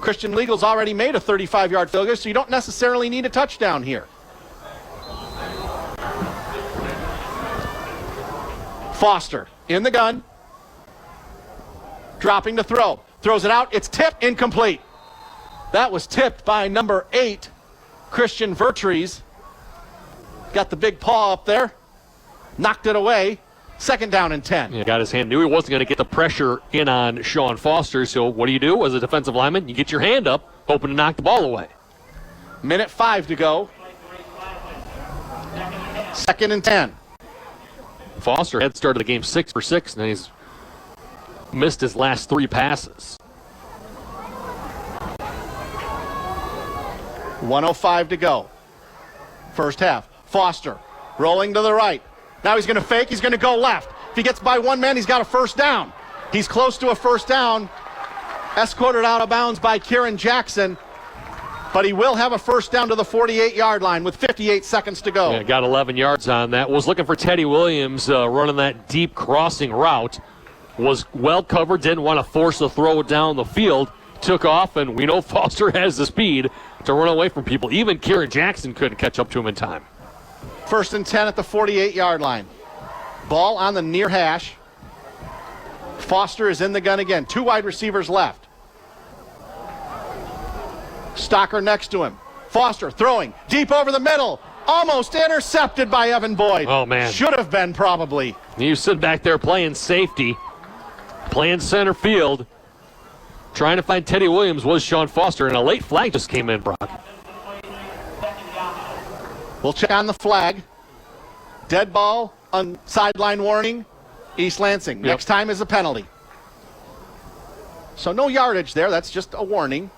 Christian Legal's already made a 35-yard field goal, so you don't necessarily need a touchdown here. Foster in the gun. Dropping to throw. Throws it out. It's tipped. Incomplete. That was tipped by number 8, Christian Vertrees. Got the big paw up there. Knocked it away. 2nd down and 10. Yeah, got his hand. Knew he wasn't going to get the pressure in on Sean Foster. So what do as a defensive lineman? You get your hand up, hoping to knock the ball away. Minute 5 to go. 2nd and 10. Foster had started the game 6 for 6, and he's missed his last 3 passes. 1:05 to go. First half. Foster rolling to the right. Now he's going to fake. He's going to go left. If he gets by one man, he's got a first down. He's close to a first down. Escorted out of bounds by Kieran Jackson. But he will have a first down to the 48-yard line with 58 seconds to go. Yeah, got 11 yards on that. Was looking for Teddy Williams running that deep crossing route. Was well covered, didn't want to force the throw down the field. Took off, and we know Foster has the speed to run away from people. Even Kieran Jackson couldn't catch up to him in time. 1st and 10 at the 48-yard line. Ball on the near hash. Foster is in the gun again. 2 wide receivers left. Stocker next to him. Foster throwing deep over the middle. Almost intercepted by Evan Boyd. Oh, man. Should have been probably. He was sitting back there playing safety, playing center field, trying to find Teddy Williams was Sean Foster, and a late flag just came in, Brock. We'll check on the flag. Dead ball on sideline warning. East Lansing. Yep. Next time is a penalty. So no yardage there. That's just a warning.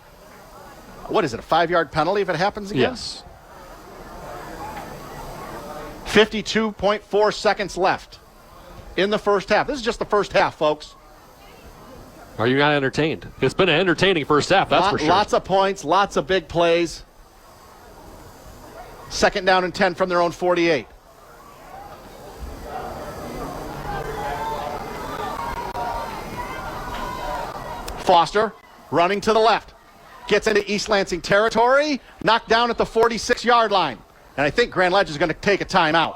What is it, a 5-yard penalty if it happens again? Yes. 52.4 seconds left. in the first half. This is just the first half, folks. Are you not entertained? It's been an entertaining first half, that's for sure. Lots of points, lots of big plays. 2nd down and 10 from their own 48. Foster running to the left. Gets into East Lansing territory. Knocked down at the 46-yard line. And I think Grand Ledge is going to take a timeout.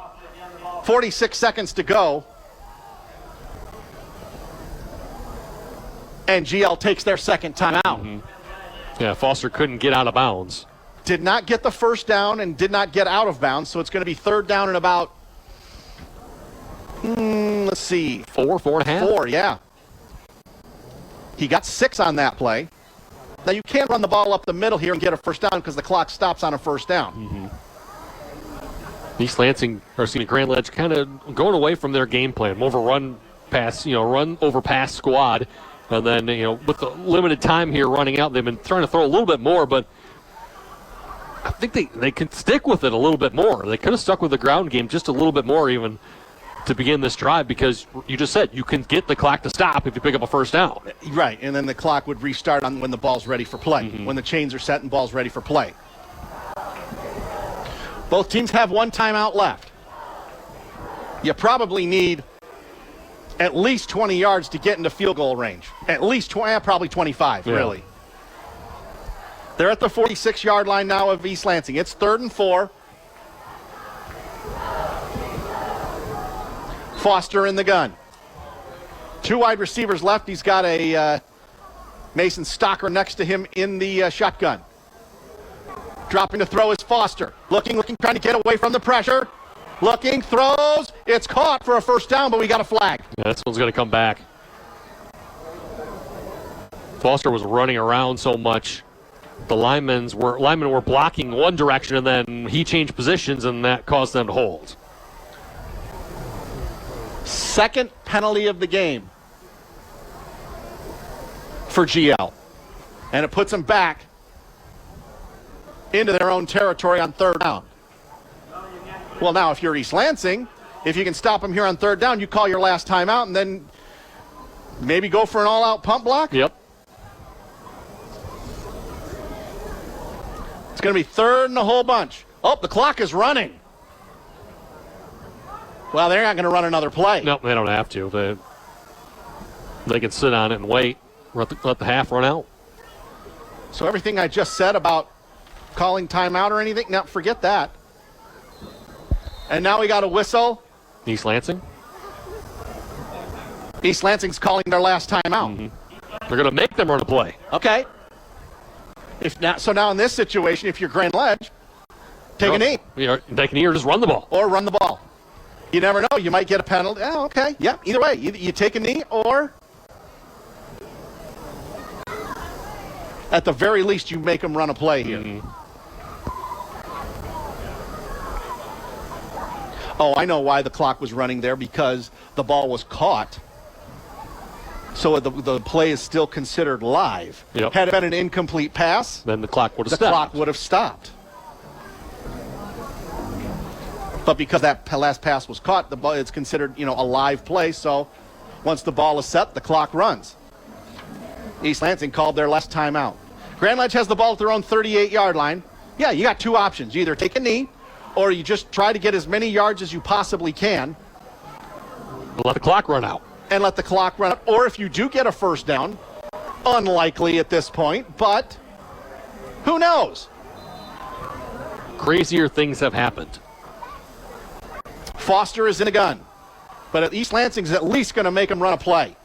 46 seconds to go. And GL takes their second timeout. Mm-hmm. Yeah, Foster couldn't get out of bounds. Did not get the first down and did not get out of bounds, so it's going to be 3rd down and about, let's see. 4.5? 4, yeah. He got 6 on that play. Now, you can't run the ball up the middle here and get a first down because the clock stops on a first down. Mm-hmm. East Lansing, Grand Ledge kind of going away from their game plan. More of a run over pass squad. And then, with the limited time here running out, they've been trying to throw a little bit more, but I think they can stick with it a little bit more. They could have stuck with the ground game just a little bit more even to begin this drive because you just said you can get the clock to stop if you pick up a first down. Right, and then the clock would restart on when the ball's ready for play, when the chains are set and ball's ready for play. Both teams have 1 timeout left. You probably need at least 20 yards to get into field goal range. At least probably 25, really. They're at the 46-yard line now of East Lansing. It's 3rd and 4. Foster in the gun. 2 wide receivers left. He's got a Mason Stocker next to him in the shotgun. Dropping to throw is Foster. Looking, trying to get away from the pressure. Looking, throws. It's caught for a first down, but we got a flag. Yeah, this one's going to come back. Foster was running around so much. The linemen were blocking one direction, and then he changed positions, and that caused them to hold. 2nd penalty of the game for GL. And it puts them back into their own territory on 3rd down. Well, now, if you're East Lansing, if you can stop them here on 3rd down, you call your last timeout and then maybe go for an all-out pump block? Yep. It's going to be 3rd and a whole bunch. Oh, the clock is running. Well, they're not going to run another play. No, they don't have to. They can sit on it and wait, let the half run out. So everything I just said about calling timeout or anything, now forget that. And now we got a whistle. East Lansing? East Lansing's calling their last timeout. They're going to make them run a play. Okay. So now in this situation, if you're Grand Ledge, take a knee. Take a knee or just run the ball. Or run the ball. You never know. You might get a penalty. Oh, okay. Yeah, either way. You take a knee or at the very least you make them run a play here. Oh, I know why the clock was running there, because the ball was caught. So the play is still considered live. Yep. Had it been an incomplete pass, then the clock would have stopped. The clock would have stopped. But because that last pass was caught, it's considered, a live play. So once the ball is set, the clock runs. East Lansing called their last timeout. Grand Ledge has the ball at their own 38-yard line. Yeah, you got 2 options. You either take a knee, or you just try to get as many yards as you possibly can. Let the clock run out. And let the clock run out. Or if you do get a first down, unlikely at this point, but who knows? Crazier things have happened. Foster is in a gun, but East Lansing's at least going to make him run a play.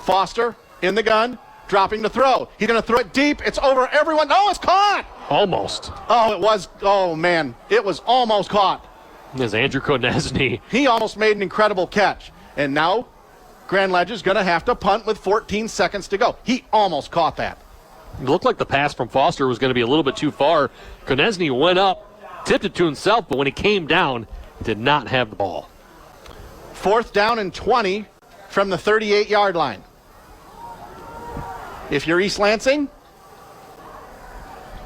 Foster in the gun, dropping to throw. He's going to throw it deep. It's over everyone. Oh, it's caught! Almost. Oh, it was. Oh, man. It was almost caught. There's Andrew Konechny. He almost made an incredible catch. And now Grand Ledge is going to have to punt with 14 seconds to go. He almost caught that. It looked like the pass from Foster was going to be a little bit too far. Konechny went up, tipped it to himself, but when he came down, did not have the ball. 4th down and 20 from the 38-yard line. If you're East Lansing,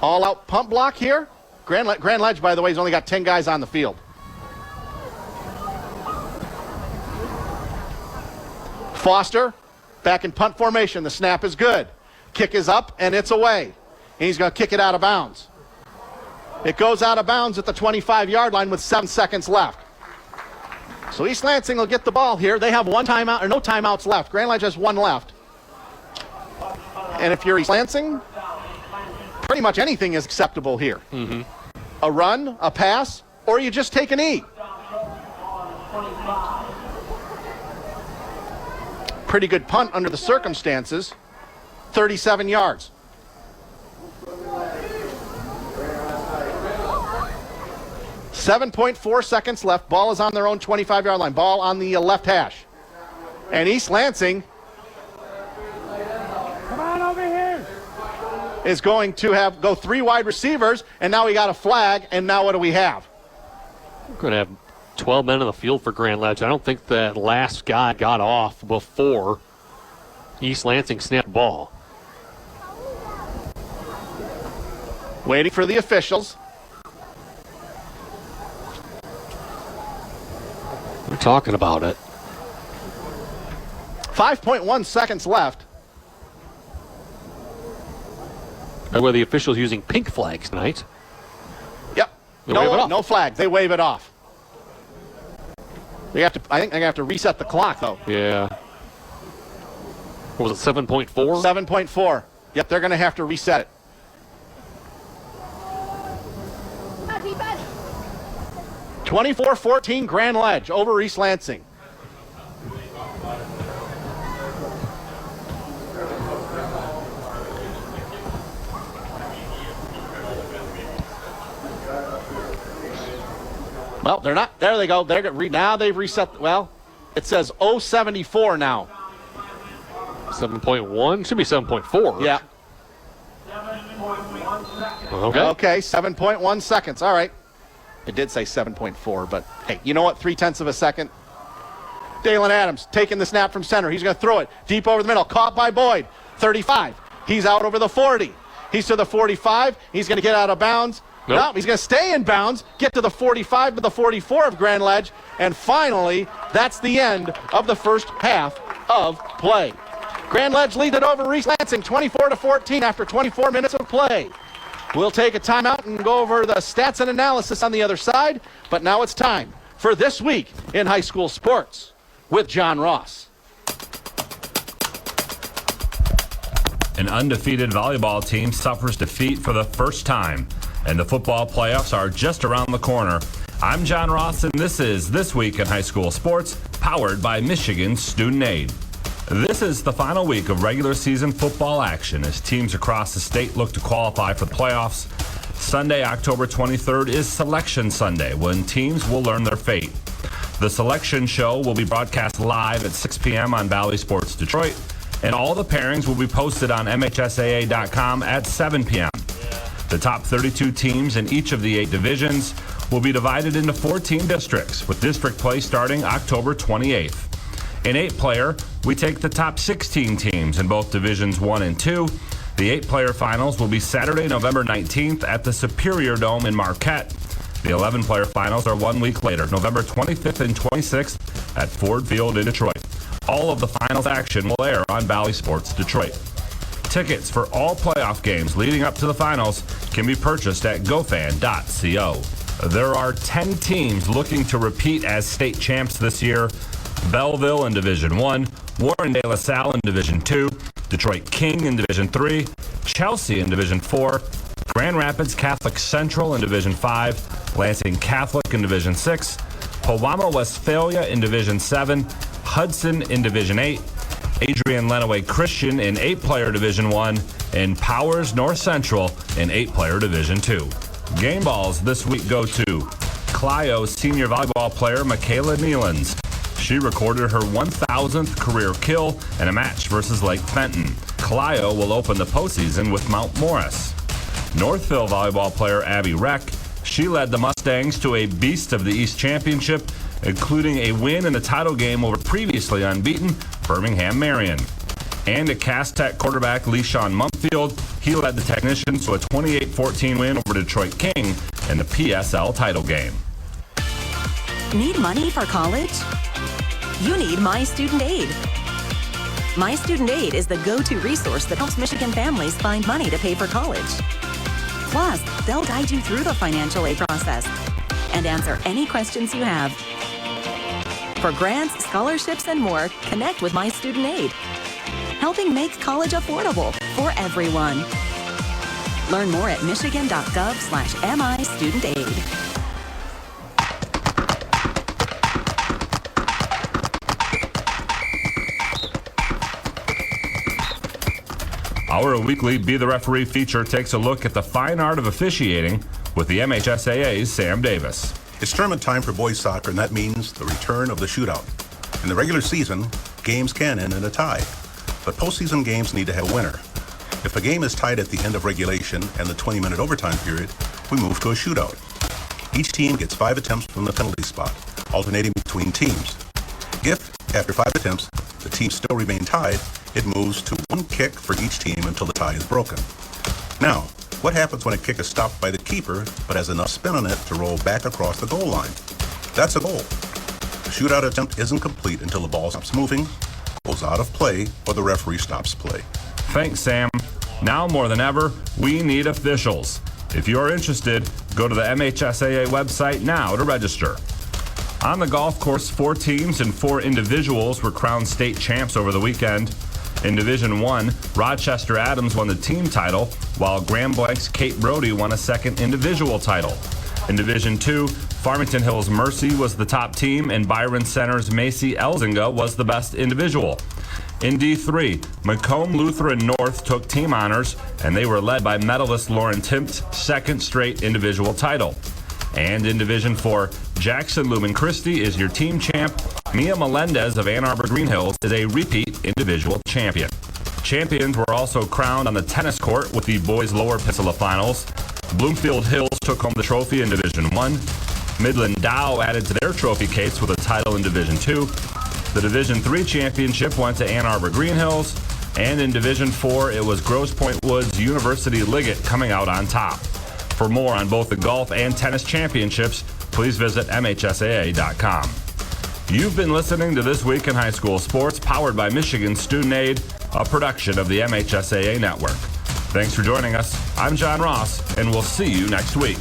all-out pump block here. Grand Ledge, by the way, has only got 10 guys on the field. Foster, back in punt formation. The snap is good. Kick is up, and it's away. And he's going to kick it out of bounds. It goes out of bounds at the 25-yard line with 7 seconds left. So East Lansing will get the ball here. They have one timeout, or no timeouts left. Grand Ledge has one left. And if you're East Lansing, pretty much anything is acceptable here. Mm-hmm. A run, a pass, or you just take a knee. Pretty good punt under the circumstances. 37 yards. .4 seconds left. Ball is on their own 25-yard line. Ball on the left hash. And East Lansing is going to go 3 wide receivers, and now we got a flag, and now what do we have? We're going to have 12 men on the field for Grand Ledge. I don't think that last guy got off before East Lansing snapped the ball. Waiting for the officials. We're talking about it. 5.1 seconds left. Were the officials using pink flags tonight? Yep. They wave it off. No flag. They wave it off. I think they're going to have to reset the clock, though. Yeah. What was it, 7.4? 7.4. Yep, they're going to have to reset it. Defense. 24-14 Grand Ledge over East Lansing. Well, they're not. There they go. Now they've reset. Well, it says 074 now. 7.1? Should be 7.4. Yeah. Okay. Okay, 7.1 seconds. All right. It did say 7.4, but hey, you know what? 0.3 of a second. Dalen Adams taking the snap from center. He's going to throw it deep over the middle. Caught by Boyd. 35. He's out over the 40. He's to the 45. He's going to get out of bounds. Nope. No, he's going to stay in bounds, get to the 45 to the 44 of Grand Ledge, and finally, that's the end of the first half of play. Grand Ledge leads it over East Lansing 24-14 after 24 minutes of play. We'll take a timeout and go over the stats and analysis on the other side, but now it's time for This Week in High School Sports with John Ross. An undefeated volleyball team suffers defeat for the first time, and the football playoffs are just around the corner. I'm John Ross, and this is This Week in High School Sports, powered by Michigan Student Aid. This is the final week of regular season football action as teams across the state look to qualify for the playoffs. Sunday, October 23rd is Selection Sunday, when teams will learn their fate. The selection show will be broadcast live at 6 p.m. on Valley Sports Detroit, and all the pairings will be posted on MHSAA.com at 7 p.m. The top 32 teams in each of the 8 divisions will be divided into 14 districts, with district play starting October 28th. In 8-player, we take the top 16 teams in both Divisions 1 and 2. The 8-player finals will be Saturday, November 19th at the Superior Dome in Marquette. The 11-player finals are 1 week later, November 25th and 26th at Ford Field in Detroit. All of the finals action will air on Valley Sports Detroit. Tickets for all playoff games leading up to the finals can be purchased at gofan.co. There are 10 teams looking to repeat as state champs this year. Belleville in Division 1, Warren De La Salle in Division 2, Detroit King in Division 3, Chelsea in Division 4, Grand Rapids Catholic Central in Division 5, Lansing Catholic in Division 6, Powama Westphalia in Division 7, Hudson in Division 8, Adrian Lenawee Christian in 8-player Division 1, and Powers North Central in 8-player Division 2. Game balls this week go to Clio senior volleyball player Michaela Nealons. She recorded her 1,000th career kill in a match versus Lake Fenton. Clio will open the postseason with Mount Morris. Northville volleyball player Abby Reck. She led the Mustangs to a Beast of the East championship, including a win in the title game over previously unbeaten Birmingham Marion. And a Cass Tech quarterback, Leishawn Mumfield, he led the Technicians to a 28-14 win over Detroit King in the PSL title game. Need money for college? You need My Student Aid. My Student Aid is the go-to resource that helps Michigan families find money to pay for college. Plus, they'll guide you through the financial aid process and answer any questions you have. For grants, scholarships, and more, connect with My Student Aid, helping make college affordable for everyone. Learn more at michigan.gov/MIStudentAid. Our weekly Be the Referee feature takes a look at the fine art of officiating with the MHSAA's Sam Davis. It's tournament time for boys soccer, and that means the return of the shootout. In the regular season, games can end in a tie, but postseason games need to have a winner. If a game is tied at the end of regulation and the 20-minute overtime period, we move to a shootout. Each team gets 5 attempts from the penalty spot, alternating between teams. If, after 5 attempts, the teams still remain tied, it moves to 1 kick for each team until the tie is broken. Now, what happens when a kick is stopped by the keeper but has enough spin on it to roll back across the goal line? That's a goal. The shootout attempt isn't complete until the ball stops moving, goes out of play, or the referee stops play. Thanks, Sam. Now more than ever, we need officials. If you're interested, go to the MHSAA website now to register. On the golf course, 4 teams and 4 individuals were crowned state champs over the weekend. In Division 1, Rochester Adams won the team title, while Grand Blank's Kate Brody won a second individual title. In Division 2, Farmington Hills Mercy was the top team, and Byron Center's Macy Elzinga was the best individual. In D3, Macomb Lutheran North took team honors, and they were led by medalist Lauren Timpt's second straight individual title. And in Division 4, Jackson Lumen Christi is your team champ. Mia Melendez of Ann Arbor Green Hills is a repeat individual champion. Champions were also crowned on the tennis court with the boys' lower Peninsula finals. Bloomfield Hills took home the trophy in Division 1. Midland Dow added to their trophy case with a title in Division 2. The Division 3 championship went to Ann Arbor Green Hills. And in Division 4, it was Grosse Pointe Woods University Liggett coming out on top. For more on both the golf and tennis championships, please visit MHSAA.com. You've been listening to This Week in High School Sports, powered by Michigan Student Aid, a production of the MHSAA Network. Thanks for joining us. I'm John Ross, and we'll see you next week.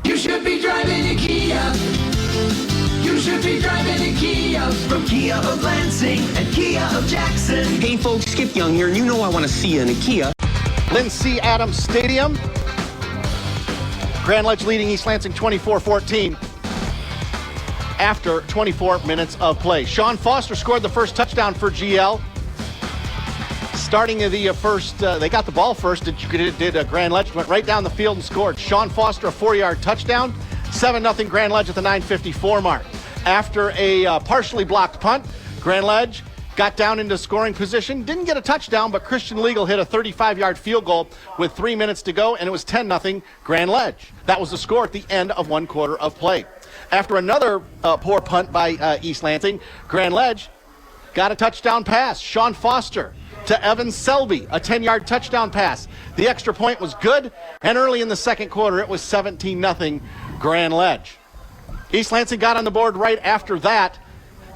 You should be driving a Kia. You should be driving a Kia. From Kia of Lansing and Kia of Jackson. Hey folks, Skip Young here, and you know I want to see you in a Kia. Lindsey Adams Stadium. Grand Ledge leading East Lansing 24-14 after 24 minutes of play. Sean Foster scored the first touchdown for GL. Starting the first, they got the ball first. Grand Ledge went right down the field and scored. Sean Foster, a 4-yard touchdown. 7-0 Grand Ledge at the 9:54 mark. After a partially blocked punt, Grand Ledge got down into scoring position. Didn't get a touchdown, but Christian Legal hit a 35-yard field goal with 3 minutes to go, and it was 10-0 Grand Ledge. That was the score at the end of 1 quarter of play. After another poor punt by East Lansing, Grand Ledge got a touchdown pass. Sean Foster to Evan Selby, a 10-yard touchdown pass. The extra point was good, and early in the second quarter, it was 17-0 Grand Ledge. East Lansing got on the board right after that.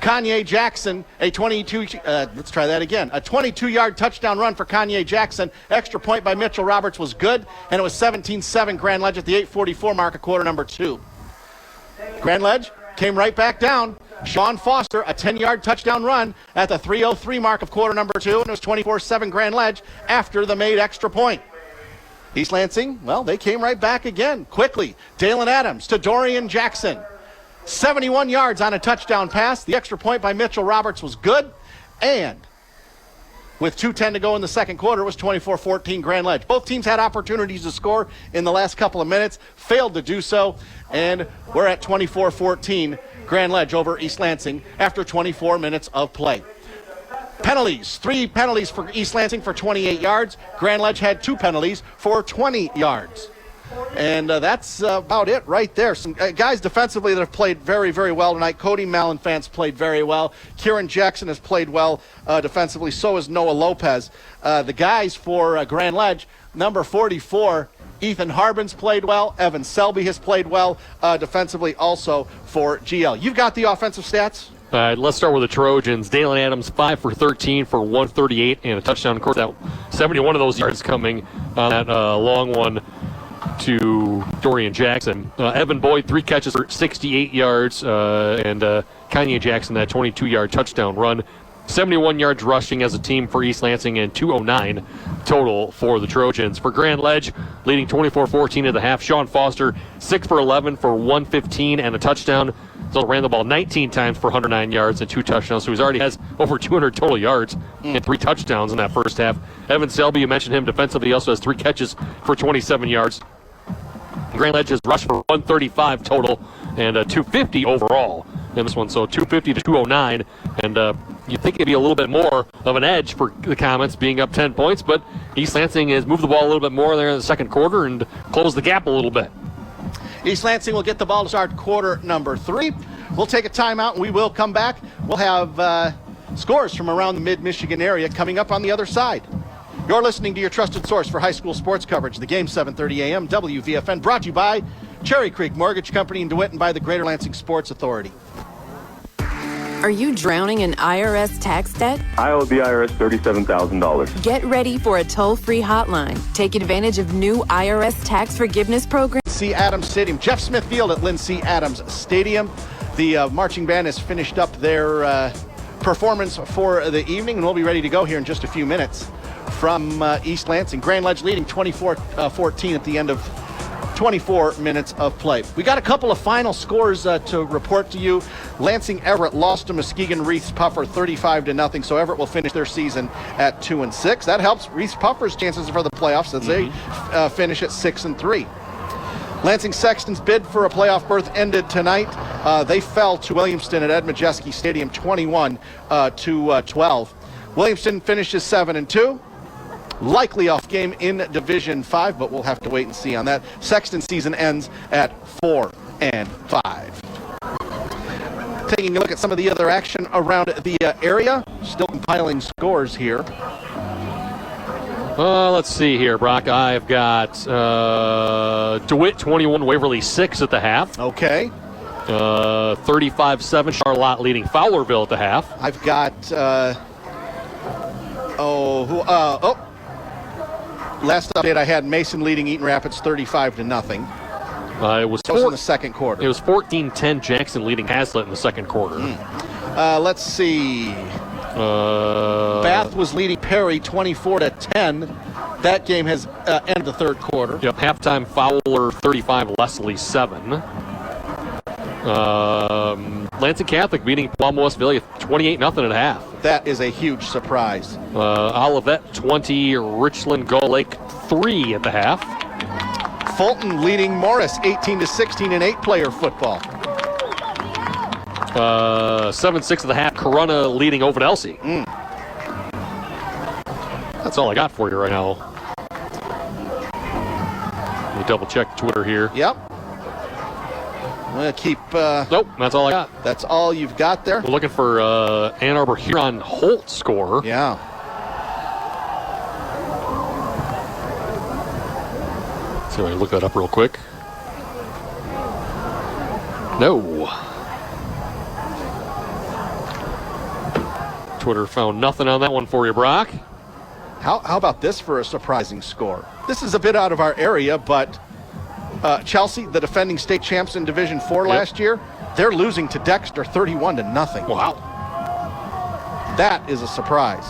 Kanye Jackson, a 22-yard touchdown run for Kanye Jackson. Extra point by Mitchell Roberts was good, and it was 17-7 Grand Ledge at the 8:44 mark of quarter number 2. Grand Ledge came right back down. Sean Foster, a 10-yard touchdown run at the 3:03 mark of quarter number 2, and it was 24-7 Grand Ledge after the made extra point. East Lansing, well, they came right back again quickly. Dalen Adams to Dorian Jackson. 71 yards on a touchdown pass. The extra point by Mitchell Roberts was good. And with 2:10 to go in the second quarter, it was 24-14 Grand Ledge. Both teams had opportunities to score in the last couple of minutes, failed to do so, and we're at 24-14 Grand Ledge over East Lansing after 24 minutes of play. Penalties, 3 penalties for East Lansing for 28 yards. Grand Ledge had 2 penalties for 20 yards. And that's about it right there. Some guys defensively that have played very, very well tonight. Cody Malenfant's played very well. Kieran Jackson has played well defensively. So has Noah Lopez. The guys for Grand Ledge, number 44, Ethan Harbin's played well. Evan Selby has played well defensively also for GL. You've got the offensive stats? Let's start with the Trojans. Dalen Adams, 5 for 13 for 138 and a touchdown. Of course, that 71 of those yards coming on that long one to Dorian Jackson. Evan Boyd, 3 catches for 68 yards, and Kanye Jackson, that 22-yard touchdown run. 71 yards rushing as a team for East Lansing and 209 total for the Trojans. For Grand Ledge, leading 24-14 at the half, Sean Foster, 6 for 11 for 115 and a touchdown. So ran the ball 19 times for 109 yards and 2 touchdowns. So he's already has over 200 total yards and 3 touchdowns in that first half. Evan Selby, you mentioned him defensively, he also has 3 catches for 27 yards. Grand Ledge has rushed for 135 total and 250 overall in this one. So 250 to 209. And you'd think it'd be a little bit more of an edge for the Comets being up 10 points, but East Lansing has moved the ball a little bit more there in the second quarter and closed the gap a little bit. East Lansing will get the ball to start quarter number 3. We'll take a timeout and we will come back. We'll have scores from around the mid-Michigan area coming up on the other side. You're listening to your trusted source for high school sports coverage. The Game, 7:30 a.m. WVFN, brought to you by Cherry Creek Mortgage Company in DeWitt and by the Greater Lansing Sports Authority. Are you drowning in IRS tax debt? I owe the IRS $37,000. Get ready for a toll-free hotline. Take advantage of new IRS tax forgiveness program. C. Adams Stadium, Jeff Smith Field at Lynn C. Adams Stadium. The marching band has finished up their performance for the evening, and we'll be ready to go here in just a few minutes from East Lansing. Grand Ledge leading 24-14 at the end of 24 minutes of play. We got a couple of final scores to report to you. Lansing Everett lost to Muskegon Reese Puffer 35-0, so Everett will finish their season at 2-6. That helps Reese Puffer's chances for the playoffs as they finish at 6-3. Lansing Sexton's bid for a playoff berth ended tonight. They fell to Williamston at Ed Majeski Stadium 21-12. Williamston finishes 7-2. Likely off game in Division 5, but we'll have to wait and see on that. Sexton's season ends at 4-5. Taking a look at some of the other action around the area. Still compiling scores here. Let's see here, Brock. I've got DeWitt 21, Waverly 6 at the half. Okay. 35-7, Charlotte leading Fowlerville at the half. I've got, last update I had Mason leading Eaton Rapids 35-0. It was in the second quarter. It was 14-10 Jackson leading Hazlitt in the second quarter. Let's see. Bath was leading Perry 24-10. That game has ended the third quarter. Yep, halftime Fowler 35, Leslie 7. Lansing Catholic beating Palm Westville 28-0 at half. That is a huge surprise. Olivet 20, Richland Gull Lake 3 at the half. Fulton leading Morris 18-16 in 8-player football. 7-6 at the half. Corunna leading Ovid Elsie. That's all I got for you right now. Let me double check Twitter here. Yep. I'm going to keep... nope, that's all I got. That's all you've got there? We're looking for Ann Arbor Huron Holt score. Yeah. See if I can look that up real quick. No. Twitter found nothing on that one for you, Brock. How about this for a surprising score? This is a bit out of our area, but Chelsea, the defending state champs in Division 4 last year, they're losing to Dexter 31-0. Wow. That is a surprise.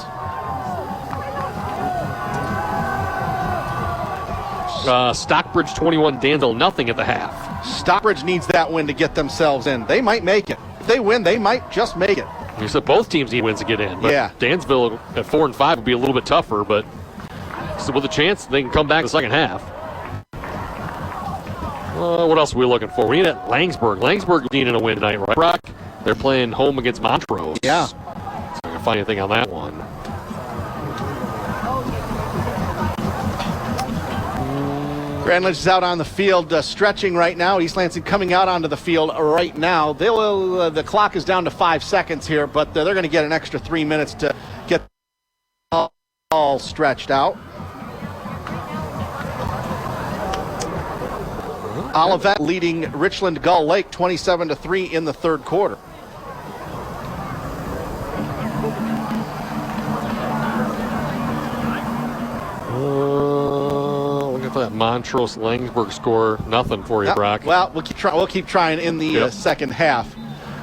Stockbridge 21, Danville 0 at the half. Stockbridge needs that win to get themselves in. They might make it. If they win, they might just make it. You said both teams need wins to get in. But yeah. Dansville at 4-5 would be a little bit tougher, but with a chance they can come back in the second half. What else are we looking for? We need at Langsburg. Langsburg needing a win tonight, right, Brock? They're playing home against Montrose. Yeah. So I can find anything on that one. Grand Ledge is out on the field stretching right now. East Lansing coming out onto the field right now. The clock is down to 5 seconds here, but they're going to get an extra 3 minutes to get all stretched out. Olivet leading Richland Gull Lake 27-3 in the third quarter. Montrose Langsburg score, nothing for you, Brock. Well, we'll keep trying in the second half.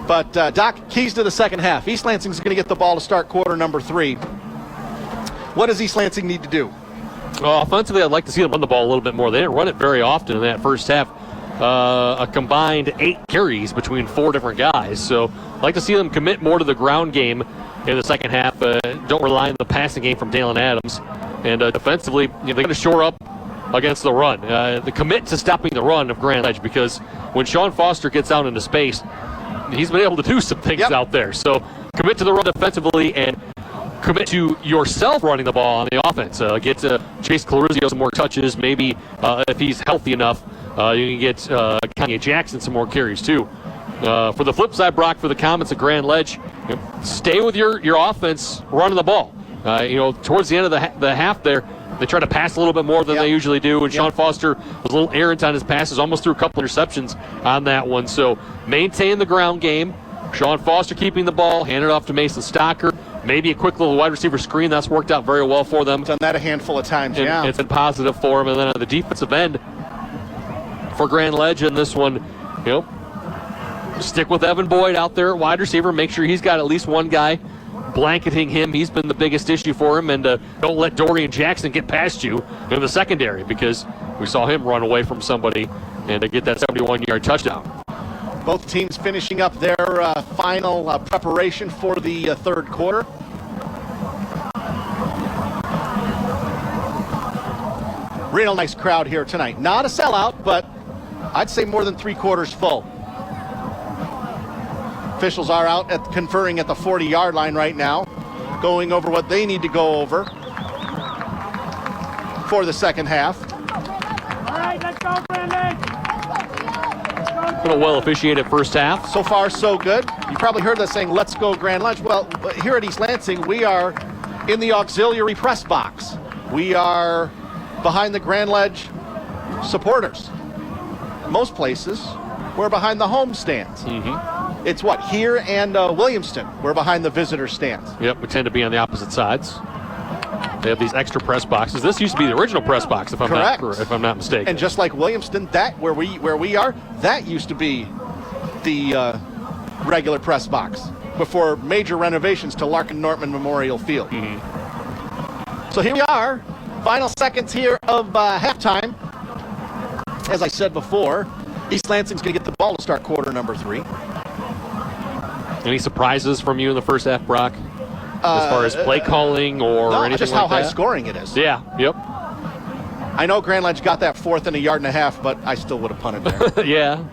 But, Doc, keys to the second half. East Lansing's going to get the ball to start quarter number 3. What does East Lansing need to do? Offensively, I'd like to see them run the ball a little bit more. They didn't run it very often in that first half. A combined 8 carries between 4 different guys. So I'd like to see them commit more to the ground game in the second half. Don't rely on the passing game from Dalen Adams. And defensively, they're going to shore up against the run. The commit to stopping the run of Grand Ledge, because when Sean Foster gets out into space, he's been able to do some things out there. So commit to the run defensively and commit to yourself running the ball on the offense. Get Chase Clarizio some more touches. Maybe if he's healthy enough, you can get Kanye Jackson some more carries too. For the flip side, Brock, for the Comets at Grand Ledge, stay with your offense running the ball. Towards the end of the half there, they try to pass a little bit more than they usually do, and Sean Foster was a little errant on his passes, almost threw a couple interceptions on that one. So maintain the ground game. Sean Foster keeping the ball, hand it off to Mason Stocker. Maybe a quick little wide receiver screen. That's worked out very well for them. Done that a handful of times, and it's been positive for them. And then on the defensive end for Grand Ledge in this one, stick with Evan Boyd out there at wide receiver. Make sure he's got at least one guy blanketing him. He's been the biggest issue for him. And don't let Dorian Jackson get past you in the secondary, because we saw him run away from somebody and get that 71-yard touchdown. Both teams finishing up their final preparation for the third quarter. Real nice crowd here tonight. Not a sellout, but I'd say more than 3/4 full. Officials are out conferring at the 40-yard line right now, going over what they need to go over for the second half. All right, let's go, Brandon. Been a well officiated first half. So far, so good. You probably heard us saying, let's go Grand Ledge. Well, here at East Lansing, we are in the auxiliary press box. We are behind the Grand Ledge supporters. Most places, we're behind the home stands. It's here and Williamston, we're behind the visitor stands. Yep, we tend to be on the opposite sides. They have these extra press boxes. This used to be the original press box, if I'm not mistaken. And just like Williamston, that where we are, that used to be the regular press box before major renovations to Larkin Nortman Memorial Field. So here we are, final seconds here of halftime. As I said before, East Lansing's going to get the ball to start quarter number 3. Any surprises from you in the first half, Brock? As far as play calling or anything just like how high that? scoring it is. Yeah, yep. I know Grand Ledge got that 4th and 1.5 yards, but I still would have punted there. Yeah.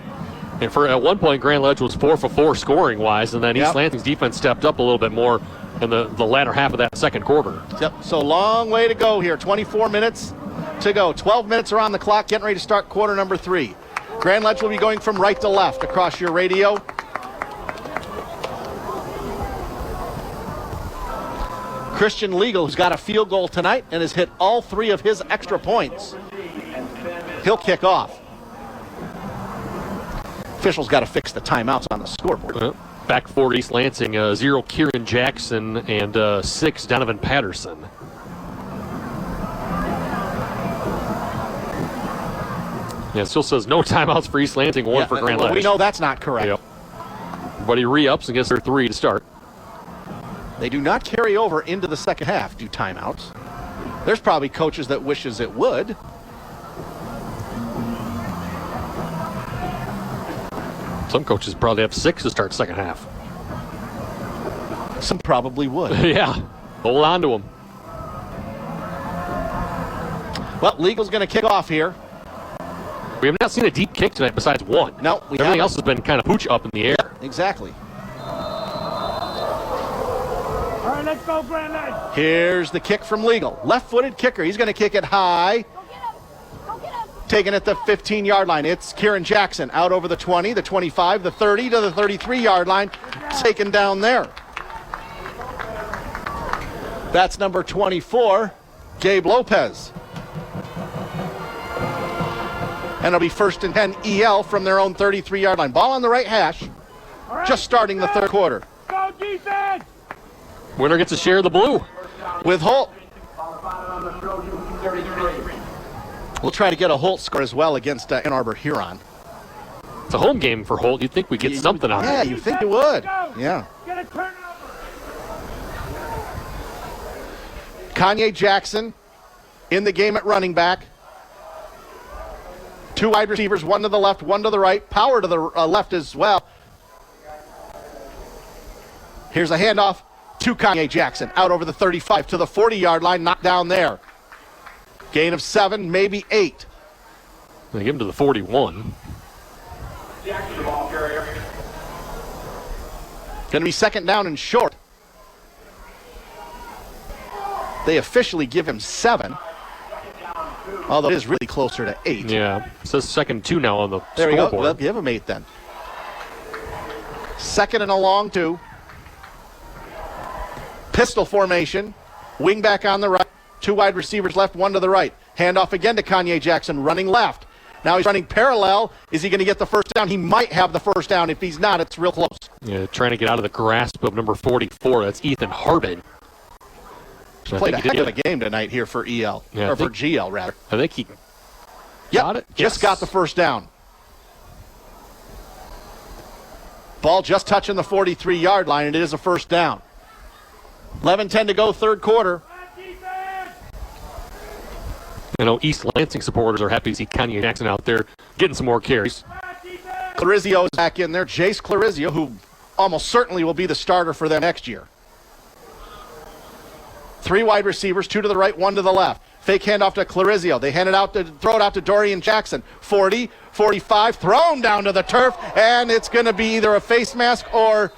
And at one point, Grand Ledge was 4 for 4 scoring-wise, and then East Lansing's defense stepped up a little bit more in the latter half of that second quarter. Yep, so long way to go here. 24 minutes to go. 12 minutes are on the clock, getting ready to start quarter number 3. Grand Ledge will be going from right to left across your radio. Christian Legal, who's got a field goal tonight and has hit all 3 of his extra points. He'll kick off. Officials got to fix the timeouts on the scoreboard. Back for East Lansing, 0 Kieran Jackson and 6 Donovan Patterson. Yeah, it still says no timeouts for East Lansing, 1 for Grand Ledge. We know that's not correct. Yep. But he re-ups and gets their 3 to start. They do not carry over into the second half, do timeouts. There's probably coaches that wishes it would. Some coaches probably have 6 to start second half. Some probably would. Yeah, hold on to them. Well, Legal's going to kick off here. We have not seen a deep kick tonight besides one. No, everything else has been kind of pooch up in the air. Yeah, exactly. All right, let's go, Grand Ledge. Here's the kick from Legal. Left-footed kicker. He's going to kick it high. Taking it the 15-yard line. It's Kieran Jackson out over the 20, the 25, the 30 to the 33-yard line. Taken down there. That's number 24, Gabe Lopez. And it'll be 1st and 10 EL from their own 33-yard line. Ball on the right hash. Just starting the third quarter. Go defense! Winner gets a share of the blue. With Holt. We'll try to get a Holt score as well against Ann Arbor Huron. It's a home game for Holt. You'd think we'd get something out of it. Yeah, you think it would. Yeah. Kanye Jackson in the game at running back. 2 wide receivers, 1 to the left, 1 to the right. Power to the left as well. Here's a handoff to Kanye Jackson. Out over the 35 to the 40-yard line. Knocked down there. Gain of 7, maybe 8. They give him to the 41. Going to be second down and short. They officially give him 7. Although it is really closer to 8. Yeah. It says 2nd 2 now on the there we go. scoreboard. Well, give him 8 then. 2nd and a long 2. Pistol formation. Wing back on the right. 2 wide receivers left, 1 to the right. Handoff again to Kanye Jackson, running left. Now he's running parallel. Is he going to get the first down? He might have the first down. If he's not, it's real close. Yeah, trying to get out of the grasp of number 44. That's Ethan Harbin. Played a heck of a game tonight here for EL, or for GL, rather. I think he got it. Just got the first down. Ball just touching the 43-yard line, and it is a first down. 11:10 to go, third quarter. I know East Lansing supporters are happy to see Kanye Jackson out there getting some more carries. Clarizio is back in there. Jace Clarizio, who almost certainly will be the starter for them next year. 3 wide receivers, 2 to the right, 1 to the left. Fake handoff to Clarizio. They throw it out to Dorian Jackson. 40, 45, thrown down to the turf, and it's going to be either a face mask or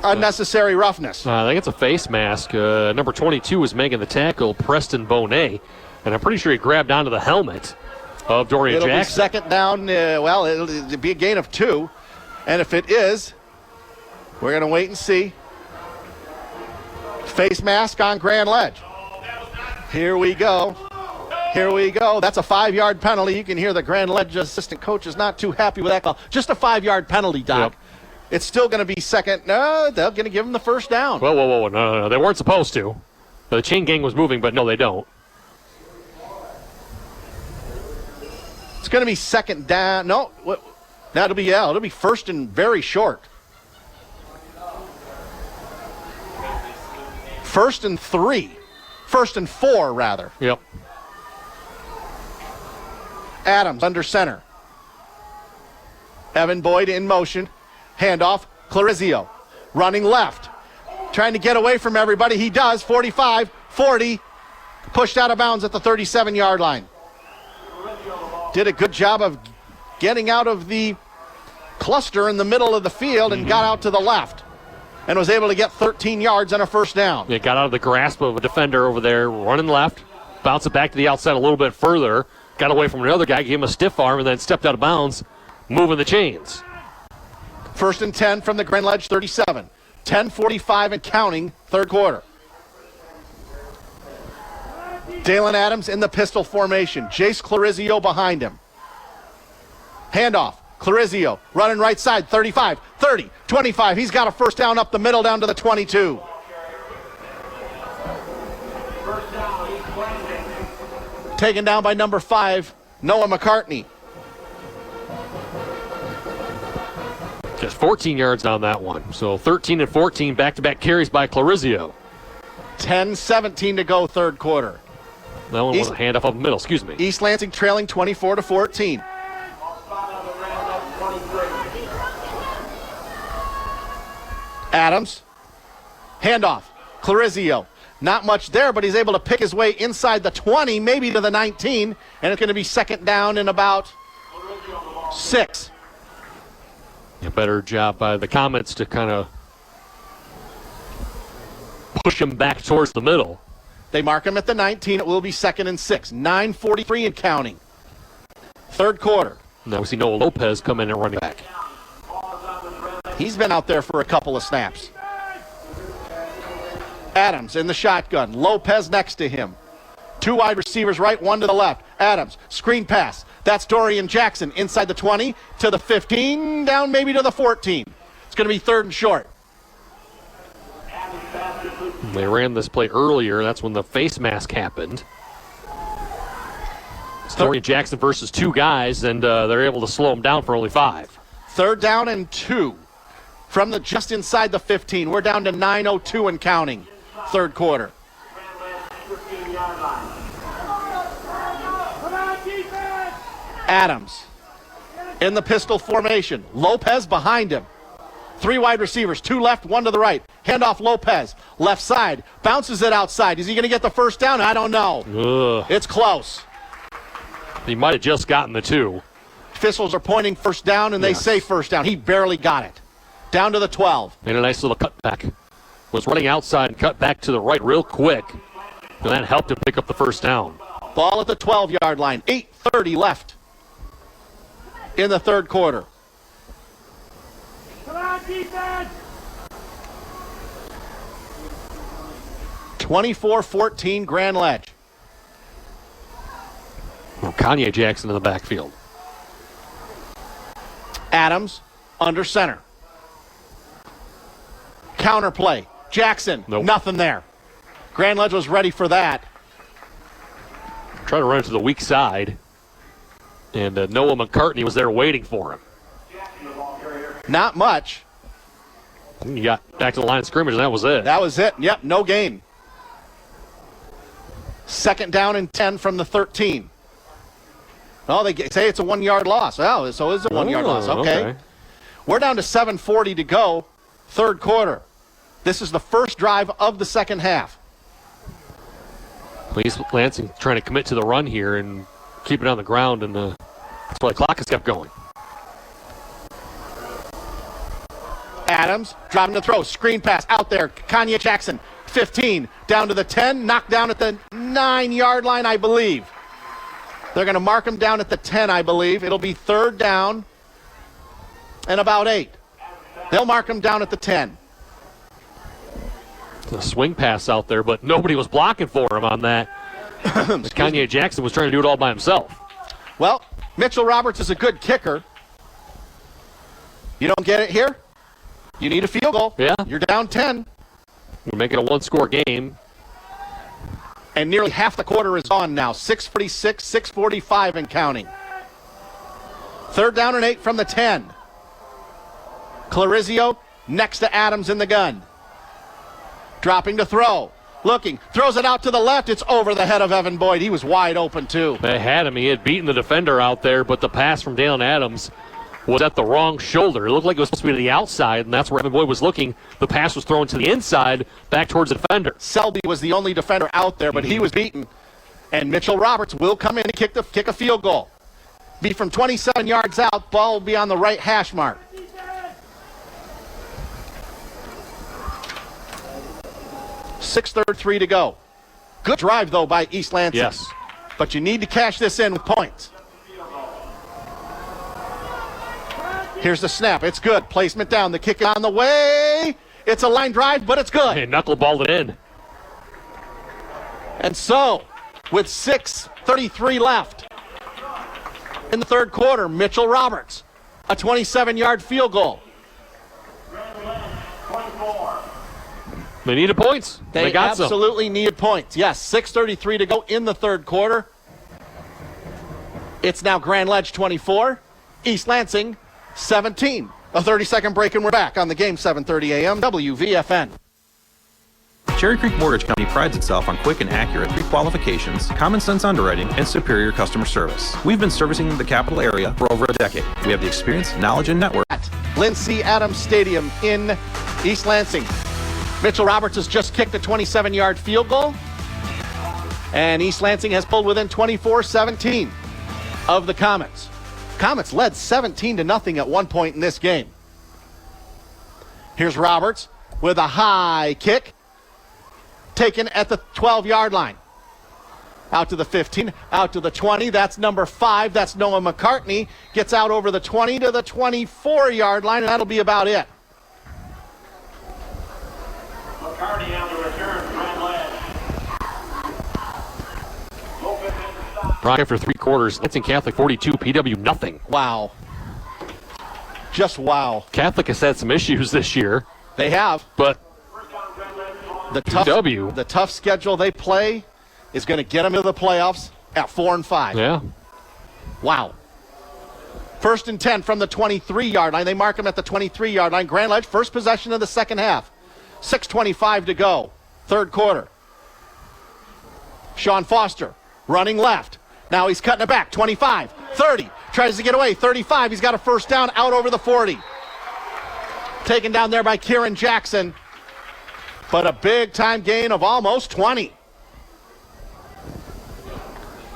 unnecessary roughness. I think it's a face mask. Number 22 is making the tackle, Preston Bonet, and I'm pretty sure he grabbed onto the helmet of Dorian Jackson. Jackson. It'll be second down. It'll be a gain of 2, and if it is, we're going to wait and see. Face mask on Grand Ledge. Here we go. Here we go. That's a 5-yard penalty. You can hear the Grand Ledge assistant coach is not too happy with that call. Just a 5-yard penalty, Doc. Yep. It's still going to be second. No, they're going to give him the first down. Whoa. No. They weren't supposed to. The chain gang was moving, but no, they don't. It's going to be second down. No, it'll be first and very short. First and 3. First and 4, rather. Yep. Adams under center. Evan Boyd in motion. Handoff. Clarizio running left. Trying to get away from everybody. He does. 45, 40. Pushed out of bounds at the 37-yard line. Did a good job of getting out of the cluster in the middle of the field and got out to the left. And was able to get 13 yards and a first down. Yeah, got out of the grasp of a defender over there, running left, bounced it back to the outside a little bit further, got away from another guy, gave him a stiff arm, and then stepped out of bounds, moving the chains. First and 10 from the Grand Ledge 37. 10:45 and counting, third quarter. Dalen Adams in the pistol formation. Jace Clarizio behind him. Handoff. Clarizio running right side, 35, 30, 25. He's got a first down up the middle down to the 22. Taken down by number 5, Noah McCartney. Just 14 yards down that one. So 13 and 14 back-to-back carries by Clarizio. 10:17 to go, third quarter. That one was a handoff up the middle, excuse me. East Lansing trailing 24-14. Adams, handoff, Clarizio. Not much there, but he's able to pick his way inside the 20, maybe to the 19, and it's going to be second down in about 6. A better job by the Comets to kind of push him back towards the middle. They mark him at the 19. It will be second and 6. 9:43 and counting. Third quarter. Now we see Noah Lopez come in and running back. He's been out there for a couple of snaps. Adams in the shotgun. Lopez next to him. 2 wide receivers right, 1 to the left. Adams, screen pass. That's Dorian Jackson inside the 20 to the 15, down maybe to the 14. It's going to be third and short. They ran this play earlier. That's when the face mask happened. Story Jackson versus two guys, and they're able to slow him down for only 5. 3rd down and 2 from just inside the 15. We're down to 9:02 and counting. 3rd quarter. Adams in the pistol formation. Lopez behind him. 3 wide receivers, 2 left, 1 to the right. Handoff Lopez, left side, bounces it outside. Is he going to get the first down? I don't know. Ugh. It's close. He might have just gotten the 2. Officials are pointing first down, and they say first down. He barely got it. Down to the 12. Made a nice little cutback. Was running outside and cut back to the right real quick. And that helped him pick up the first down. Ball at the 12-yard line. 8:30 left in the 3rd quarter. Come on, defense! 24-14 Grand Ledge. Well, Kanye Jackson in the backfield. Adams under center. Counter play. Jackson, nothing there. Grand Ledge was ready for that. Trying to run it to the weak side. And Noah McCartney was there waiting for him. Not much. He got back to the line of scrimmage, and that was it. That was it. Yep, no gain. 2nd down and 10 from the 13. Oh, they say it's a 1-yard loss. Oh, so it's a 1-yard loss. Okay. We're down to 7:40 to go, 3rd quarter. This is the first drive of the 2nd half. East Lansing trying to commit to the run here and keep it on the ground, and that's why the clock has kept going. Adams driving to throw. Screen pass out there. Kanye Jackson, 15. Down to the 10. Knocked down at the 9-yard line, I believe. They're going to mark him down at the 10, I believe. It'll be 3rd down and about 8. They'll mark him down at the 10. A swing pass out there, but nobody was blocking for him on that. Kanye Jackson was trying to do it all by himself. Well, Mitchell Roberts is a good kicker. You don't get it here? You need a field goal. Yeah. You're down 10. We're making a 1-score game. And nearly half the quarter is gone now. 6:46, 6:45 and counting. 3rd down and 8 from the 10. Clarizio next to Adams in the gun. Dropping to throw. Looking. Throws it out to the left. It's over the head of Evan Boyd. He was wide open, too. They had him. He had beaten the defender out there, but the pass from Dalen Adams was at the wrong shoulder. It looked like it was supposed to be to the outside, and that's where Evan Boyd was looking. The pass was thrown to the inside, back towards the defender. Selby was the only defender out there, but he was beaten. And Mitchell Roberts will come in and kick a field goal. Be from 27 yards out. Ball will be on the right hash mark. .633 to go. Good drive, though, by East Lansing. Yes. But you need to cash this in with points. Here's the snap. It's good. Placement down. The kick on the way. It's a line drive, but it's good. Hey, knuckleballed it in. And so, with 6:33 left in the 3rd quarter, Mitchell Roberts, a 27-yard field goal. They needed points. They got absolutely needed points. Yes, 6:33 to go in the 3rd quarter. It's now Grand Ledge 24, East Lansing 17. A 30-second break and we're back on the game, 7:30 a.m. WVFN. Cherry Creek Mortgage Company prides itself on quick and accurate pre-qualifications, common sense underwriting, and superior customer service. We've been servicing the capital area for over a decade. We have the experience, knowledge, and network. At Lindsey Adams Stadium in East Lansing. Mitchell Roberts has just kicked a 27-yard field goal. And East Lansing has pulled within 24-17 of the Comets. Comets led 17-0 at one point in this game. Here's Roberts with a high kick. Taken at the 12-yard line. Out to the 15, out to the 20. That's number 5. That's Noah McCartney. Gets out over the 20 to the 24-yard line, and that'll be about it. McCartney on the return, Grand Ledge. Right after 3 quarters, Lansing Catholic 42, PW nothing. Wow. Just wow. Catholic has had some issues this year. They have. But the tough schedule they play is going to get them into the playoffs, at 4 and 5. Yeah. Wow. 1st and 10 from the 23-yard line. They mark him at the 23-yard line. Grand Ledge, first possession of the second half. 6:25 to go. Third quarter. Sean Foster running left. Now he's cutting it back. 25, 30. Tries to get away. 35. He's got a first down out over the 40. Taken down there by Kieran Jackson. But a big-time gain of almost 20.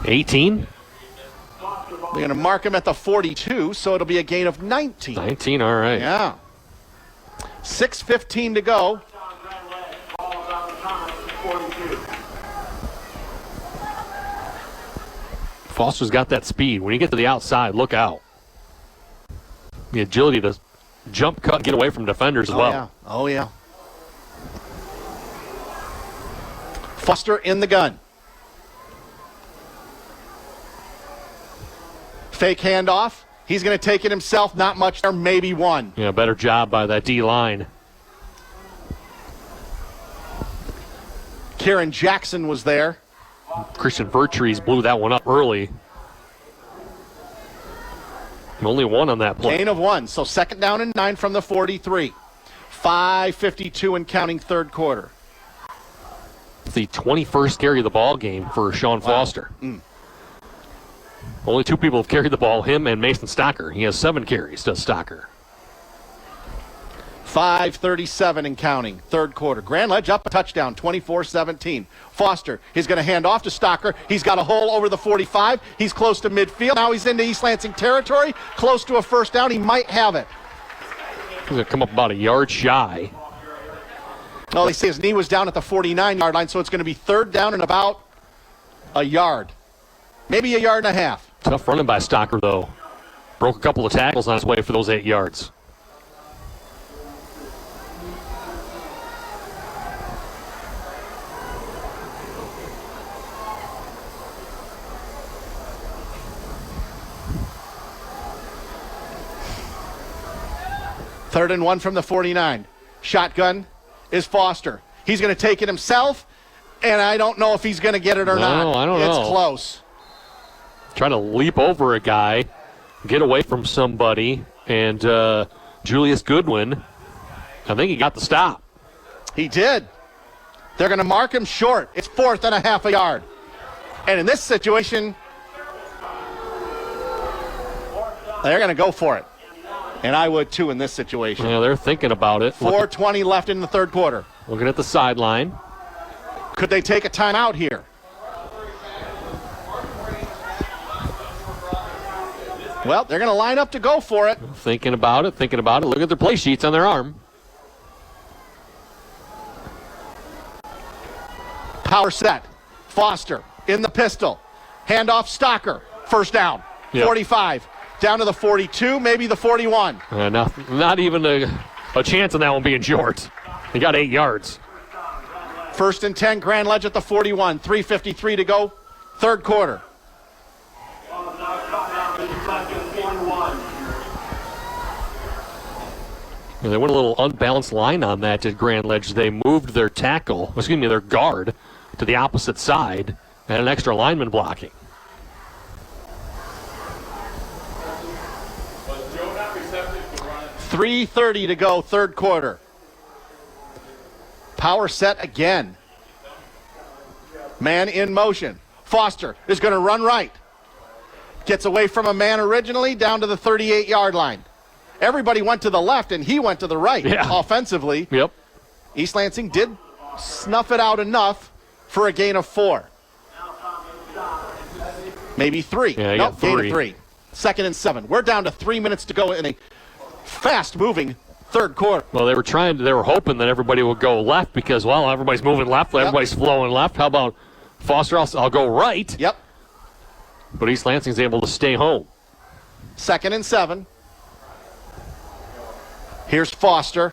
18. They're going to mark him at the 42, so it'll be a gain of 19. 19, all right. Yeah. 6:15 to go. Foster's got that speed. When you get to the outside, look out. The agility to jump, cut, get away from defenders as well. Yeah. Oh, yeah. Foster in the gun. Fake handoff. He's going to take it himself. Not much there, maybe one. Yeah, better job by that D-line. Kieran Jackson was there. Christian Vertrees blew that one up early. And only one on that play. Gain of 1. So 2nd down and 9 from the 43. 5:52 and counting third quarter. The 21st carry of the ball game for Sean Foster. Only 2 people have carried the ball, him and Mason Stocker. He has 7 carries, does Stocker. 5:37 and counting, third quarter. Grand Ledge up a touchdown, 24-17. Foster, he's going to hand off to Stocker. He's got a hole over the 45. He's close to midfield. Now he's into East Lansing territory, close to a first down. He might have it. He's going to come up about a yard shy. Well, they say his knee was down at the 49-yard line, so it's going to be 3rd down and about a yard. Maybe a yard and a half. Tough running by Stocker, though. Broke a couple of tackles on his way for those 8 yards. Third and 1 from the 49. Shotgun is Foster. He's going to take it himself, and I don't know if he's going to get it or not. No, I don't know. It's close. Trying to leap over a guy, get away from somebody, and Julius Goodwin, I think he got the stop. He did. They're going to mark him short. It's 4th and a half a yard. And in this situation, they're going to go for it. And I would too in this situation. Yeah, they're thinking about it. 4:20 left in the third quarter. Looking at the sideline. Could they take a timeout here? Well, they're going to line up to go for it. Thinking about it. Look at their play sheets on their arm. Power set. Foster in the pistol. Handoff Stocker. First down. Yep. 45. Down to the 42, maybe the 41. Not even a chance on that one being short. He got 8 yards. 1st and 10, Grand Ledge at the 41. 3:53 to go. Third quarter. They went a little unbalanced line on that at Grand Ledge. They moved their their guard to the opposite side and had an extra lineman blocking. $3:30 to go, third quarter. Power set again. Man in motion. Foster is going to run right. Gets away from a man originally down to the 38-yard line. Everybody went to the left, and he went to the right offensively. Yep. East Lansing did snuff it out enough for a gain of 4. Maybe 3. Yeah, nope, gain of 3. 2nd and 7. We're down to 3 minutes to go in a fast-moving third quarter. Well, they were hoping that everybody would go left because, well, everybody's moving left, everybody's flowing left. How about Foster? I'll go right. Yep. But East Lansing's able to stay home. 2nd and 7. Here's Foster.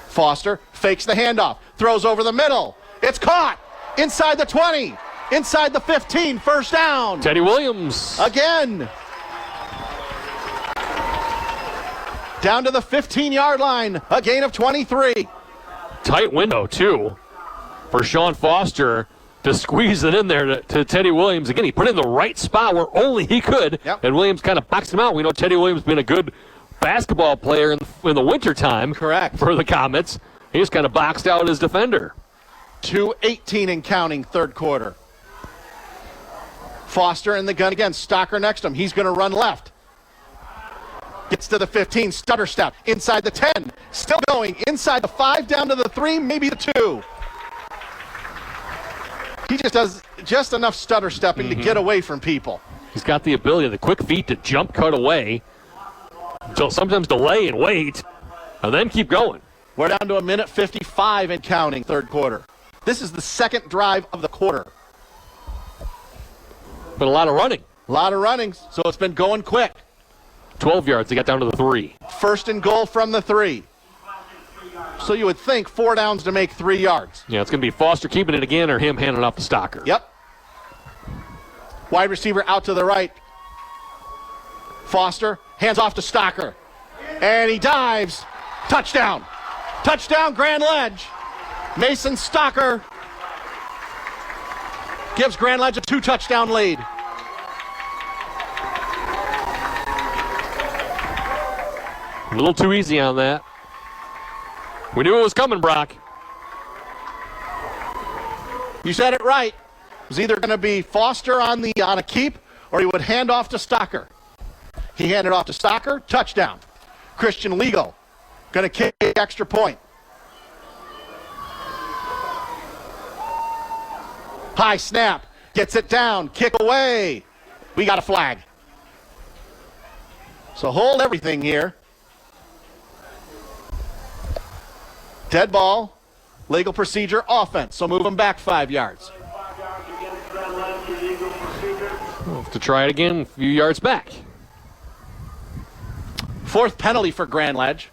Foster fakes the handoff, throws over the middle. It's caught inside the 20, inside the 15, first down. Teddy Williams. Again. Down to the 15-yard line, a gain of 23. Tight window, too. for Sean Foster to squeeze it in there to Teddy Williams. Again, he put it in the right spot where only he could, and Williams kind of boxed him out. We know Teddy Williams has been a good basketball player in the wintertime. Correct. For the Comets. He just kind of boxed out his defender. 2:18 and counting, third quarter. Foster in the gun again. Stocker next to him. He's going to run left. Gets to the 15, stutter step. Inside the 10. Still going. Inside the 5, down to the 3, maybe the 2. He just does just enough stutter stepping to get away from people. He's got the ability, the quick feet to jump cut away. So sometimes delay and wait, and then keep going. We're down to 1:55 and counting, third quarter. This is the second drive of the quarter. But a lot of running. A lot of running, so it's been going quick. 12 yards, they got down to the 3. First and goal from the 3. So you would think 4 downs to make 3 yards. Yeah, it's going to be Foster keeping it again or him handing off to Stocker. Yep. Wide receiver out to the right. Foster hands off to Stocker. And he dives. Touchdown. Touchdown, Grand Ledge. Mason Stocker gives Grand Ledge a 2-touchdown lead. A little too easy on that. We knew it was coming, Brock. You said it right. It was either going to be Foster on a keep, or he would hand off to Stocker. He handed off to Stocker, touchdown. Christian Legal going to kick the extra point. High snap, gets it down, kick away. We got a flag. So hold everything here. Dead ball, legal procedure, offense. So move them back 5 yards. To try it again, a few yards back. Fourth penalty for Grand Ledge.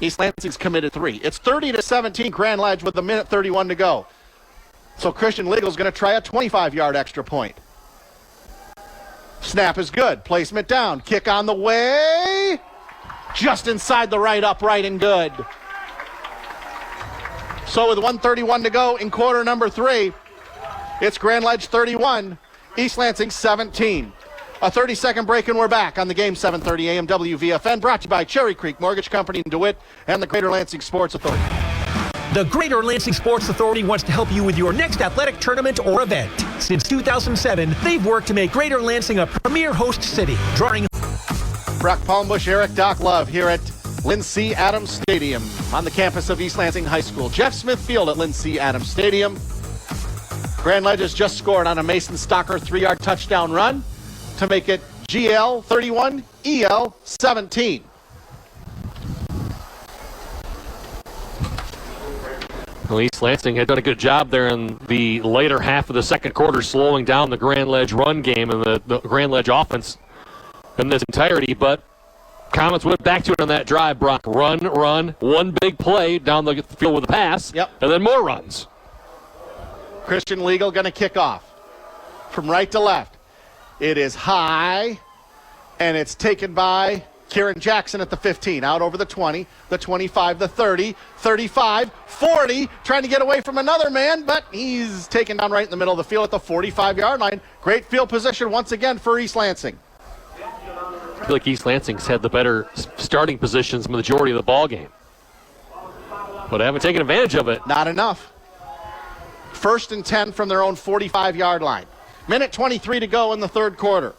East Lansing's committed 3. It's 30-17 Grand Ledge with 1:31 to go. So Christian Legal's going to try a 25-yard extra point. Snap is good. Placement down. Kick on the way. Just inside the right upright and good. So with 1:31 to go in quarter number 3, it's Grand Ledge 31, East Lansing 17. A 30-second break and we're back on the game, 7:30 a.m. WVFN, brought to you by Cherry Creek Mortgage Company in DeWitt and the Greater Lansing Sports Authority. The Greater Lansing Sports Authority wants to help you with your next athletic tournament or event. Since 2007, they've worked to make Greater Lansing a premier host city, drawing Brock Palmbush, Eric Doc Love here at Lynn C. Adams Stadium on the campus of East Lansing High School. Jeff Smith Field at Lynn C. Adams Stadium. Grand Ledge has just scored on a Mason Stocker 3-yard touchdown run to make it GL 31, EL 17. Well, East Lansing had done a good job there in the later half of the second quarter, slowing down the Grand Ledge run game and the Grand Ledge offense in its entirety, but Comets went back to it on that drive, Brock. Run, one big play down the field with a pass, and then more runs. Christian Legal going to kick off from right to left. It is high, and it's taken by Kieran Jackson at the 15, out over the 20, the 25, the 30, 35, 40, trying to get away from another man, but he's taken down right in the middle of the field at the 45-yard line. Great field position once again for East Lansing. I feel like East Lansing's had the better starting positions the majority of the ball game, but I haven't taken advantage of it. Not enough. First and 10 from their own 45-yard line. Minute 23 to go in the third quarter.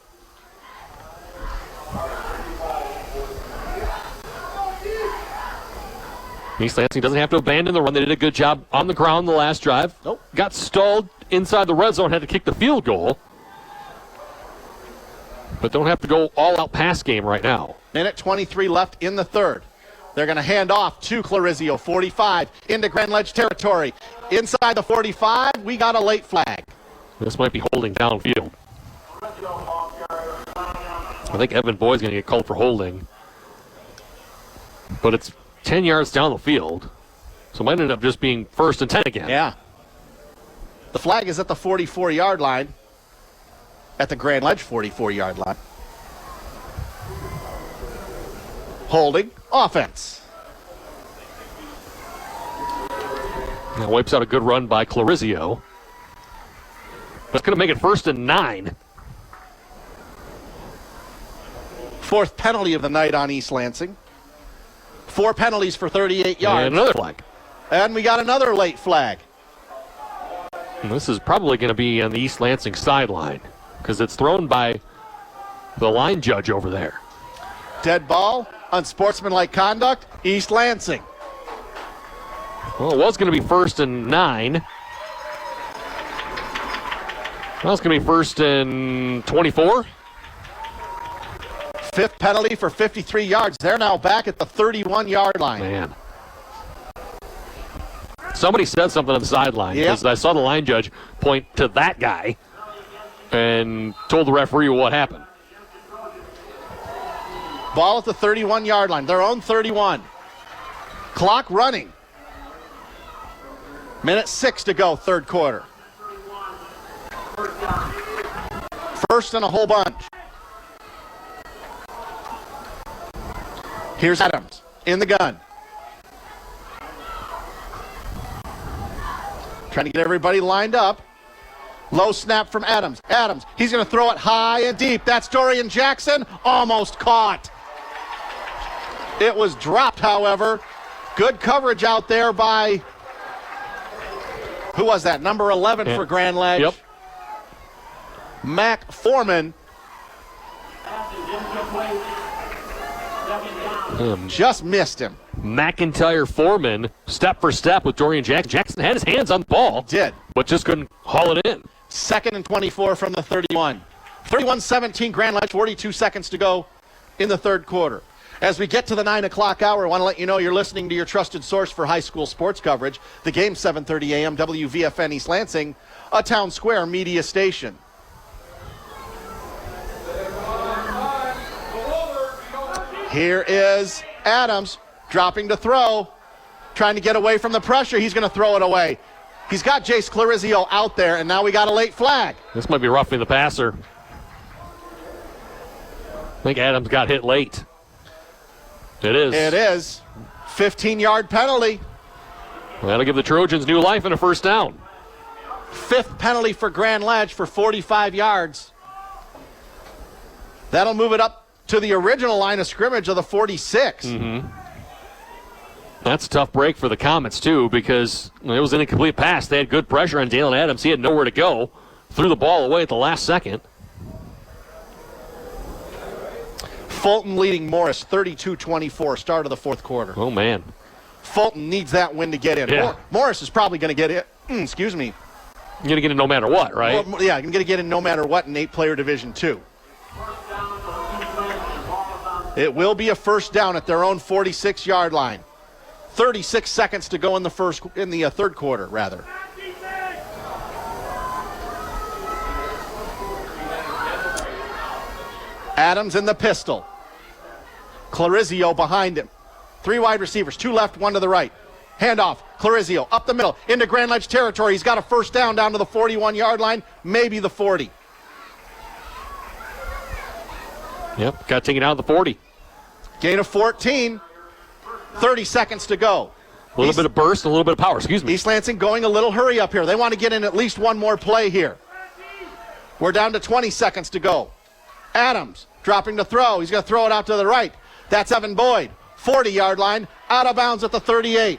East Lansing doesn't have to abandon the run. They did a good job on the ground the last drive. Nope. Got stalled inside the red zone, had to kick the field goal. But don't have to go all-out pass game right now. Minute 23 left in the third. They're going to hand off to Clarizio, 45, into Grand Ledge territory. Inside the 45, we got a late flag. This might be holding downfield. I think Evan Boyd's going to get called for holding. But it's 10 yards down the field. So it might end up just being first and 10 again. Yeah. The flag is at the 44-yard line. At the Grand Ledge 44-yard line. Holding, offense. That wipes out a good run by Clarizio. That's going to make it 1st and 9. Fourth penalty of the night on East Lansing. 4 penalties for 38 yards. And another flag. And we got another late flag. And this is probably going to be on the East Lansing sideline because it's thrown by the line judge over there. Dead ball, unsportsmanlike conduct, East Lansing. Well, it was going to be 1st and 9. Well, it's going to be 1st and 24. 5th penalty for 53 yards. They're now back at the 31-yard line. Man. Somebody said something on the sideline because I saw the line judge point to that guy and told the referee what happened. Ball at the 31-yard line, their own 31. Clock running. Minute 6 to go, third quarter. First and a whole bunch. Here's Adams in the gun. Trying to get everybody lined up. Low snap from Adams. Adams, he's going to throw it high and deep. That's Dorian Jackson, almost caught. It was dropped, however. Good coverage out there by, who was that? Number 11 for Grand Ledge. Yep. Mac Foreman. Just missed him. McIntyre Foreman, step for step with Dorian Jackson. Jackson had his hands on the ball. Did. But just couldn't haul it in. 2nd and 24 from the 31. 31-17 Grand Ledge, 42 seconds to go in the third quarter. As we get to the 9 o'clock hour, I want to let you know you're listening to your trusted source for high school sports coverage. The game, 7:30 a.m., WVFN East Lansing, a Town Square media station. Here is Adams dropping to throw, trying to get away from the pressure. He's going to throw it away. He's got Jace Clarizio out there, and now we got a late flag. This might be roughing the passer. I think Adams got hit late. It is. It is. 15-yard penalty. That'll give the Trojans new life and a first down. 5th penalty for Grand Ledge for 45 yards. That'll move it up to the original line of scrimmage of the 46. Mm-hmm. That's a tough break for the Comets, too, because it was an incomplete pass. They had good pressure on Dalen Adams. He had nowhere to go. Threw the ball away at the last second. Fulton leading Morris 32-24, start of the fourth quarter. Oh, man. Fulton needs that win to get in. Yeah. Morris is probably going to get it. Excuse me. You're going to get it no matter what, right? Well, yeah, you're going to get in no matter what in 8-player Division II. It will be a first down at their own 46-yard line. 36 seconds to go in the third quarter, rather. Adams in the pistol. Clarizio behind him. 3 wide receivers, 2 left, 1 to the right. Handoff, Clarizio up the middle into Grand Ledge territory. He's got a first down down to the 41-yard line, maybe the 40. Yep, got taken out of the 40. Gain of 14. 30 seconds to go. A little bit of burst, a little bit of power, excuse me. East Lansing going a little hurry up here. They want to get in at least one more play here. We're down to 20 seconds to go. Adams dropping to throw. He's going to throw it out to the right. That's Evan Boyd. 40-yard line, out of bounds at the 38.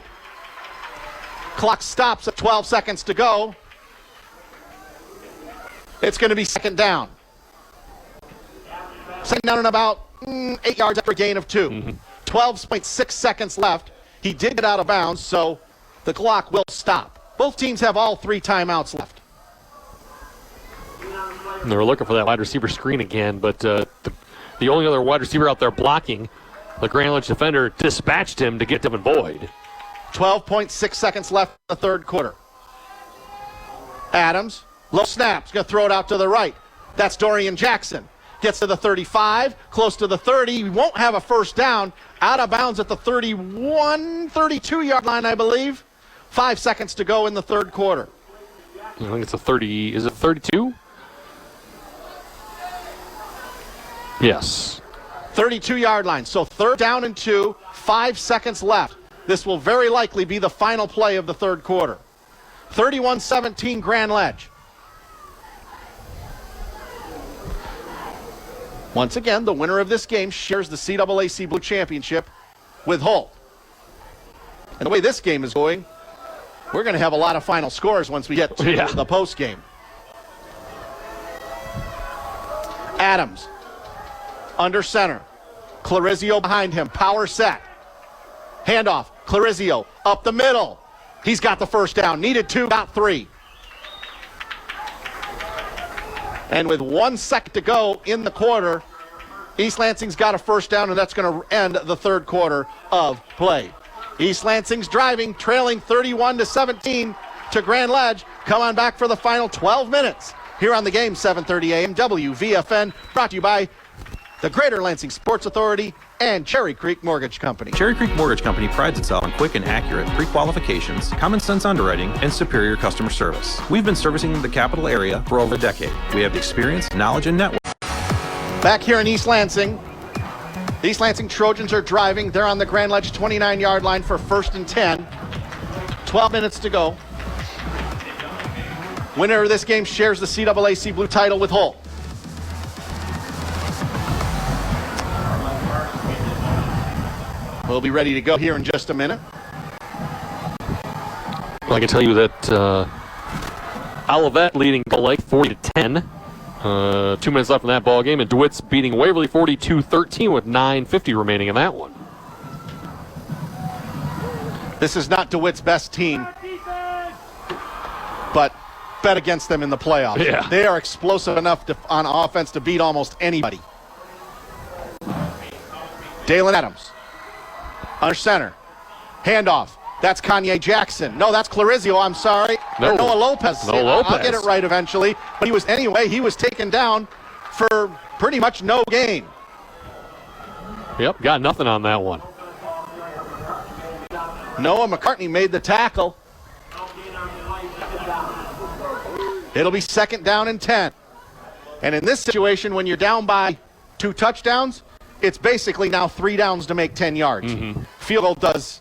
Clock stops at 12 seconds to go. It's going to be second down. Second down and about 8 yards after a gain of 2. Mm-hmm. 12.6 seconds left. He did get out of bounds, so the clock will stop. Both teams have all 3 timeouts left. And they were looking for that wide receiver screen again, but the only other wide receiver out there blocking, the Grand Ledge defender, dispatched him to get Devin Boyd. 12.6 seconds left in the third quarter. Adams, low snap, he's going to throw it out to the right. That's Dorian Jackson. Gets to the 35, close to the 30. He won't have a first down. Out of bounds at the 32-yard line, I believe. 5 seconds to go in the third quarter. I think it's a 30. Is it 32? Yes. 32-yard line. So third down and 2, 5 seconds left. This will very likely be the final play of the third quarter. 31-17 Grand Ledge. Once again, the winner of this game shares the CAAC Blue Championship with Holt. And the way this game is going, we're going to have a lot of final scores once we get to the post game. Adams, under center. Clarizio behind him, power set. Handoff, Clarizio up the middle. He's got the first down, needed 2, got 3. And with 1 second to go in the quarter, East Lansing's got a first down, and that's going to end the third quarter of play. East Lansing's driving, trailing 31-17 to Grand Ledge. Come on back for the final 12 minutes here on the game, 7:30 a.m. WVFN, brought to you by the Greater Lansing Sports Authority and Cherry Creek Mortgage Company. Cherry Creek Mortgage Company prides itself on quick and accurate pre-qualifications, common sense underwriting, and superior customer service. We've been servicing the capital area for over a decade. We have the experience, knowledge, and network. Back here in East Lansing, the East Lansing Trojans are driving. They're on the Grand Ledge 29-yard line for 1st and 10. 12 minutes to go. Winner of this game shares the CAAC Blue title with Holt. We'll be ready to go here in just a minute. Well, I can tell you that Olivet leading Gull Lake 40-10. 2 minutes left in that ball game, and DeWitt's beating Waverly 42-13 with 9:50 remaining in that one. This is not DeWitt's best team, but bet against them in the playoffs. Yeah. They are explosive enough on offense to beat almost anybody. Dalen Adams, under center, handoff. That's Kanye Jackson. No, that's Clarizio, I'm sorry. No. Noah Lopez. No, Lopez. I'll get it right eventually. But he was taken down for pretty much no gain. Yep, got nothing on that one. Noah McCartney made the tackle. It'll be 2nd down and 10. And in this situation, when you're down by 2 touchdowns, it's basically now 3 downs to make 10 yards. Field goal does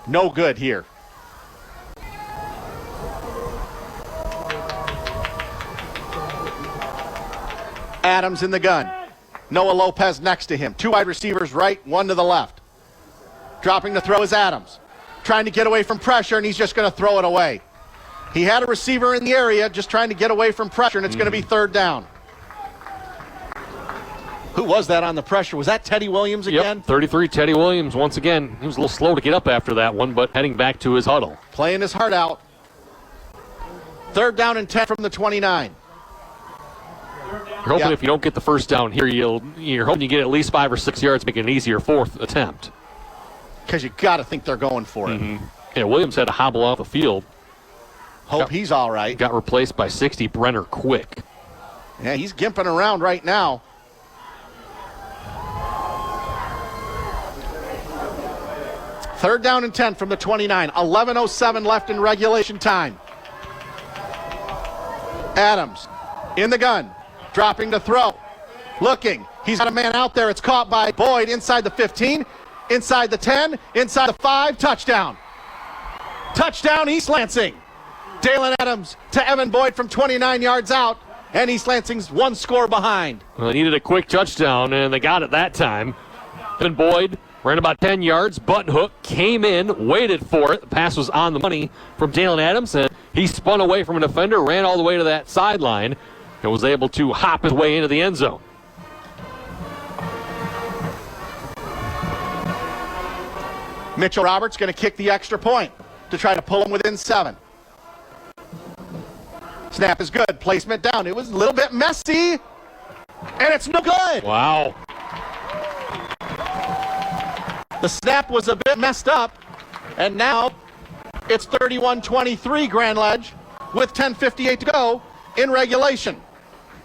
no good here. Adams in the gun. Noah Lopez next to him. 2 wide receivers right, 1 to the left. Dropping to throw is Adams. Trying to get away from pressure, and he's just going to throw it away. He had a receiver in the area just trying to get away from pressure, and it's going to be 3rd down. Who was that on the pressure? Was that Teddy Williams again? Yep, 33, Teddy Williams once again. He was a little slow to get up after that one, but heading back to his huddle. Playing his heart out. 3rd down and 10 from the 29. You're hoping if you don't get the first down here, you're hoping you get at least 5 or 6 yards, making an easier 4th attempt. Because you got to think they're going for it. Yeah, Williams had to hobble off the field. Hope he's all right. Got replaced by 60 Brenner Quick. Yeah, he's gimping around right now. Third down and 10 from the 29. 11:07 left in regulation time. Adams in the gun, dropping to throw. Looking, he's got a man out there. It's caught by Boyd inside the 15, inside the 10, inside the 5. Touchdown. Touchdown, East Lansing. Dalen Adams to Evan Boyd from 29 yards out, and East Lansing's 1 score behind. Well, they needed a quick touchdown, and they got it that time. Evan Boyd ran about 10 yards, button hook, came in, waited for it. The pass was on the money from Dalen Adams, and he spun away from a defender, ran all the way to that sideline, and was able to hop his way into the end zone. Mitchell Roberts going to kick the extra point to try to pull him within 7. Snap is good. Placement down. It was a little bit messy, and it's no good. Wow. The snap was a bit messed up, and now it's 31-23 Grand Ledge with 10:58 to go in regulation.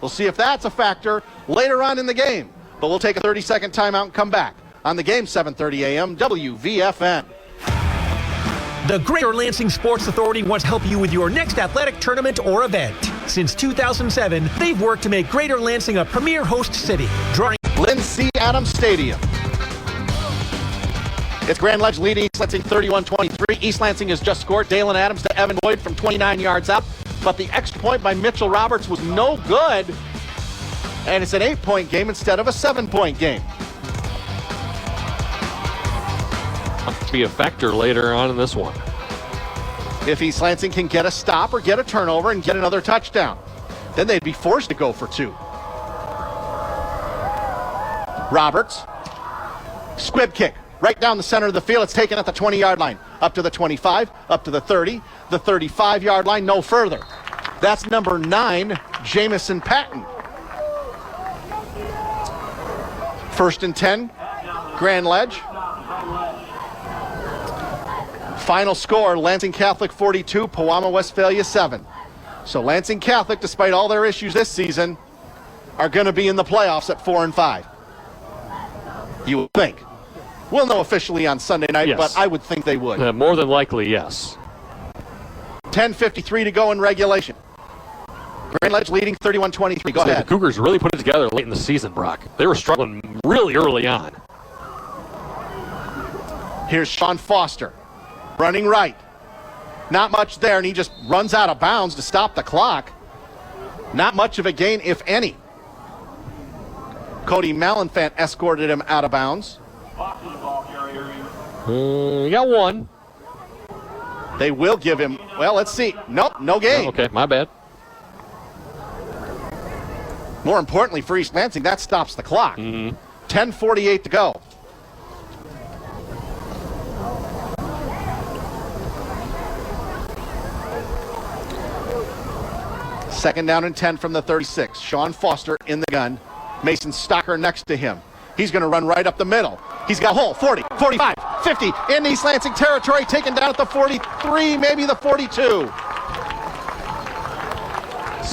We'll see if that's a factor later on in the game, but we'll take a 30-second timeout and come back on the game, 7:30 a.m. WVFN. The Greater Lansing Sports Authority wants to help you with your next athletic tournament or event. Since 2007, they've worked to make Greater Lansing a premier host city, drawing Lindsay Adams Stadium. It's Grand Ledge leading East Lansing 31-23. East Lansing has just scored. Dalen Adams to Evan Boyd from 29 yards out. But the extra point by Mitchell Roberts was no good. And it's an 8-point game instead of a 7-point game. Might be a factor later on in this one. If East Lansing can get a stop or get a turnover and get another touchdown, then they'd be forced to go for 2. Roberts, squib kick, right down the center of the field. It's taken at the 20-yard line, up to the 25, up to the 30, the 35-yard line, no further. That's number 9, Jamison Patton. 1st and 10, Grand Ledge. Final score, Lansing Catholic 42, Pewamo Westphalia 7. So Lansing Catholic, despite all their issues this season, are going to be in the playoffs at 4-5. You would think. We'll know officially on Sunday night, yes. But I would think they would. More than likely, yes. 10:53 to go in regulation. Grand Ledge leading 31-23. Go ahead. The Cougars really put it together late in the season, Brock. They were struggling really early on. Here's Sean Foster. Running right. Not much there, and he just runs out of bounds to stop the clock. Not much of a gain, if any. Cody Malenfant escorted him out of bounds. You got 1. They will give him, well, let's see. Nope, no gain. Oh, okay, my bad. More importantly for East Lansing, that stops the clock. 10:48 to go. Second down and 10 from the 36. Sean Foster in the gun. Mason Stocker next to him. He's going to run right up the middle. He's got a hole. 40, 45, 50 in East Lansing territory. Taken down at the 43, maybe the 42.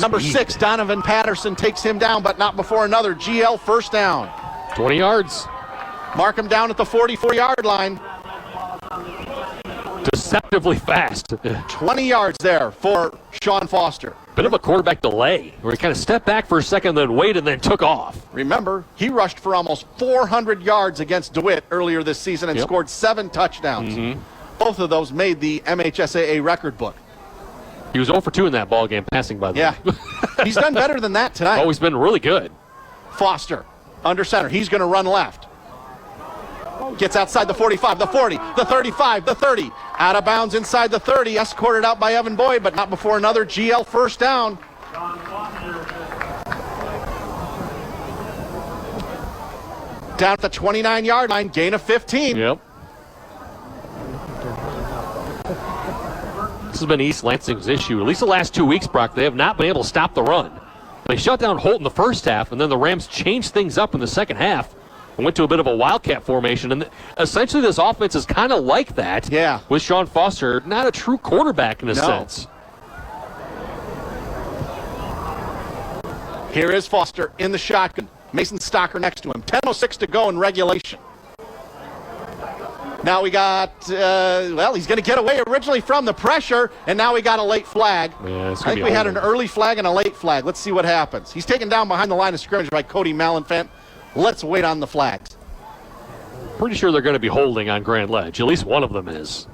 Number 6, Donovan Patterson takes him down, but not before another GL first down. 20 yards. Mark him down at the 44-yard line. Deceptively fast. 20 yards there for Sean Foster. Bit of a quarterback delay where he kind of stepped back for a second, then waited, and then took off. Remember, he rushed for almost 400 yards against DeWitt earlier this season and scored 7 touchdowns. Both of those made the MHSAA record book. He was 0 for 2 in that ball game, passing by the way. He's done better than that tonight. Oh, he's been really good. Foster, under center. He's going to run left. Gets outside the 45, the 40, the 35, the 30. Out of bounds inside the 30. Escorted out by Evan Boyd, but not before another GL first down. Down at the 29-yard line, gain of 15. Yep. This has been East Lansing's issue. At least the last 2 weeks, Brock, they have not been able to stop the run. They shut down Holt in the first half, and then the Rams changed things up in the second half and went to a bit of a wildcat formation. And essentially this offense is kind of like that. Yeah. With Sean Foster, not a true quarterback in a sense. Here is Foster in the shotgun. Mason Stocker next to him. 10:06 to go in regulation. Now we got, he's going to get away originally from the pressure, and now we got a late flag. Yeah, I think we had an early flag and a late flag. Let's see what happens. He's taken down behind the line of scrimmage by Cody Malenfant. Let's wait on the flags. Pretty sure they're going to be holding on Grand Ledge. At least one of them is.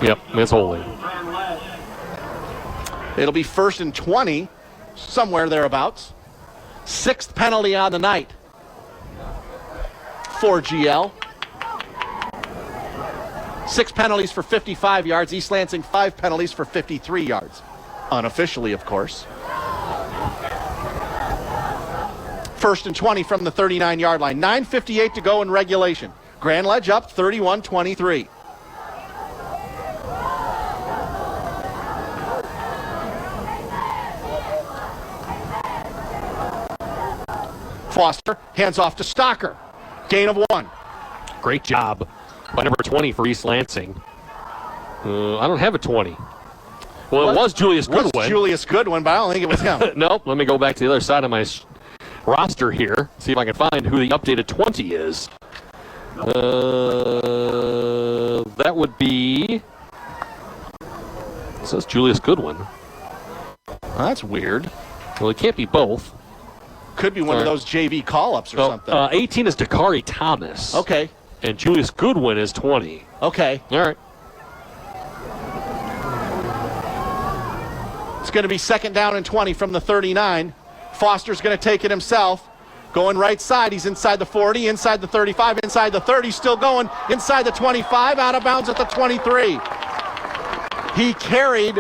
Yep, it's holding. It'll be 1st and 20, somewhere thereabouts. 6th penalty on the night for GL. 6 penalties for 55 yards. East Lansing 5 penalties for 53 yards. Unofficially, of course. 1st and 20 from the 39-yard line. 9:58 to go in regulation. Grand Ledge up 31-23. Foster hands off to Stocker. Gain of 1. Great job by number 20 for East Lansing. I don't have a 20. Well, it was Julius Goodwin. It was Julius Goodwin, but I don't think it was him. Nope. Let me go back to the other side of my roster here. See if I can find who the updated 20 is. That would be... It says Julius Goodwin. That's weird. Well, it can't be both. Could be one of those JV call-ups or something. 18 is Dakari Thomas. Okay. And Julius Goodwin is 20. Okay. All right. It's going to be 2nd down and 20 from the 39. Foster's going to take it himself. Going right side. He's inside the 40, inside the 35, inside the 30. Still going inside the 25, out of bounds at the 23. He carried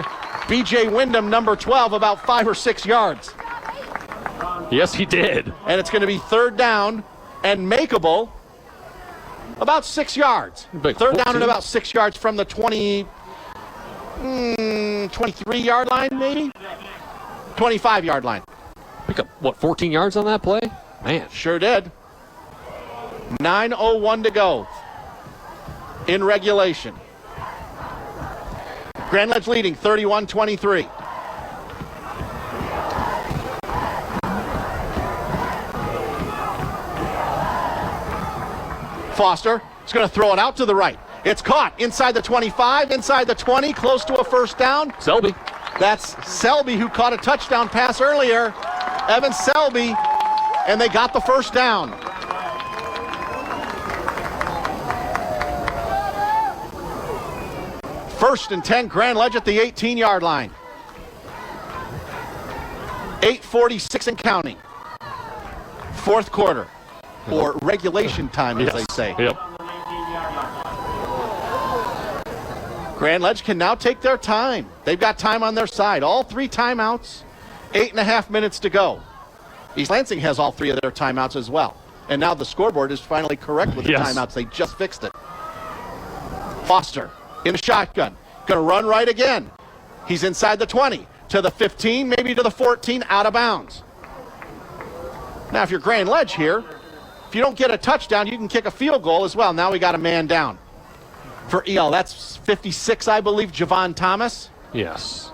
B.J. Wyndham, number 12, about 5 or 6 yards. Yes, he did. And it's going to be 3rd down and makeable about 6 yards. 3rd down and about 6 yards from the 23-yard line, maybe? 25-yard line. Pick up, 14 yards on that play? Man. Sure did. 9:01 to go in regulation. Grand Ledge leading 31-23. Foster is going to throw it out to the right. It's caught inside the 25, inside the 20, close to a 1st down. Selby. That's Selby who caught a touchdown pass earlier. Evan Selby, and they got the 1st down. First and 10, Grand Ledge at the 18-yard line. 8:46 and counting. 4th quarter, or regulation time, as they say. Yep. Grand Ledge can now take their time. They've got time on their side. All 3 timeouts, 8.5 minutes to go. East Lansing has all 3 of their timeouts as well. And now the scoreboard is finally correct with the timeouts. They just fixed it. Foster in a shotgun. Going to run right again. He's inside the 20, to the 15, maybe to the 14, out of bounds. Now, if you're Grand Ledge here, if you don't get a touchdown, you can kick a field goal as well. Now we got a man down. For EL, that's 56, I believe, Javon Thomas. Yes.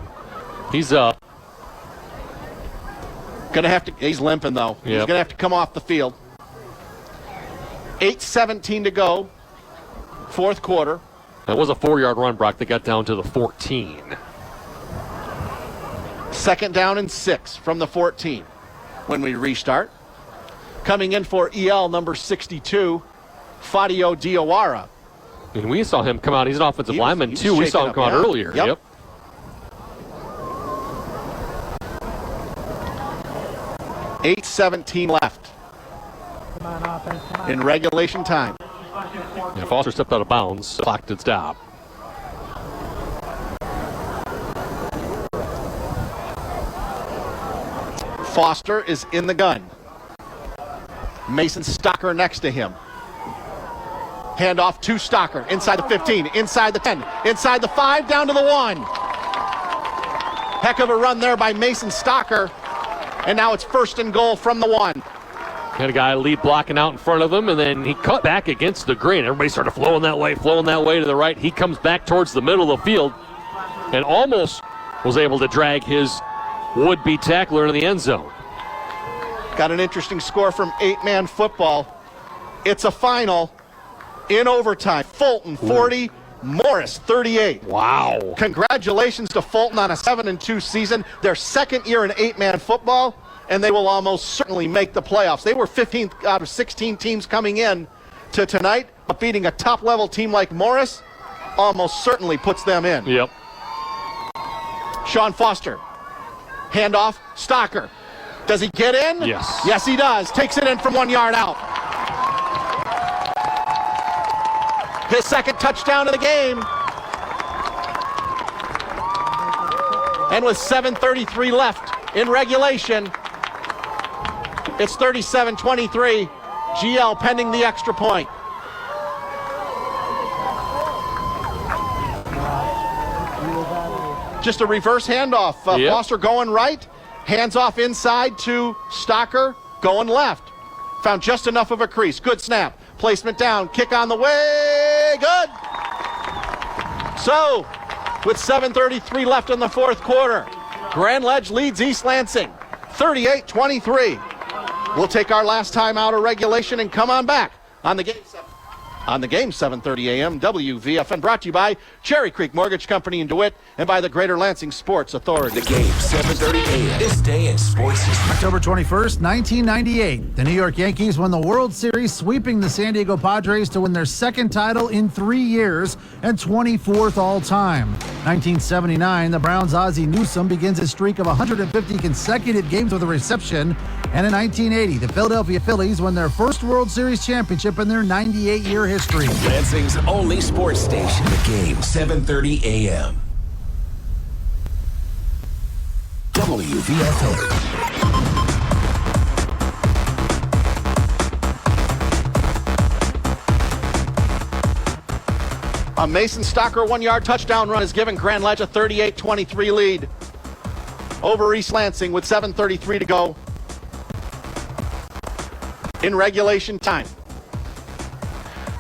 He's up. He's limping, though. Yep. He's going to have to come off the field. 8:17 to go. 4th quarter. That was a 4-yard run, Brock. They got down to the 14. 2nd down and 6 from the 14 when we restart. Coming in for EL, number 62, Fadio Diawara. And we saw him come out. He's an offensive lineman, too. We saw him come out earlier. Yep. 8:17 left in regulation time. Yeah, Foster stepped out of bounds. Clock did stop. Foster is in the gun. Mason Stocker next to him. Handoff to Stocker. Inside the 15, inside the 10, inside the 5, down to the 1. Heck of a run there by Mason Stocker. And now it's 1st and goal from the 1. Had a guy lead blocking out in front of him, and then he cut back against the green. Everybody started flowing that way to the right. He comes back towards the middle of the field and almost was able to drag his would-be tackler in the end zone. Got an interesting score from 8-man football. It's a final in overtime. Fulton 40, Morris 38. Wow. Congratulations to Fulton on a 7-2 season. Their 2nd year in 8-man football, and they will almost certainly make the playoffs. They were 15th out of 16 teams coming in to tonight, but beating a top-level team like Morris almost certainly puts them in. Yep. Sean Foster. Handoff, Stocker. Does he get in? Yes. Yes, he does. Takes it in from 1 yard out. His 2nd touchdown of the game. And with 7:33 left in regulation, it's 37-23. GL pending the extra point. Just a reverse handoff. Foster going right. Hands off inside to Stocker, going left. Found just enough of a crease. Good snap. Placement down. Kick on the way. Good. So, with 7:33 left in the 4th quarter, Grand Ledge leads East Lansing 38-23. We'll take our last time out of regulation and come on back on the Game 7. On the game, 7:30 a.m., WVFN, brought to you by Cherry Creek Mortgage Company in DeWitt and by the Greater Lansing Sports Authority. The game, 7:30 a.m. This day in sports history. October 21st, 1998, the New York Yankees won the World Series, sweeping the San Diego Padres to win their second title in 3 years and 24th all-time. 1979, the Browns' Ozzie Newsome begins his streak of 150 consecutive games with a reception. And in 1980, the Philadelphia Phillies won their first World Series championship in their 98-year history. Lansing's only sports station. The game, 7:30 a.m. WVFN. A Mason Stocker 1-yard touchdown run has given Grand Ledge a 38-23 lead over East Lansing with 7:33 to go in regulation time.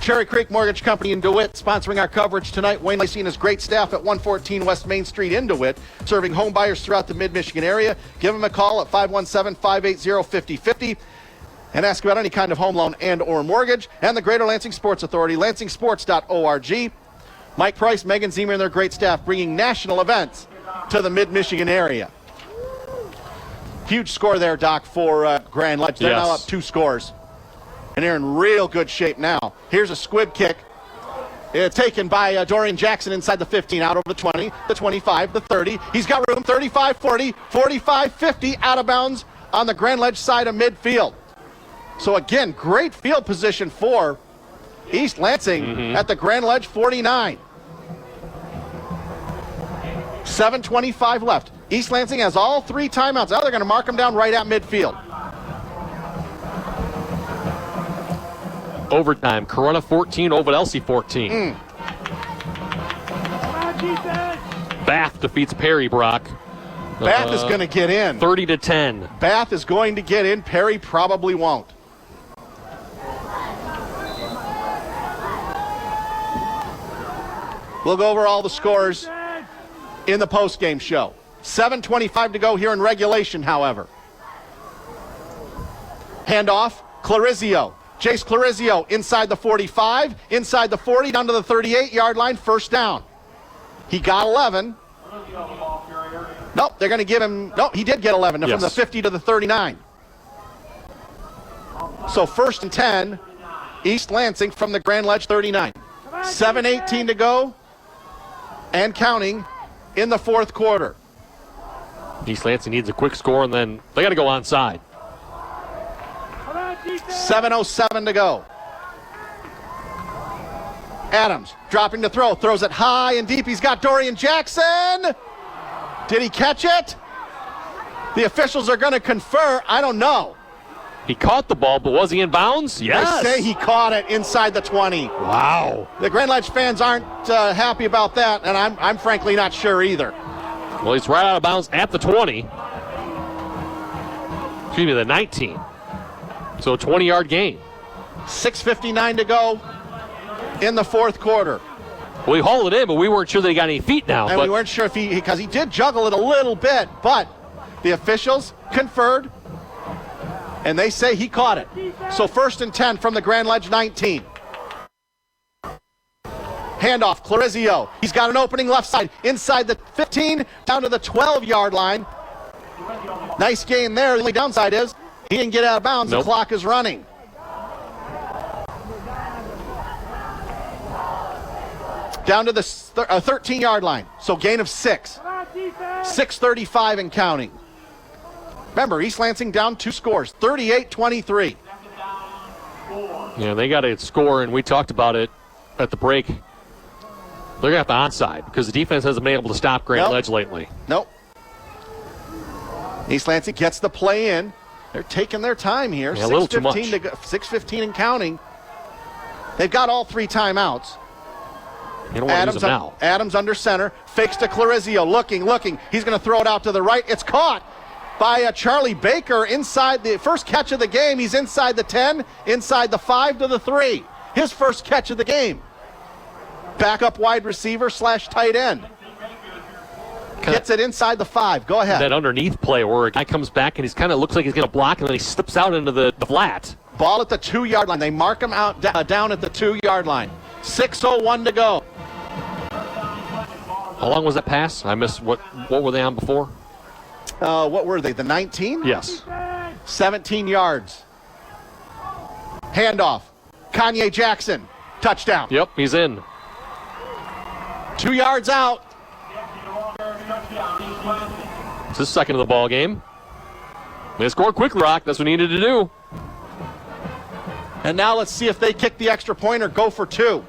Cherry Creek Mortgage Company in DeWitt sponsoring our coverage tonight. Wayne Lacey and his great staff at 114 West Main Street in DeWitt, serving home buyers throughout the mid-Michigan area. Give them a call at 517-580-5050 and ask about any kind of home loan and or mortgage. And the Greater Lansing Sports Authority, lansingsports.org. Mike Price, Megan Zemer, and their great staff bringing national events to the mid-Michigan area. Huge score there, Doc, for Grand Ledge. They're now up 2 scores. And they're in real good shape now. Here's a squib kick. Taken by Dorian Jackson inside the 15, out over the 20, the 25, the 30. He's got room, 35, 40, 45, 50, out of bounds on the Grand Ledge side of midfield. So again, great field position for East Lansing at the Grand Ledge 49. 7:25 left. East Lansing has all 3 timeouts. Now they're going to mark them down right at midfield. Overtime. Corona 14, Ovid Elsie 14. Bath defeats Perry, Brock. Bath is going to get in. 30-10. Bath is going to get in. Perry probably won't. We'll go over all the scores in the postgame show. 7:25 to go here in regulation, however. Handoff, Clarizio. Jace Clarizio inside the 45, inside the 40, down to the 38-yard line, first down. He got 11. Nope, they're going to give him, no, he did get 11 from the 50 to the 39. So 1st and 10, East Lansing from the Grand Ledge 39. 7:18 to go and counting in the 4th quarter. East Lansing needs a quick score, and then they got to go onside. 7:07 to go. Adams dropping to throw, throws it high and deep. He's got Dorian Jackson. Did he catch it? The officials are going to confer. I don't know. He caught the ball, but was he in bounds? Yes. They say he caught it inside the 20. Wow. The Grand Ledge fans aren't happy about that, and I'm frankly not sure either. Well, he's right out of bounds at the 20. Excuse me, the 19. So a 20-yard gain. 6:59 to go in the 4th quarter. Well, he hauled it in, but we weren't sure that he got any feet now. And we weren't sure if because he did juggle it a little bit, but the officials conferred, and they say he caught it. So 1st and 10 from the Grand Ledge 19. Handoff, Clarizio. He's got an opening left side, inside the 15, down to the 12-yard line. Nice gain there. The only downside is he didn't get out of bounds. The clock is running. Down to the 13-yard line. So gain of 6. 6:35 and counting. Remember, East Lansing down 2 scores, 38-23. Yeah, they got to score, and we talked about it at the break. They're going to have to onside because the defense hasn't been able to stop Grand Ledge lately. Nope. East Lansing gets the play in. They're taking their time here. Yeah, a little too much. 6:15 and counting. They've got all 3 timeouts. You don't want to use them now. Adams under center, fakes to Clarizio, looking. He's going to throw it out to the right. It's caught by Charlie Baker inside the first catch of the game. He's inside the 10, inside the 5 to the 3. His first catch of the game. Backup wide receiver / tight end. Gets it inside the 5. Go ahead. That underneath play where a guy comes back and he's kind of looks like he's going to block and then he slips out into the flat. Ball at the 2-yard line. They mark him out down at the 2-yard line. 6:01 to go. How long was that pass? I missed. What were they on before? What were they? The 19? Yes. 17 yards. Handoff. Kanye Jackson. Touchdown. Yep, he's in. 2 yards out. It's his second of the ball game. They scored quick, Rock. That's what we needed to do. And now let's see if they kick the extra point or go for 2.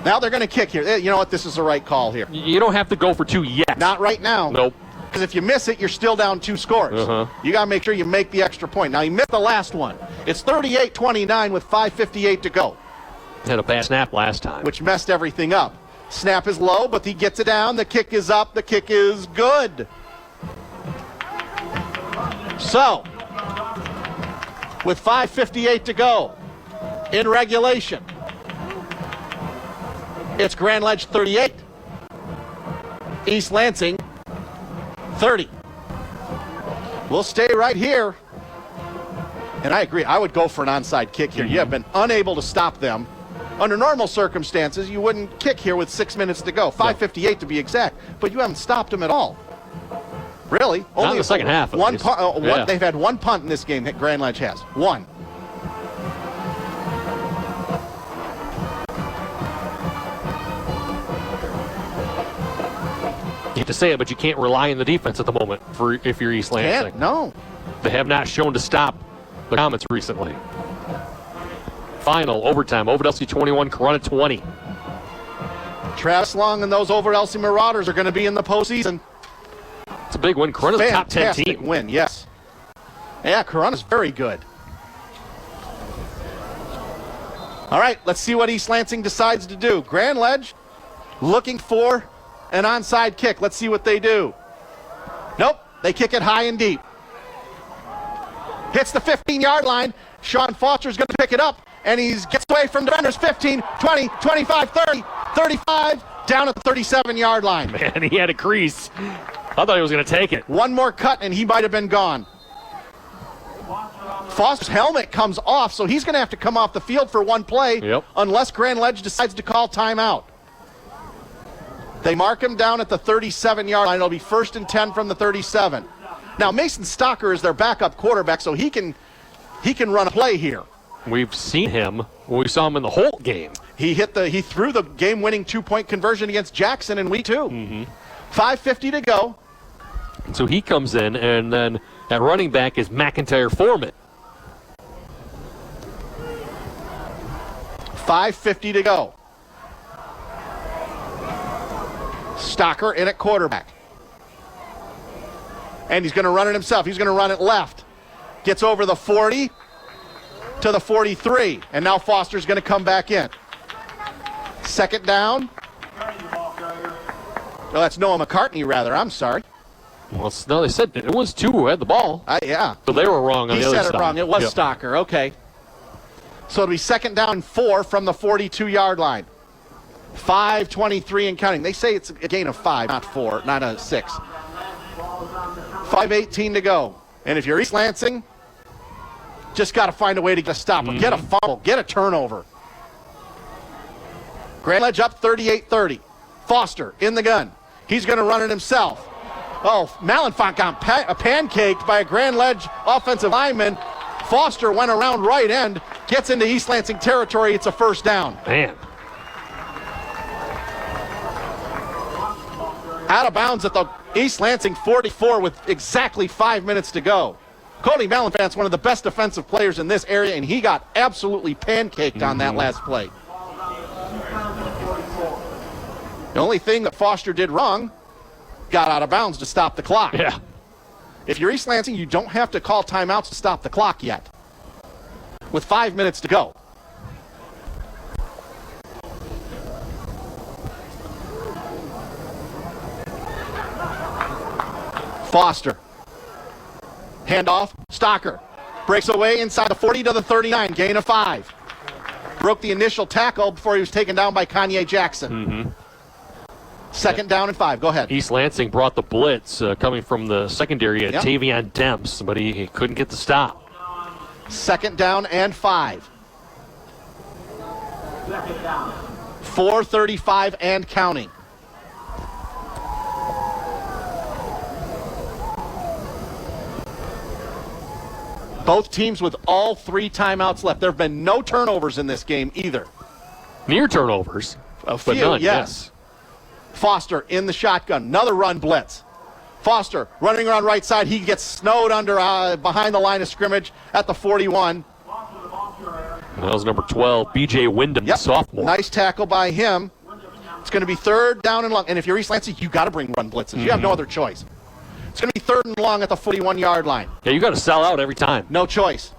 Now they're going to kick here. You know what? This is the right call here. You don't have to go for 2 yet. Not right now. Nope. Because if you miss it, you're still down 2 scores. You got to make sure you make the extra point. Now, he missed the last one. It's 38-29 with 5:58 to go. Had a bad snap last time. Which messed everything up. Snap is low, but he gets it down. The kick is up. The kick is good. So, with 5:58 to go in regulation, it's Grand Ledge 38, East Lansing 30. We'll stay right here. And I agree, I would go for an onside kick here. You have been unable to stop them. Under normal circumstances, you wouldn't kick here with 6 minutes to go. 5:58 to be exact. But you haven't stopped them at all. Really? Not Only in the second half. One punt, They've had one punt in this game that Grand Ledge has. One. You hate to say it, but you can't rely on the defense at the moment if you're East Lansing. Can't, no. They have not shown to stop the Comets recently. Final overtime. Over-Elsie 21, Corunna 20. Travis Long and those Over-Elsie Marauders are going to be in the postseason. It's a big win. Corunna's a top 10 team. Win, yes. Yeah, Corunna's very good. All right, let's see what East Lansing decides to do. Grand Ledge looking for an onside kick. Let's see what they do. Nope, they kick it high and deep. Hits the 15-yard line. Sean Foster's going to pick it up, and he gets away from defenders. 15, 20, 25, 30, 35, down at the 37-yard line. Man, he had a crease. I thought he was going to take it. One more cut, and he might have been gone. Foster's helmet comes off, so he's going to have to come off the field for one play unless Grand Ledge decides to call timeout. They mark him down at the 37-yard line. It'll be 1st and 10 from the 37. Now, Mason Stocker is their backup quarterback, so he can run a play here. We've seen him when we saw him in the Holt game. He threw the game-winning 2-point conversion against Jackson in week 2. 5:50 to go. So he comes in, and then at running back is McIntyre Foreman. 5:50 to go. Stocker in at quarterback. And he's going to run it himself. He's going to run it left. Gets over the 40 to the 43. And now Foster's going to come back in. 2nd down. Oh, that's Noah McCartney, rather. I'm sorry. Well, no, they said it was 2 who had the ball. Yeah. So they were wrong on the other side. He said it wrong. It was Stocker. Okay. So it'll be 2nd down and 4 from the 42-yard line. 5:23 and counting. They say it's a gain of 5, not 4, not a 6. 5:18 to go. And if you're East Lansing, just got to find a way to stop them. Get a fumble. Get a turnover. Grand Ledge up 38-30. Foster in the gun. He's going to run it himself. Oh, Malenfant got pancaked by a Grand Ledge offensive lineman. Foster went around right end, gets into East Lansing territory. It's a 1st down. Man. Out of bounds at the East Lansing 44 with exactly 5 minutes to go. Cody Malenfant's one of the best defensive players in this area, and he got absolutely pancaked on that last play. The only thing that Foster did wrong, got out of bounds to stop the clock. Yeah. If you're East Lansing, you don't have to call timeouts to stop the clock yet. With 5 minutes to go. Foster. Handoff. Stocker. Breaks away inside the 40 to the 39. Gain of 5. Broke the initial tackle before he was taken down by Kanye Jackson. 2nd down and 5. Go ahead. East Lansing brought the blitz coming from the secondary at Tavion Demps, but he couldn't get the stop. Second down and 5. Second down. 4:35 and counting. Both teams with all 3 timeouts left. There have been no turnovers in this game either. Near turnovers. A but few, none, yes. Foster in the shotgun. Another run blitz. Foster running around right side. He gets snowed under behind the line of scrimmage at the 41. That was number 12, B.J. Wyndham, sophomore. Nice tackle by him. It's going to be third down and long. And if you're East Lansing, you got to bring run blitzes. You have no other choice. It's going to be third and long at the 41-yard line. Yeah, you got to sell out every time. No choice.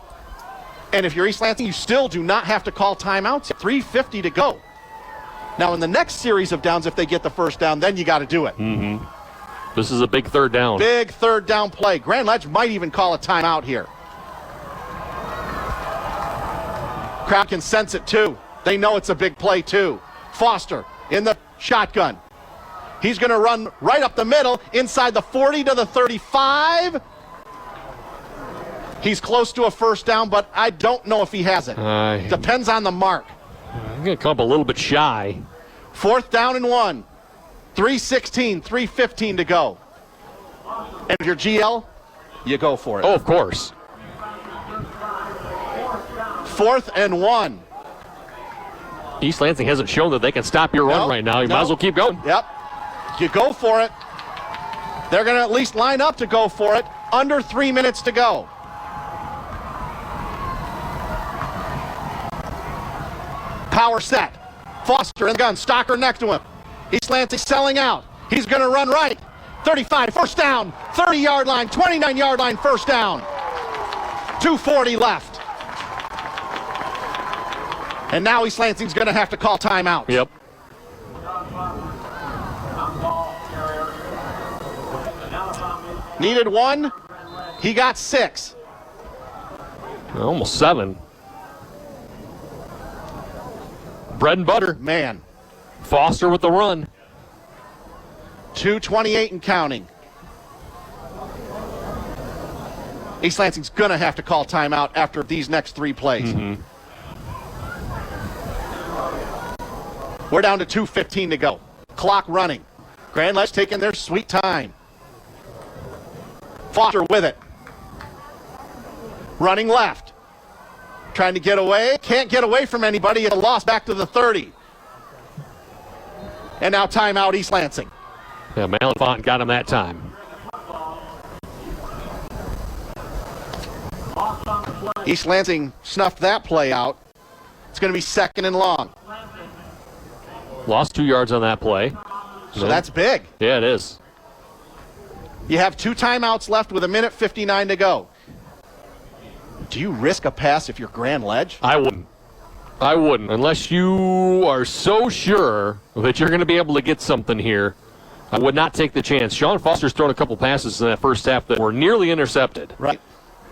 And if you're East Lansing, you still do not have to call timeouts. 3:50 to go. Now, in the next series of downs, if they get the first down, then you got to do it. Mm-hmm. This is a big third down. Big third down play. Grand Ledge might even call a timeout here. Crowd can sense it, too. They know it's a big play, too. Foster in the shotgun. He's going to run right up the middle, inside the 40 to the 35. He's close to a first down, but I don't know if he has it. Depends on the mark. I'm going to come up a little bit shy. 4th down and 1. 3:16, 3:15 to go. And if you're GL, you go for it. Oh, of course. 4th and 1. East Lansing hasn't shown that they can stop your run right now. You might as well keep going. Yep. You go for it. They're going to at least line up to go for it. Under 3 minutes to go. Power set. Foster in the gun. Stocker next to him. East Lansing selling out. He's going to run right. 35, first down. 30-yard line, 29-yard line, first down. 2:40 left. And now East Lansing's going to have to call timeout. Yep. Needed 1. He got 6. Almost 7. Bread and butter. Man. Foster with the run. 2:28 and counting. East Lansing's going to have to call timeout after these next 3 plays. Mm-hmm. We're down to 2:15 to go. Clock running. Grand Ledge taking their sweet time. Foster with it. Running left. Trying to get away. Can't get away from anybody. It's a loss back to the 30. And now timeout East Lansing. Yeah, Malenfant got him that time. East Lansing snuffed that play out. It's going to be second and long. Lost 2 yards on that play. So that's big. Yeah, it is. You have 2 timeouts left with 1:59 to go. Do you risk a pass if you're Grand Ledge? I wouldn't. Unless you are so sure that you're going to be able to get something here. I would not take the chance. Sean Foster's thrown a couple passes in that first half that were nearly intercepted. Right.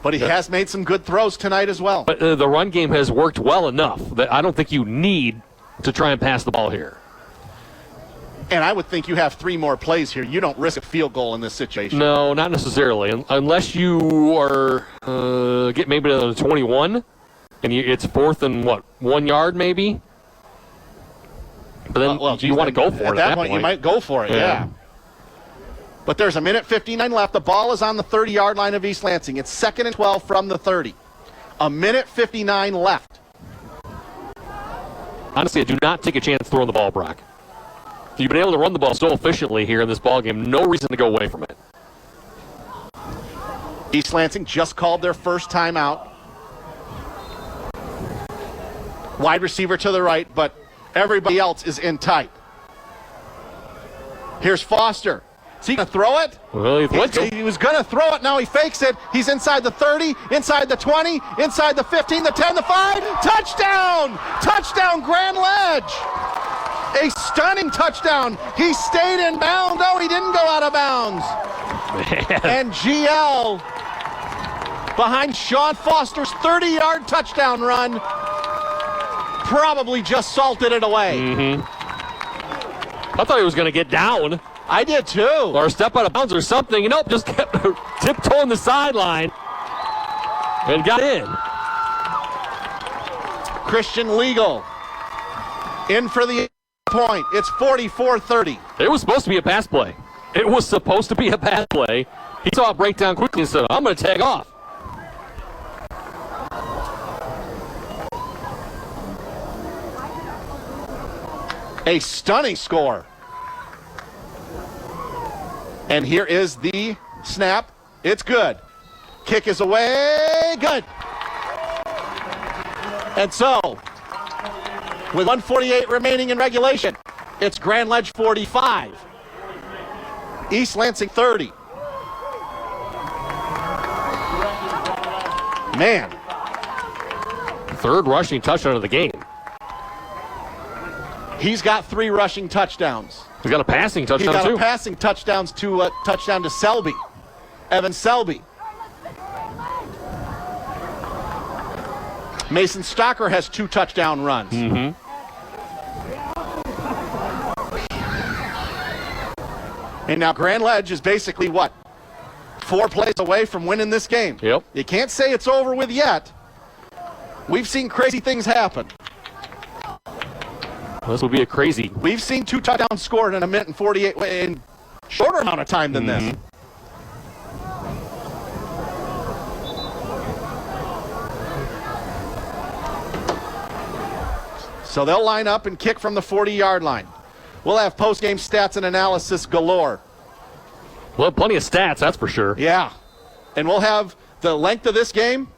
But he has made some good throws tonight as well. But the run game has worked well enough that I don't think you need to try and pass the ball here. And I would think you have 3 more plays here. You don't risk a field goal in this situation. No, not necessarily. Unless you are get maybe to the 21, and it's 4th and 1 yard maybe. But then you want to go for it at that point. You might go for it, yeah. But there's 1:59 left. The ball is on the 30-yard line of East Lansing. It's 2nd and 12 from the 30. 1:59 left. Honestly, I do not take a chance throwing the ball, Brock. You've been able to run the ball so efficiently here in this ball game. No reason to go away from it. East Lansing just called their first timeout. Wide receiver to the right, but everybody else is in tight. Here's Foster. Is he going to throw it? Well, he was going to throw it. Now he fakes it. He's inside the 30, inside the 20, inside the 15, the 10, the 5. Touchdown! Touchdown, Grand Ledge! A stunning touchdown. He stayed in bounds. Oh, he didn't go out of bounds. Man. And GL behind Sean Foster's 30-yard touchdown run probably just salted it away. Mm-hmm. I thought he was going to get down. I did too. Or step out of bounds or something. Just kept tiptoeing the sideline and got in. Christian Legal in for the point. It's 44-30. It was supposed to be a pass play. It was supposed to be a pass play. He saw a breakdown quickly and said, I'm going to tag off. A stunning score. And here is the snap. It's good. Kick is away. Good. And so, with 1:48 remaining in regulation, it's Grand Ledge 45. East Lansing 30. Man. Third rushing touchdown of the game. He's got 3 rushing touchdowns. He's got a passing touchdown, He's got too. a passing touchdown to Selby. Evan Selby. Mason Stocker has 2 touchdown runs. Mm-hmm. And now Grand Ledge is basically, 4 plays away from winning this game. Yep. You can't say it's over with yet. We've seen crazy things happen. This will be a crazy. We've seen 2 touchdowns scored in a minute and 48 in shorter amount of time than this. So they'll line up and kick from the 40-yard line. We'll have post-game stats and analysis galore. We'll have plenty of stats, that's for sure. Yeah. And we'll have the length of this game.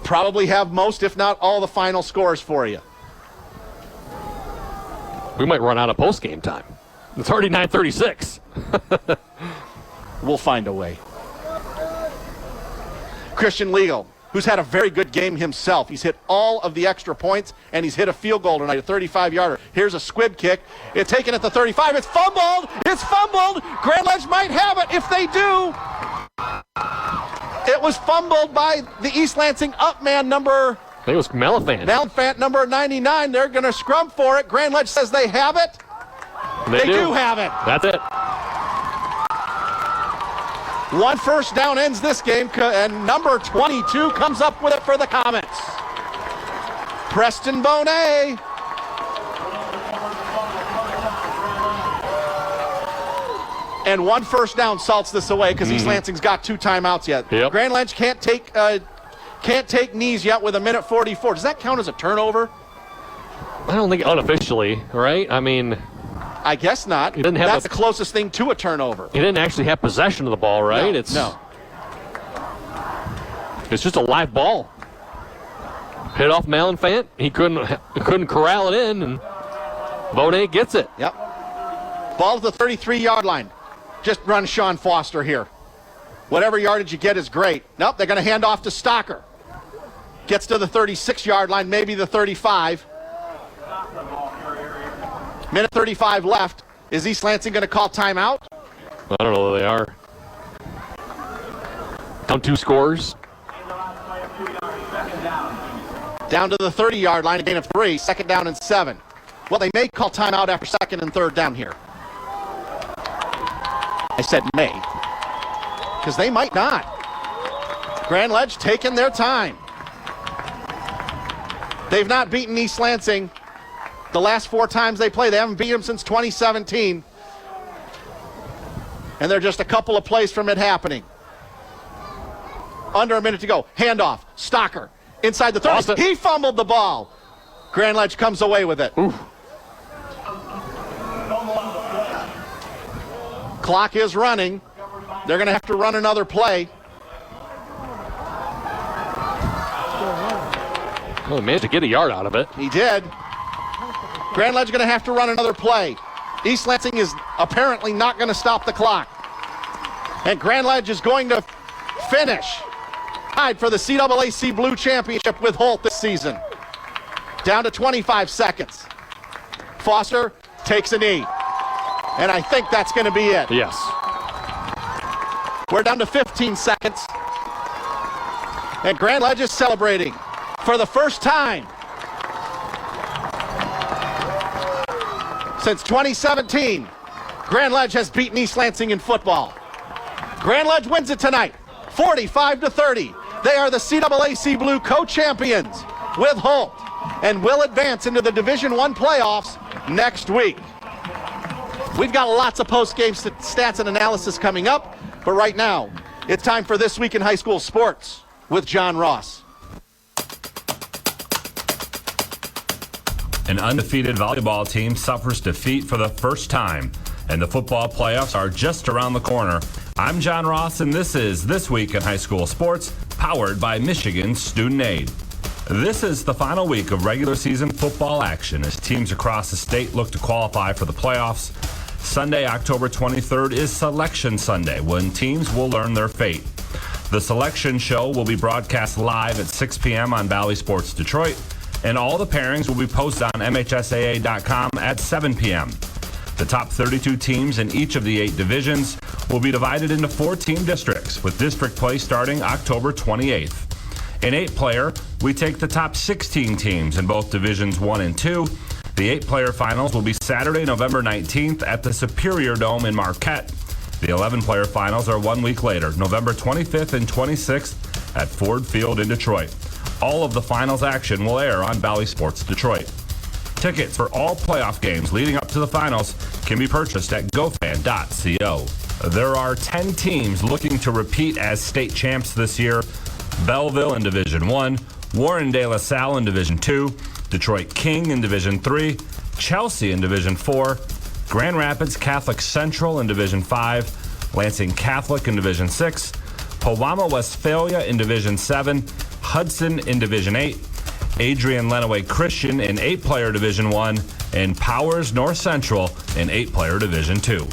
Probably have most, if not all, the final scores for you. We might run out of post-game time. It's already 9:36. We'll find a way. Christian Legal, who's had a very good game himself. He's hit all of the extra points, and he's hit a field goal tonight, a 35-yarder. Here's a squib kick. It's taken at the 35. It's fumbled. It's fumbled. Grand Ledge might have it. If they do, it was fumbled by the East Lansing up man number... I think it was Malafant. Malafant, number 99. They're going to scrum for it. Grand Ledge says they have it. They do have it. That's it. 1 first down ends this game, and number 22 comes up with it for the Comets. Preston Bonet. And 1 first down salts this away because East Lansing's got 2 timeouts yet. Yep. Grand Ledge can't take knees yet with a minute 44. Does that count as a turnover? I don't think unofficially, right? I mean, I guess not. That's the closest thing to a turnover. He didn't actually have possession of the ball, right? No. It's just a live ball. Hit off Malafant. He couldn't corral it in, and Bonet gets it. Yep. Ball to the 33-yard line. Just run Sean Foster here. Whatever yardage you get is great. Nope, they're going to hand off to Stocker. Gets to the 36-yard line, maybe the 35. Minute 35 left. Is East Lansing going to call timeout? I don't know who they are. Down 2 scores. Down to the 30-yard line, a gain of 3. 2nd down and 7. Well, they may call timeout after 2nd and 3rd down here. I said may, because they might not. Grand Ledge taking their time. They've not beaten East Lansing the last 4 times they play. They haven't beat them since 2017. And they're just a couple of plays from it happening. Under a minute to go. Handoff. Stocker. Inside the 30. He fumbled the ball. Grand Ledge comes away with it. Oof. Clock is running. They're going to have to run another play. Well, he managed to get a yard out of it. He did. Grand Ledge going to have to run another play. East Lansing is apparently not going to stop the clock. And Grand Ledge is going to finish tied for the CAAC Blue Championship with Holt this season. Down to 25 seconds. Foster takes a knee. And I think that's going to be it. Yes. We're down to 15 seconds. And Grand Ledge is celebrating for the first time since 2017. Grand Ledge has beaten East Lansing in football. Grand Ledge wins it tonight, 45-30. They are the CAAC Blue co-champions with Holt and will advance into the Division I playoffs next week. We've got lots of post-game stats and analysis coming up, but right now, it's time for This Week in High School Sports with John Ross. An undefeated volleyball team suffers defeat for the first time, and the football playoffs are just around the corner. I'm John Ross, and this is This Week in High School Sports, powered by Michigan Student Aid. This is the final week of regular season football action as teams across the state look to qualify for the playoffs. Sunday, October 23rd is Selection Sunday, when teams will learn their fate. The selection show will be broadcast live at 6 p.m. on Valley Sports Detroit, and all the pairings will be posted on MHSAA.com at 7 p.m. The top 32 teams in each of the 8 divisions will be divided into 4-team districts, with district play starting October 28th. In 8-player, we take the top 16 teams in both Divisions 1 and 2. The 8-player finals will be Saturday, November 19th at the Superior Dome in Marquette. The 11-player finals are 1 week later, November 25th and 26th at Ford Field in Detroit. All of the finals action will air on Valley Sports Detroit. Tickets for all playoff games leading up to the finals can be purchased at gofan.co. There are 10 teams looking to repeat as state champs this year. Belleville in Division 1, Warren De La Salle in Division 2, Detroit King in Division 3, Chelsea in Division 4, Grand Rapids Catholic Central in Division 5, Lansing Catholic in Division 6, Powama Westphalia in Division 7, Hudson in Division 8, Adrian Lenawee Christian in 8-player Division 1, and Powers North Central in 8-player Division 2.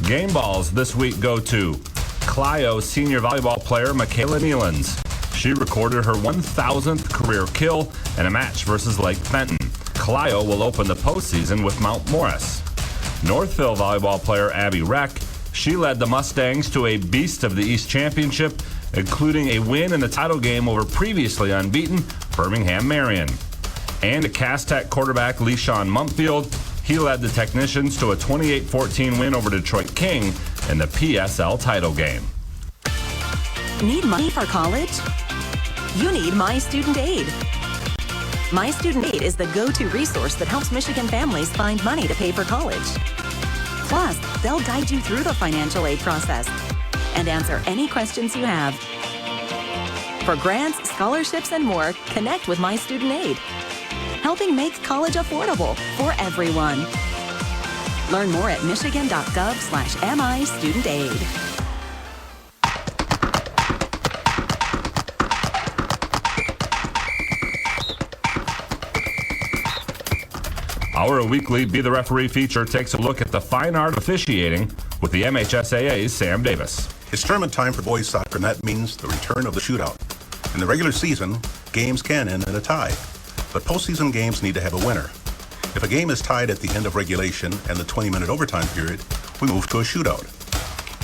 Game balls this week go to Clio senior volleyball player Michaela Nealons. She recorded her 1,000th career kill in a match versus Lake Fenton. Clio will open the postseason with Mount Morris. Northville volleyball player Abby Reck. She led the Mustangs to a Beast of the East championship, including a win in the title game over previously unbeaten Birmingham Marion. And a Cass-Tech quarterback, LeSean Mumpfield. He led the Technicians to a 28-14 win over Detroit King in the PSL title game. Need money for college? You need My Student Aid. My Student Aid is the go-to resource that helps Michigan families find money to pay for college. Plus, they'll guide you through the financial aid process and answer any questions you have. For grants, scholarships, and more, connect with My Student Aid, helping make college affordable for everyone. Learn more at michigan.gov/MI Student Aid. Our weekly Be the Referee feature takes a look at the fine art of officiating with the MHSAA's Sam Davis. It's tournament time for boys soccer, and that means the return of the shootout. In the regular season, games can end in a tie, but postseason games need to have a winner. If a game is tied at the end of regulation and the 20-minute overtime period, we move to a shootout.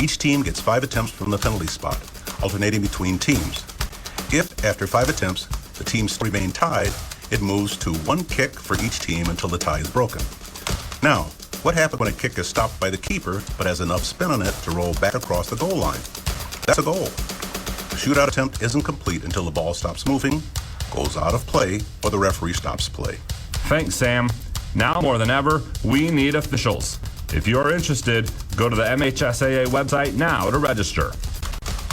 Each team gets 5 attempts from the penalty spot, alternating between teams. If, after 5 attempts, the teams remain tied, it moves to 1 kick for each team until the tie is broken. Now, what happens when a kick is stopped by the keeper but has enough spin on it to roll back across the goal line? That's a goal. The shootout attempt isn't complete until the ball stops moving, goes out of play, or the referee stops play. Thanks, Sam. Now more than ever, we need officials. If you're interested, go to the MHSAA website now to register.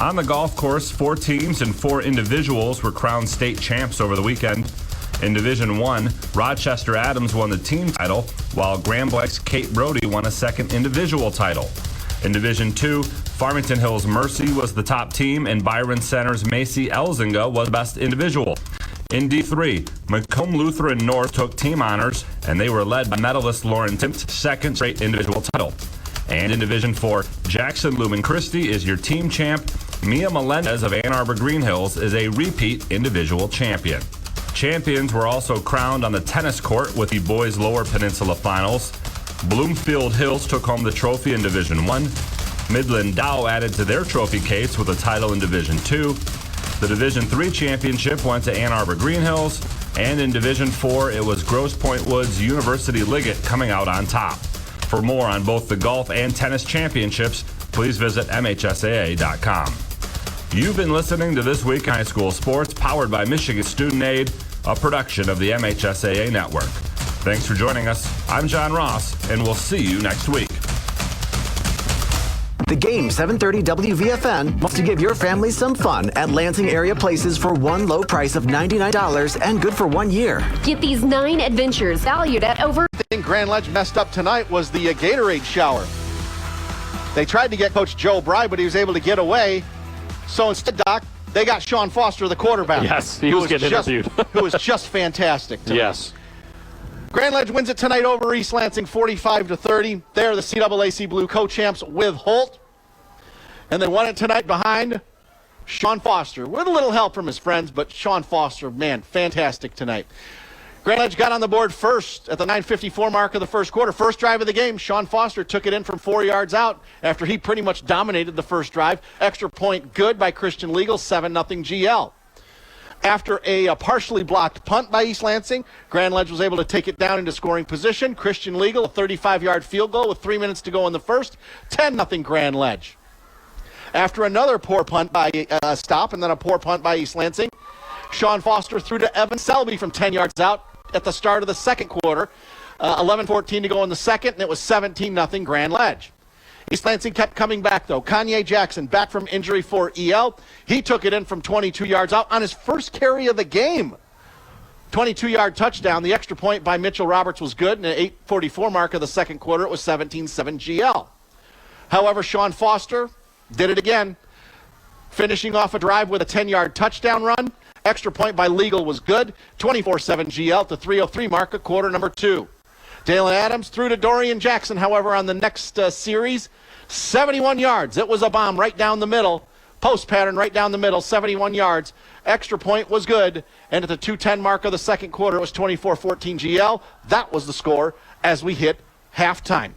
On the golf course, 4 teams and 4 individuals were crowned state champs over the weekend. In Division 1, Rochester Adams won the team title, while Grand Blake's Kate Brody won a second individual title. In Division 2, Farmington Hills Mercy was the top team, and Byron Center's Macy Elzinga was best individual. In D3, Macomb Lutheran North took team honors, and they were led by medalist Lauren Timp's second straight individual title. And in Division 4, Jackson Lumen Christi is your team champ. Mia Melendez of Ann Arbor Green Hills is a repeat individual champion. Champions were also crowned on the tennis court with the boys' Lower Peninsula Finals. Bloomfield Hills took home the trophy in Division 1. Midland Dow added to their trophy case with a title in Division 2. The Division 3 championship went to Ann Arbor Green Hills. And in Division 4, it was Grosse Pointe Woods University Liggett coming out on top. For more on both the golf and tennis championships, please visit MHSAA.com. You've been listening to This Week in High School Sports, powered by Michigan Student Aid, a production of the MHSAA Network. Thanks for joining us. I'm John Ross, and we'll see you next week. The Game 730 WVFN wants to give your family some fun at Lansing area places for one low price of $99 and good for 1 year. Get these 9 adventures valued at over... The thing Grand Ledge messed up tonight was the Gatorade shower. They tried to get Coach Joe Bry, but he was able to get away. So instead, Doc, they got Sean Foster, the quarterback. Yes, he was getting interviewed. Who was just fantastic tonight. Yes. Grand Ledge wins it tonight over East Lansing 45-30. They're the CAAC Blue co-champs with Holt. And they won it tonight behind Sean Foster, with a little help from his friends, but Sean Foster, man, fantastic tonight. Grand Ledge got on the board first at the 9:54 mark of the first quarter. First drive of the game, Sean Foster took it in from 4 yards out after he pretty much dominated the first drive. Extra point good by Christian Legal, 7-0 GL. After a partially blocked punt by East Lansing, Grand Ledge was able to take it down into scoring position. Christian Legal, a 35-yard field goal with 3 minutes to go in the first, 10-0 Grand Ledge. After another poor punt by Stop and then a poor punt by East Lansing, Sean Foster threw to Evan Selby from 10 yards out at the start of the second quarter. 11:14 to go in the second, and it was 17-0 Grand Ledge. East Lansing kept coming back, though. Kanye Jackson back from injury for EL. He took it in from 22 yards out on his first carry of the game. 22-yard touchdown. The extra point by Mitchell Roberts was good, and at 8:44 mark of the second quarter, it was 17-7 GL. However, Sean Foster did it again, finishing off a drive with a 10-yard touchdown run. Extra point by Legal was good. 24-7 GL to 3:03 mark of quarter number 2. Dalen Adams threw to Dorian Jackson, however, on the next series. 71 yards. It was a bomb right down the middle. Post pattern right down the middle, 71 yards. Extra point was good. And at the 2:10 mark of the second quarter, it was 24-14 GL. That was the score as we hit halftime.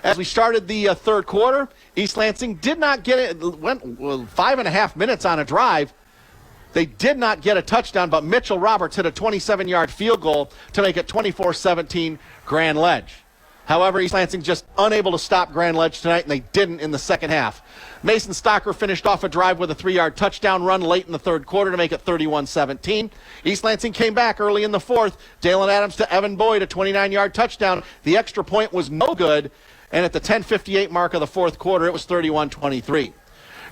As we started the third quarter, East Lansing did not get it. Went 5.5 minutes on a drive. They did not get a touchdown, but Mitchell Roberts hit a 27-yard field goal to make it 24-17 Grand Ledge. However, East Lansing just unable to stop Grand Ledge tonight, and they didn't in the second half. Mason Stocker finished off a drive with a 3-yard touchdown run late in the third quarter to make it 31-17. East Lansing came back early in the fourth. Dalen Adams to Evan Boyd, a 29-yard touchdown. The extra point was no good, and at the 10:58 mark of the fourth quarter, it was 31-23.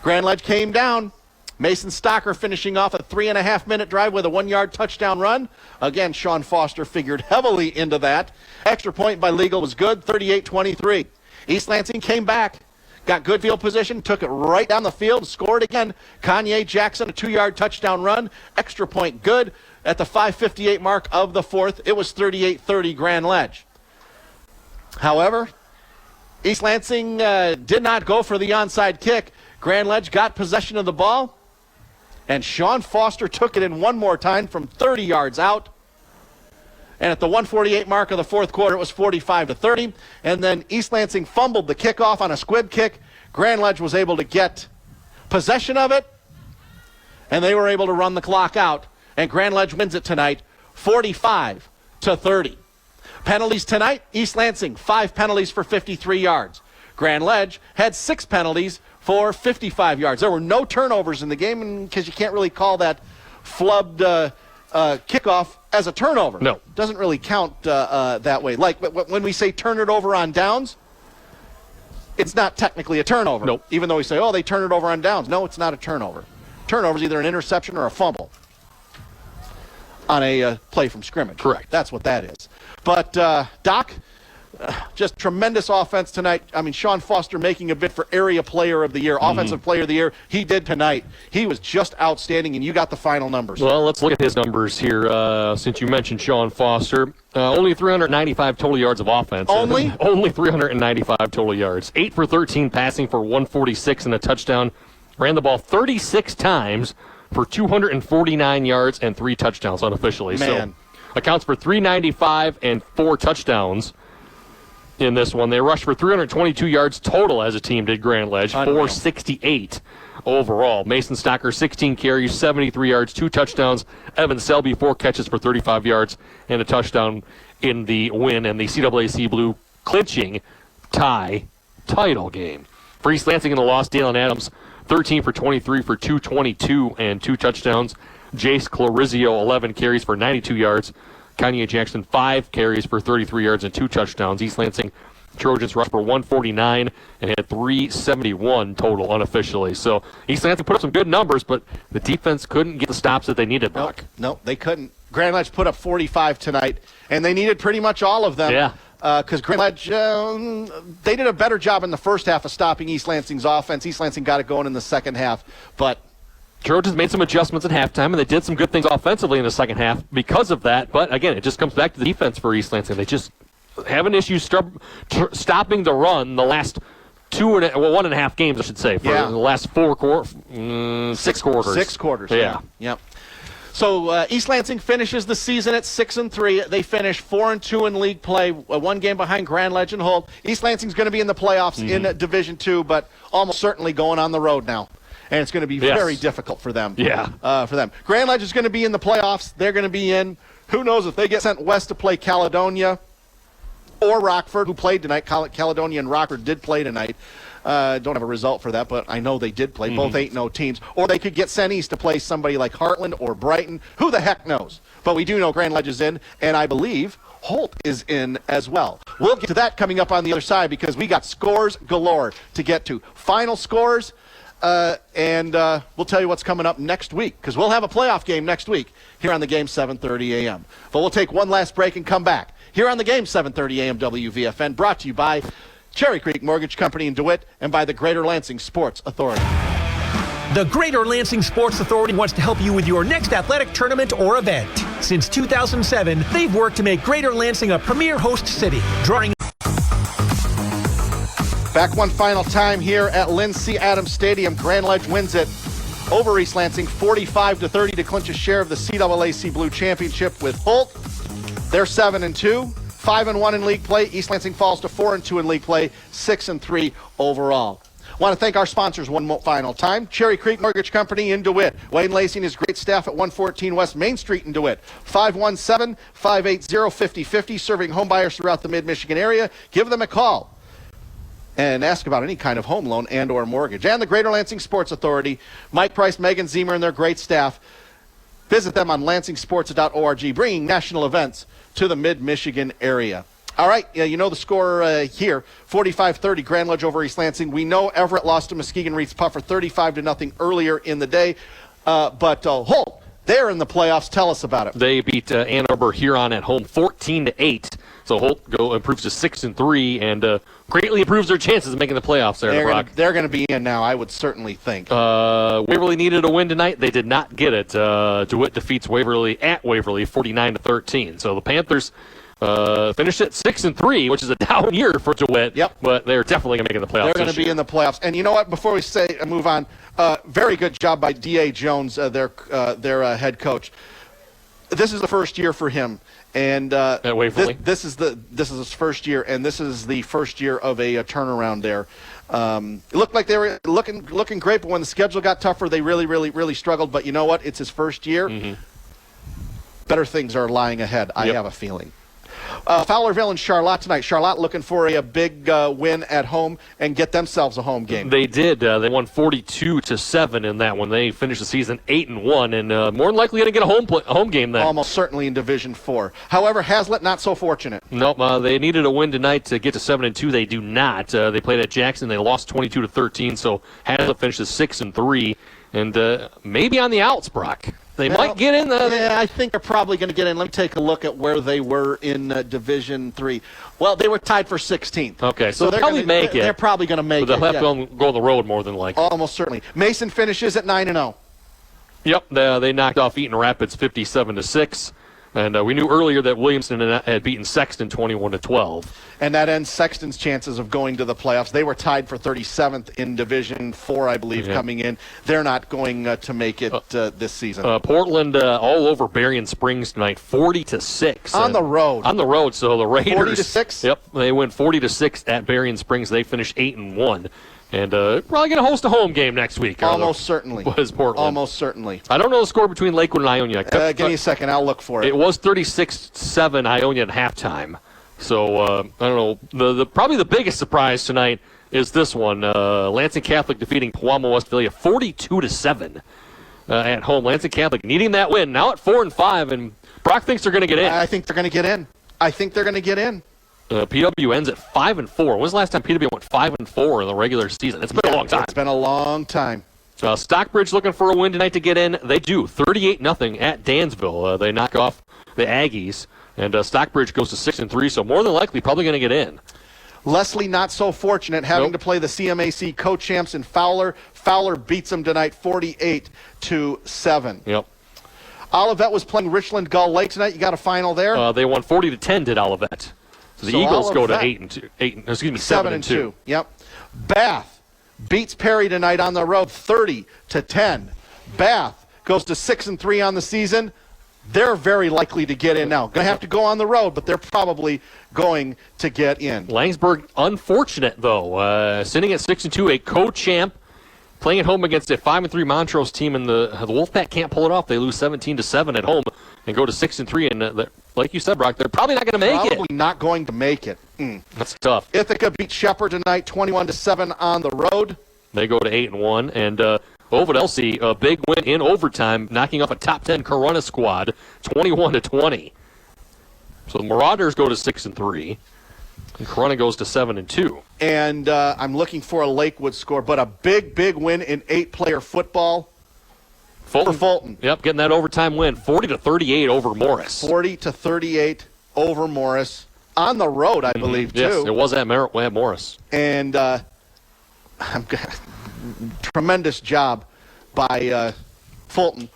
Grand Ledge came down. Mason Stocker finishing off a 3.5-minute drive with a 1-yard touchdown run. Again, Sean Foster figured heavily into that. Extra point by Legal was good, 38-23. East Lansing came back, got good field position, took it right down the field, scored again. Kanye Jackson, a 2-yard touchdown run. Extra point good. At the 5:58 mark of the fourth, it was 38-30 Grand Ledge. However, East Lansing did not go for the onside kick. Grand Ledge got possession of the ball, and Sean Foster took it in one more time from 30 yards out. And at the 1:48 mark of the fourth quarter, it was 45-30. And then East Lansing fumbled the kickoff on a squib kick. Grand Ledge was able to get possession of it, and they were able to run the clock out. And Grand Ledge wins it tonight, 45-30. Penalties tonight, East Lansing, 5 penalties for 53 yards. Grand Ledge had 6 penalties for 55 yards. There were no turnovers in the game because you can't really call that flubbed kickoff as a turnover. No. It doesn't really count that way. Like when we say turn it over on downs, it's not technically a turnover. Nope. Even though we say, oh, they turn it over on downs. No, it's not a turnover. Turnover is either an interception or a fumble on a play from scrimmage. Correct. That's what that is. But, Doc, just tremendous offense tonight. I mean, Sean Foster making a bid for Area Player of the Year, Offensive Player of the Year. He did tonight. He was just outstanding, and you got the final numbers. Well, let's look at his numbers here since you mentioned Sean Foster. Only 395 total yards of offense. Only? Only 395 total yards. 8 for 13 passing for 146 and a touchdown. Ran the ball 36 times for 249 yards and 3 touchdowns unofficially. Man. So accounts for 395 and 4 touchdowns in this one. They rushed for 322 yards total as a team, did Grand Ledge. 468 overall. Mason Stocker, 16 carries, 73 yards, 2 touchdowns. Evan Selby, 4 catches for 35 yards and a touchdown in the win, and the CAAC Blue clinching tie title game. For East Lansing in the loss, Dalen Adams, 13 for 23 for 222 and 2 touchdowns. Jace Clarizio, 11 carries for 92 yards. Kanye Jackson, 5 carries for 33 yards and 2 touchdowns. East Lansing Trojans rushed for 149 and had 371 total unofficially. So East Lansing put up some good numbers, but the defense couldn't get the stops that they needed, Brock. No, they couldn't. Grand Ledge put up 45 tonight, and they needed pretty much all of them. Yeah. Because Grand Ledge, they did a better job in the first half of stopping East Lansing's offense. East Lansing got it going in the second half, but Trojans made some adjustments at halftime, and they did some good things offensively in the second half because of that. But, again, it just comes back to the defense for East Lansing. They just have an issue stopping the run the last 1.5 games, I should say, for the last 6 quarters. 6 quarters. Yeah. Yep. So East Lansing finishes the season at 6-3. They finish 4-2 in league play, 1 game behind Grand Ledge and Holt. East Lansing's going to be in the playoffs in Division II, but almost certainly going on the road now. And it's going to be very difficult for them. Yeah. For them. Grand Ledge is going to be in the playoffs. They're going to be in. Who knows if they get sent west to play Caledonia or Rockford, who played tonight. Caledonia and Rockford did play tonight. Don't have a result for that, but I know they did play. Both 8-0 teams. Or they could get sent east to play somebody like Heartland or Brighton. Who the heck knows? But we do know Grand Ledge is in, and I believe Holt is in as well. We'll get to that coming up on the other side because we got scores galore to get to. Final scores, and we'll tell you what's coming up next week because we'll have a playoff game next week here on the game 7:30 a.m. But we'll take one last break and come back here on the game 7:30 a.m. WVFN, brought to you by Cherry Creek Mortgage Company in DeWitt and by the Greater Lansing Sports Authority. The Greater Lansing Sports Authority wants to help you with your next athletic tournament or event. Since 2007, they've worked to make Greater Lansing a premier host city, drawing. Back one final time here at Lynn C. Adams Stadium. Grand Ledge wins it over East Lansing 45-30 to clinch a share of the CAAC Blue Championship with Holt. They're 7-2. 5-1 in league play. East Lansing falls to 4-2 in league play, 6-3 overall. Want to thank our sponsors one final time. Cherry Creek Mortgage Company in DeWitt. Wayne Lacey and his great staff at 114 West Main Street in DeWitt. 517-580-5050, serving home buyers throughout the mid-Michigan area. Give them a call and ask about any kind of home loan and or mortgage. And the Greater Lansing Sports Authority. Mike Price, Megan Zemer, and their great staff. Visit them on lansingsports.org, bringing national events to the mid-Michigan area. All right, you know the score here, 45-30, Grand Ledge over East Lansing. We know Everett lost to Muskegon Reeds Puffer 35-0 earlier in the day, but Holt, they're in the playoffs. Tell us about it. They beat Ann Arbor Huron at home 14-8. So Holt improves to 6-3 and greatly improves their chances of making the playoffs there, Brock. They're going to be in now, I would certainly think. Waverly needed a win tonight. They did not get it. DeWitt defeats Waverly at Waverly 49-13. So the Panthers finished at 6-3, which is a down year for DeWitt. Yep. But they're definitely going to make it in the playoffs. They're going to be in the playoffs. And you know what? Before we move on, very good job by D.A. Jones, their head coach. This is the first year for him. And at Waverly. This is his first year, and this is the first year of a turnaround there. It looked like they were looking great, but when the schedule got tougher, they really struggled. But you know what? It's his first year. Mm-hmm. Better things are lying ahead, I have a feeling. Fowlerville and Charlotte tonight. Charlotte looking for a big win at home and get themselves a home game. They did. They won 42-7 in that one. They finished the season 8-1, and more than likely going to get a home game then. Almost certainly in Division 4. However, Hazlitt not so fortunate. Nope. They needed a win tonight to get to 7-2. They do not. They played at Jackson. They lost 22-13. So Hazlitt finishes 6-3, and maybe on the outs, Brock. They might get in. Yeah, I think they're probably going to get in. Let me take a look at where they were in Division 3. Well, they were tied for 16th. Okay, so they'll probably make it. They're probably going to make it. But they'll have to go on the road more than likely. Almost certainly. Mason finishes at 9-0. Yep, they knocked off Eaton Rapids 57-6. And we knew earlier that Williamson had beaten Sexton 21-12. And that ends Sexton's chances of going to the playoffs. They were tied for 37th in Division 4, I believe, coming in. They're not going to make it this season. Portland all over Berrien Springs tonight, 40-6. On the road. On the road, so the Raiders. 40-6? Yep, they win 40-6 at Berrien Springs. They finish 8-1. And probably going to host a home game next week. Almost certainly. Was Portland. Almost certainly. I don't know the score between Lakewood and Ionia. Give me a second. I'll look for it. It was 36-7 Ionia at halftime. So, I don't know. Probably the biggest surprise tonight is this one. Lansing Catholic defeating Pewamo Westphalia 42-7 at home. Lansing Catholic needing that win. Now at 4-5, and Brock thinks they're going to get in. I think they're going to get in. PW ends at 5-4. When was the last time PW went 5-4 in the regular season? It's been a long time. It's been a long time. Stockbridge looking for a win tonight to get in. They do. 38-0 at Dansville. They knock off the Aggies, and Stockbridge goes to 6-3. So more than likely, probably going to get in. Leslie not so fortunate, having to play the CMAC co-champs in Fowler. Fowler beats them tonight 48-7. Yep. Olivet was playing Richland Gull Lake tonight. You got a final there? They won 40-10, did Olivet. So the Eagles go to 7-2. Yep. Bath beats Perry tonight on the road 30-10. Bath goes to 6-3 on the season. They're very likely to get in now. Going to have to go on the road, but they're probably going to get in. Langsburg, unfortunate, though. Sitting at 6-2, a co-champ, playing at home against a 5-3 Montrose team, and the Wolfpack can't pull it off. They lose 17-7 at home and go to 6-3. And like you said, Brock, they're probably not going to make it. Probably not going to make it. That's tough. Ithaca beat Shepherd tonight 21-7 on the road. They go to 8-1. And Ovid Elsie, a big win in overtime, knocking off a top 10 Corunna squad 21-20. So the Marauders go to 6-3. And Corunna goes to 7-2. And I'm looking for a Lakewood score, but a big win in 8-player football for Fulton. Yep, getting that overtime win, 40-38 over Morris. 40-38 over Morris on the road, I believe, too. Yes, it was at Morris. And tremendous job by Fulton.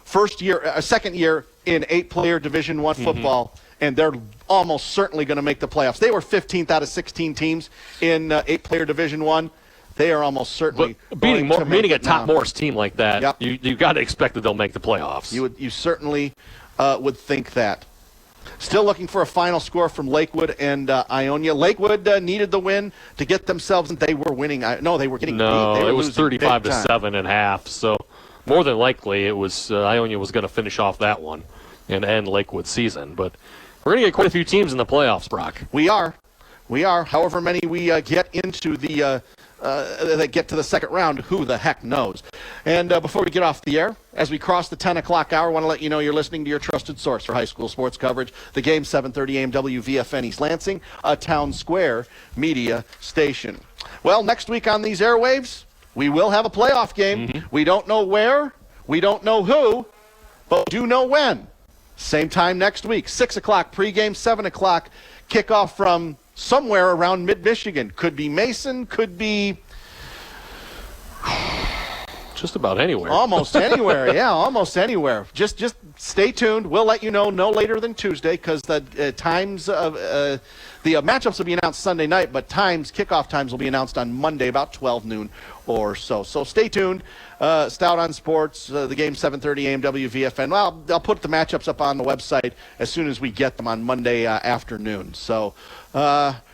Second year in 8-player Division I football. And they're almost certainly going to make the playoffs. They were 15th out of 16 teams in 8-player Division I. They are almost certainly beating a top Morris team like that. Yep. You got to expect that they'll make the playoffs. You certainly would think that. Still looking for a final score from Lakewood and Ionia. Lakewood needed the win to get themselves. They were winning. They were getting beat. It was 35-7 at half. So more than likely, it was Ionia was going to finish off that one and end Lakewood's season, but. We're going to get quite a few teams in the playoffs, Brock. We are. However many we get into that get to the second round, who the heck knows? And before we get off the air, as we cross the 10 o'clock hour, I want to let you know you're listening to your trusted source for high school sports coverage. The game, 7:30 a.m. WVFN East Lansing, a Town Square media station. Well, next week on these airwaves, we will have a playoff game. We don't know where, we don't know who, but we do know when. Same time next week, 6 o'clock pregame, 7 o'clock kickoff from somewhere around mid-Michigan. Could be Mason, could be... Just about anywhere. Almost anywhere, yeah, almost anywhere. Just stay tuned. We'll let you know no later than Tuesday because the times of the matchups will be announced Sunday night, but kickoff times will be announced on Monday about 12 noon or so. So stay tuned. Stout on Sports, the game 7:30 a.m. WVFN. Well, I'll put the matchups up on the website as soon as we get them on Monday afternoon. So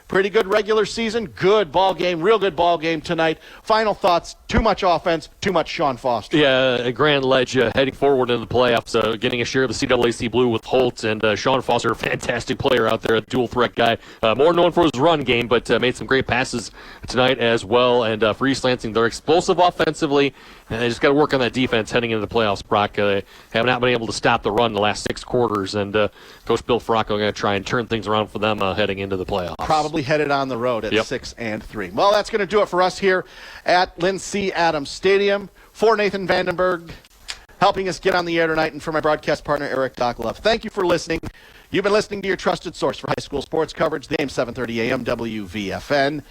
pretty good regular season. Good ball game. Real good ball game tonight. Final thoughts. Too much offense. Too much Sean Foster. Yeah, Grand Ledge heading forward into the playoffs, getting a share of the CAAC Blue with Holt and Sean Foster, a fantastic player out there, a dual threat guy. More known for his run game, but made some great passes tonight as well. And for East Lansing, they're explosive offensively. And they just got to work on that defense heading into the playoffs, Brock. Have not been able to stop the run the last 6 quarters, and Coach Bill Fracco going to try and turn things around for them heading into the playoffs. Probably headed on the road at 6-3. Well, that's going to do it for us here at Lynn C. Adams Stadium. For Nathan Vandenberg, helping us get on the air tonight, and for my broadcast partner, Eric Dockleff. Thank you for listening. You've been listening to your trusted source for high school sports coverage, the game 7:30 a.m. WVFN.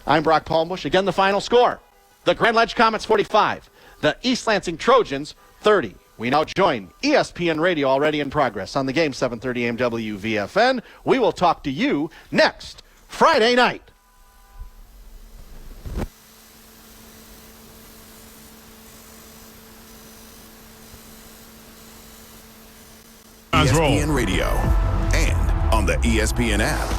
I'm Brock Palmbush. Again, the final score. The Grand Ledge Comets 45, the East Lansing Trojans 30. We now join ESPN Radio already in progress on the game 7:30 a.m. WVFN. We will talk to you next Friday night. ESPN Radio and on the ESPN app.